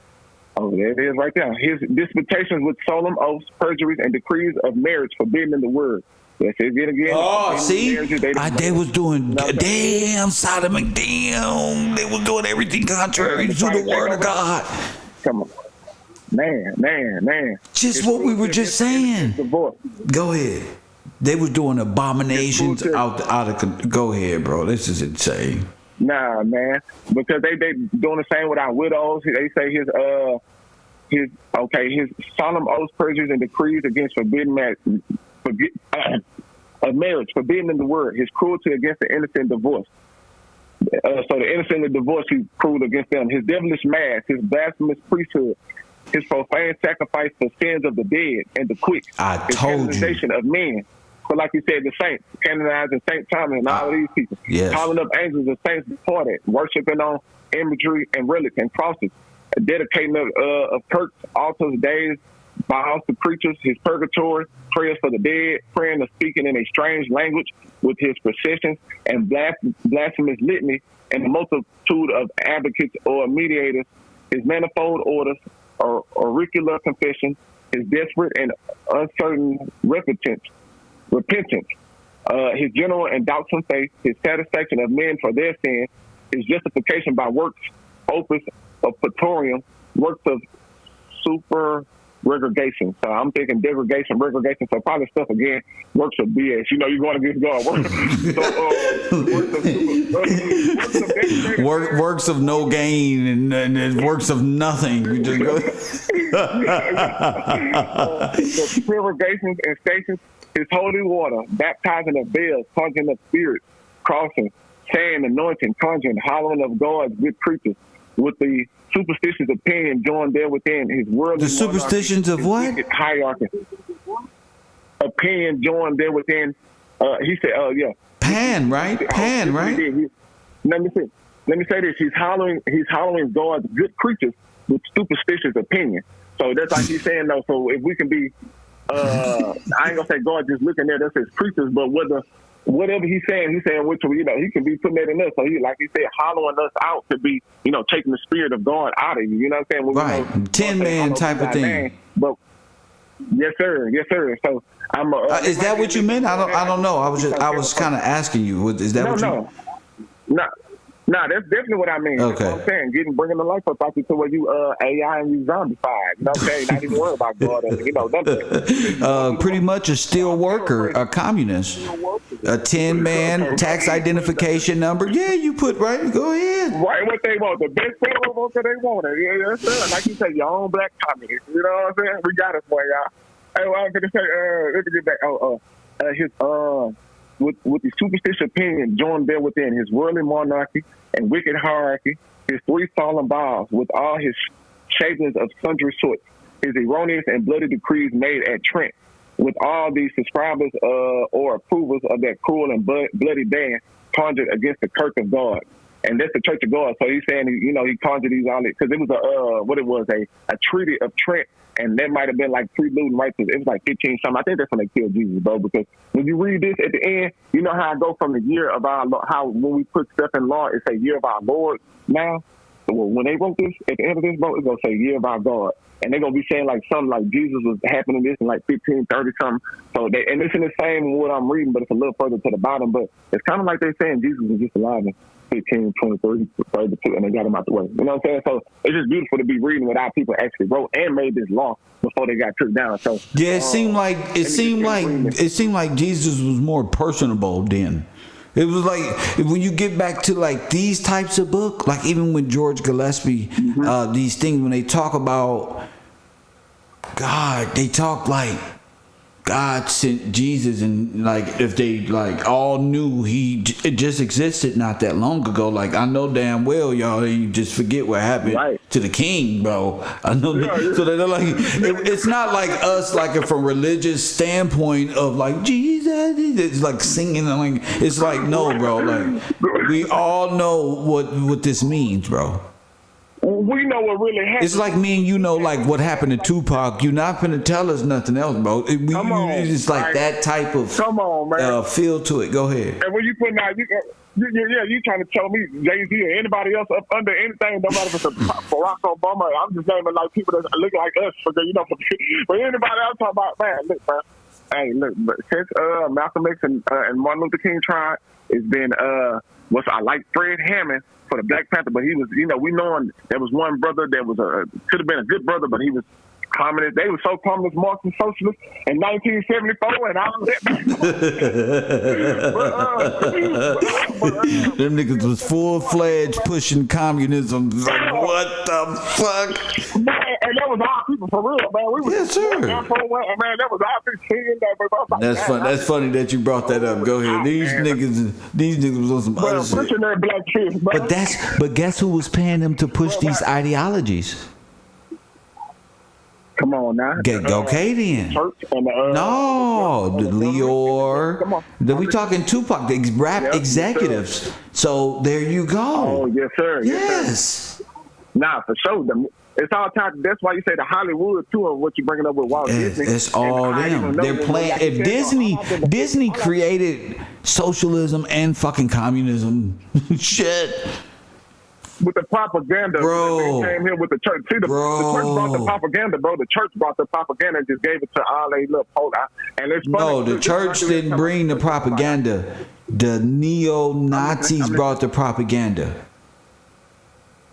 Oh, there it is right there. His disputations with solemn oaths, perjuries, and decrees of marriage forbidden in the word. Yes, again. Oh, see? They was doing, damn, Sodom and damn. They was doing everything contrary to the word of God. Come on. Man. Just what we were just saying. Go ahead. They was doing abominations out of. Go ahead, bro. This is insane. Nah, man, because they doing the same with our widows. They say his solemn oaths, perjuries, and decrees against forbidden marriage, forbidden in the word. His cruelty against the innocent divorce. So the innocent divorce, he's cruel against them. His devilish mass, his blasphemous priesthood, his profane sacrifice for sins of the dead and the quick. His canonization of men. So like you said, the saints, canonizing St. Thomas and all of these people. Yes. Calling up angels and saints departed, worshiping on imagery and relics and crosses, dedicating of kirks, altars, days, vows to preachers, his purgatory, prayers for the dead, praying or speaking in a strange language with his processions and blasphemous litany, and the multitude of advocates or mediators, his manifold orders or auricular confession, his desperate and uncertain repentance, his general and doubtsome faith, his satisfaction of men for their sin, his justification by works, opus of patorium, works of superregregation. So I'm thinking degradation, regregation, so probably stuff again, works of BS. You know, you're going to get God. Works of no gain and works of nothing. The prerogatives and stations his holy water, baptizing of bells, conjuring of spirits, crossing, saying, anointing, conjuring, hollowing of God's good creatures, with the superstitious opinion joined there within his worldly The superstitions of what? Hierarchy. Opinion joined there within. He said, yeah. Pan, right? Pan, right? Let me say this. He's hollowing God's good creatures with superstitious opinion. So that's like he's saying, though. So if we can be, I ain't gonna say God just looking there, that's his creatures, but whatever he's saying, which, he can be putting that in us. So he, like he said, hollowing us out to be, taking the spirit of God out of you. You know what I'm saying? Right. 10-man type of thing. But yes, sir. So I'm. Is that what you meant? I don't know. I was kind of asking you. Is that what you? No, that's definitely what I mean. Okay. That's what I'm saying. Bringing the life up out you to where you AI and you zombified. You know what I'm saying? Not even worry about God and, nothing. Pretty much a steel worker, a communist, a 10-man tax identification number. Yeah, you put right. Go ahead. Right, what they want. The best federal worker they want it. Yeah, yes, sir. Like you say, your own black communist. You know what I'm saying? We got it for y'all. Hey, well, I'm going to say, let me get back. His, with the superstitious opinion joined there within his worldly monarchy and wicked hierarchy, his 3 fallen vows with all his shapings of sundry sorts, his erroneous and bloody decrees made at Trent, with all these subscribers or approvers of that cruel and bloody band conjured against the Church of God. And that's the Church of God. So he's saying, he conjured these all because it was a treaty of Trent. And that might have been like preluding right to it was like 15 something. I think that's when they killed Jesus, bro. Because when you read this at the end, you know how I go from the year of our how when we put stuff in law, it's a year of our Lord now. So when they wrote this at the end of this, bro, it's gonna say year of our God, and they're gonna be saying like something like Jesus was happening this in like 1530 something. So and it's in the same what I'm reading, but it's a little further to the bottom. But it's kind of like they're saying Jesus was just alive in 15, 20, 30, 32, and they got him out the way. You know what I'm saying? So it's just beautiful to be reading what our people actually wrote and made this law before they got took down. So yeah, it seemed like Jesus was more personable then. It was like when you get back to like these types of book, like even with George Gillespie, these things when they talk about God, they talk like God sent Jesus, and like if they like all knew it just existed not that long ago. Like I know damn well y'all you just forget what happened to the king, bro. I know so they're like it's not like us like from religious standpoint of like Jesus, it's like singing like it's like no, bro. Like we all know what this means, bro. We know what really happened. It's like me and you know like what happened to Tupac. You're not gonna tell us nothing else, bro. It's like that type of feel to it. Go ahead. And when you putting out, you trying to tell me Jay-Z or anybody else up under anything, no matter if it's a Barack Obama. I'm just naming like people that look like us, but but anybody else talking about but since Malcolm X and Martin Luther King tried, it's been I like Fred Hammond for the Black Panther, but he was, we knowing there was one brother that was could have been a good brother, but he was communist. They were so communist, Marxist, socialist in 1974, and all that. Them niggas was full-fledged pushing communism. Like, what the fuck? Man, and that was our people for real, man. We was, yes, sir. Man, that was our people. That's fun. That's funny that you brought that up. Go ahead. These niggas was on some other shit. But guess who was paying them to push these ideologies? Come on now. Okay then. No, the Leor. We talking Tupac, the rap executives. So there you go. Oh yes, sir. Yes. Nah, for sure. It's all time. That's why you say the Hollywood too, of what you bringing up with Walt Disney. It's all them. They're playing. If Disney created socialism and fucking communism, shit. With the propaganda, bro. They came here with the church. See, the church brought the propaganda, bro. The church brought the propaganda and just gave it to all they little polar. And it's funny. No, the church didn't bring the propaganda. The neo-Nazis brought the propaganda.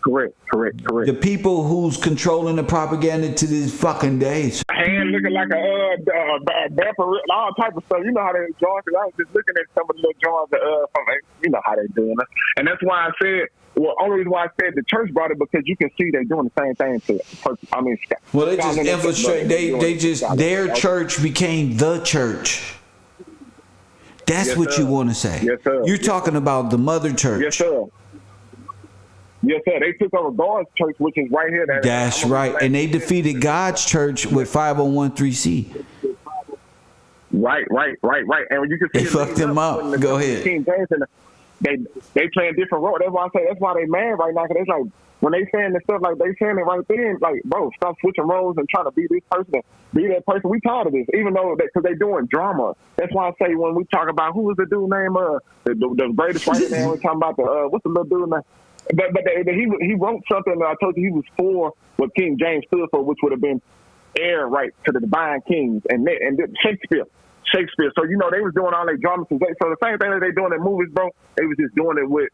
Correct. The people who's controlling the propaganda to these fucking days. Hand looking like a vapor, all type of stuff. You know how they join. I was just looking at some of the little joints from how they doing it. And that's why I said. Well, only reason why I said the church brought it because you can see they're doing the same thing well, they just infiltrate. They just their church became the church. That's Yes, what sir. you want to say. Yes, sir. You're talking about the mother church. Yes, sir. Yes, sir. They took over God's church, which is right here. That's right. And they defeated God's church with 501(c)(3). Right. And when you can see They fucked them up. Go ahead. King James and they playing different roles. That's why I say that's why they mad right now. Cause it's like when they saying this stuff, like they saying it right then, like bro, stop switching roles and trying to be this person, be that person. We tired of this, even though because they doing drama. That's why I say when we talk about who was the dude name the greatest writer now, we're talking about the what's the little dude name. But he wrote something that I told you he was for what King James stood for, which would have been heir right to the divine kings and Shakespeare. So, you know, they was doing all their dramas. So the same thing that they doing in movies, bro, they was just doing it with,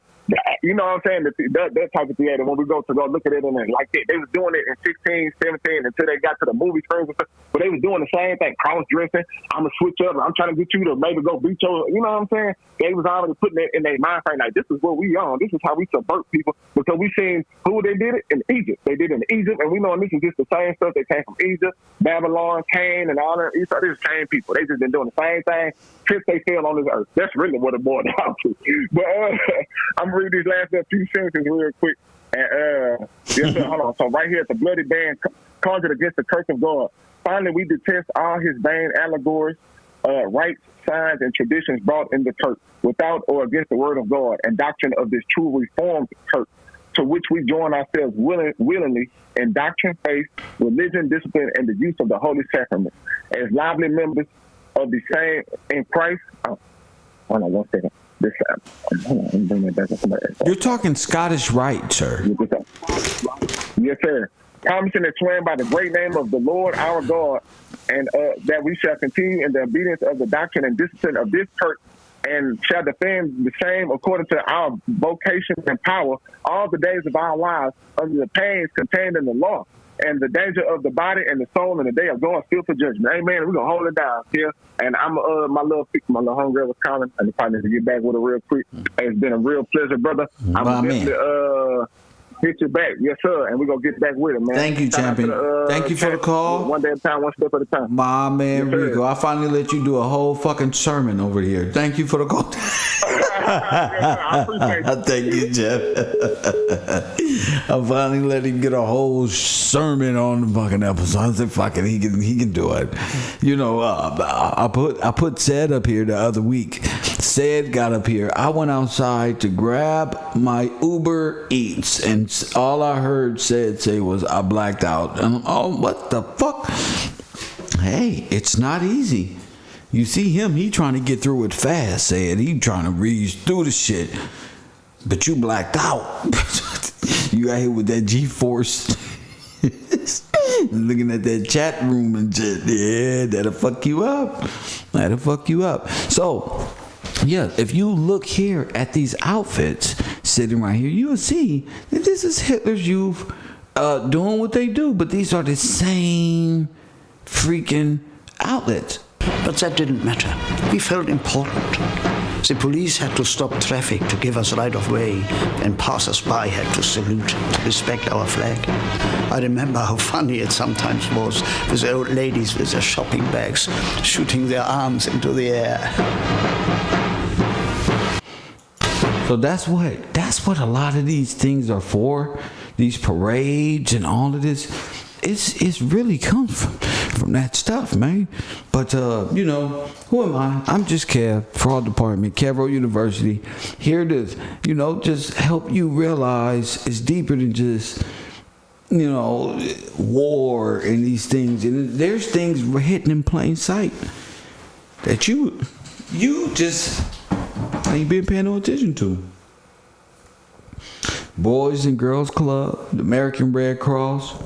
you know what I'm saying, that type of theater. When we go look at it and like that, they was doing it in 16, 17 until they got to the movie screens and stuff. But they was doing the same thing, cross-dressing. I'm going to switch up. I'm trying to get you to maybe go beat your, you know what I'm saying? They was already putting it in their mind frame, like, this is what we on. This is how we subvert people. Because we seen who they did it in Egypt. They did it in Egypt, and we know this is just the same stuff that came from Egypt, Babylon, Cain, and all that. These are the same people. They just been doing the same thing since they fell on this earth. That's really what it boiled down to. But I'm read these last few sentences real quick. And yes, sir, hold on. So right here, the bloody band conjured against the curse of God. Finally, we detest all his vain allegories, rites, signs, and traditions brought in the church, without or against the word of God and doctrine of this true reformed church, to which we join ourselves willingly in doctrine, faith, religion, discipline, and the use of the holy sacrament, as lively members of the same in Christ. Hold on 1 second. Hold on, bring that back up. You're talking Scottish Rite, sir. Yes, sir. Promising and swearing by the great name of the Lord our God, and that we shall continue in the obedience of the doctrine and discipline of this church, and shall defend the same according to our vocation and power all the days of our lives, under the pains contained in the law, and the danger of the body and the soul in the day of God's fearful judgment. Amen. We're gonna hold it down here. And I'm my little homegirl was calling, and I need to get back with her real quick. It's been a real pleasure, brother. I'm definitely hit you back. Yes, sir. And we're going to get back with it, man. Thank you, champion. Thank you for the call. One day at a time, one step at a time. My man, yes, Rico. I finally let you do a whole fucking sermon over here. Thank you for the call. I appreciate it. Thank you, Jeff. I finally let him get a whole sermon on the fucking episode. I said, fuck it, he can do it. You know, I put Said up here the other week. Said got up here. I went outside to grab my Uber Eats, and all I heard Said say was, I blacked out. And what the fuck? Hey, it's not easy. You see him, he trying to get through it fast, Said. He trying to breeze through the shit. But you blacked out. You out here with that G-Force. Looking at that chat room and shit. Yeah, that'll fuck you up. That'll fuck you up. So, yeah, if you look here at these outfits sitting right here, you'll see that this is Hitler's Youth doing what they do. But these are the same freaking outlets. But that didn't matter. We felt important. The police had to stop traffic to give us right of way, and passers-by had to salute, to respect our flag. I remember how funny it sometimes was with the old ladies with their shopping bags shooting their arms into the air. So that's what a lot of these things are for. These parades and all of this. It's really comes from that stuff, man. But you know, who am I? I'm just Kev, Fraud Department, Kev University. Here to, you know, just help you realize it's deeper than just, you know, war and these things. And there's things hidden in plain sight that you just ain't been paying no attention to. Boys and Girls Club, the American Red Cross,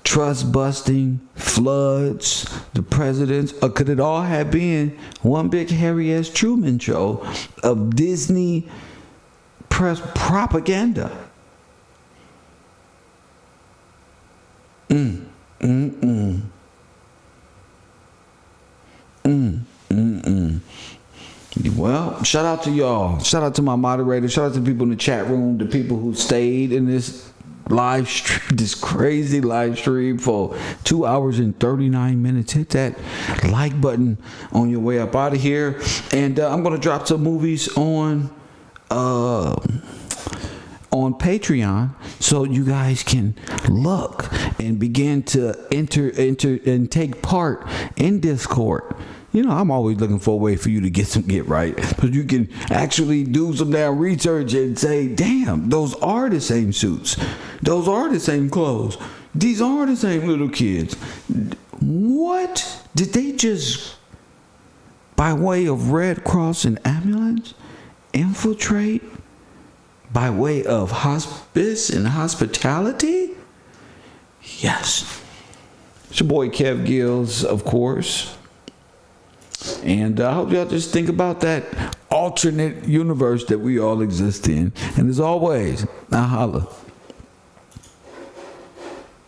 trust busting, floods, the presidents, or could it all have been one big Harry S. Truman show of Disney press propaganda? Well, shout out to y'all. Shout out to my moderators. Shout out to people in the chat room, the people who stayed in this this crazy live stream for 2 hours and 39 minutes. Hit that like button on your way up out of here. And I'm going to drop some movies on Patreon so you guys can look and begin to enter and take part in Discord. You know, I'm always looking for a way for you to get right, because you can actually do some damn research and say, damn, those are the same suits, those are the same clothes, these are the same little kids. What did they just, by way of Red Cross and ambulance, infiltrate by way of hospice and hospitality? Yes. It's your boy Kev Gills, of course. And I hope y'all just think about that alternate universe that we all exist in. And as always, I holla.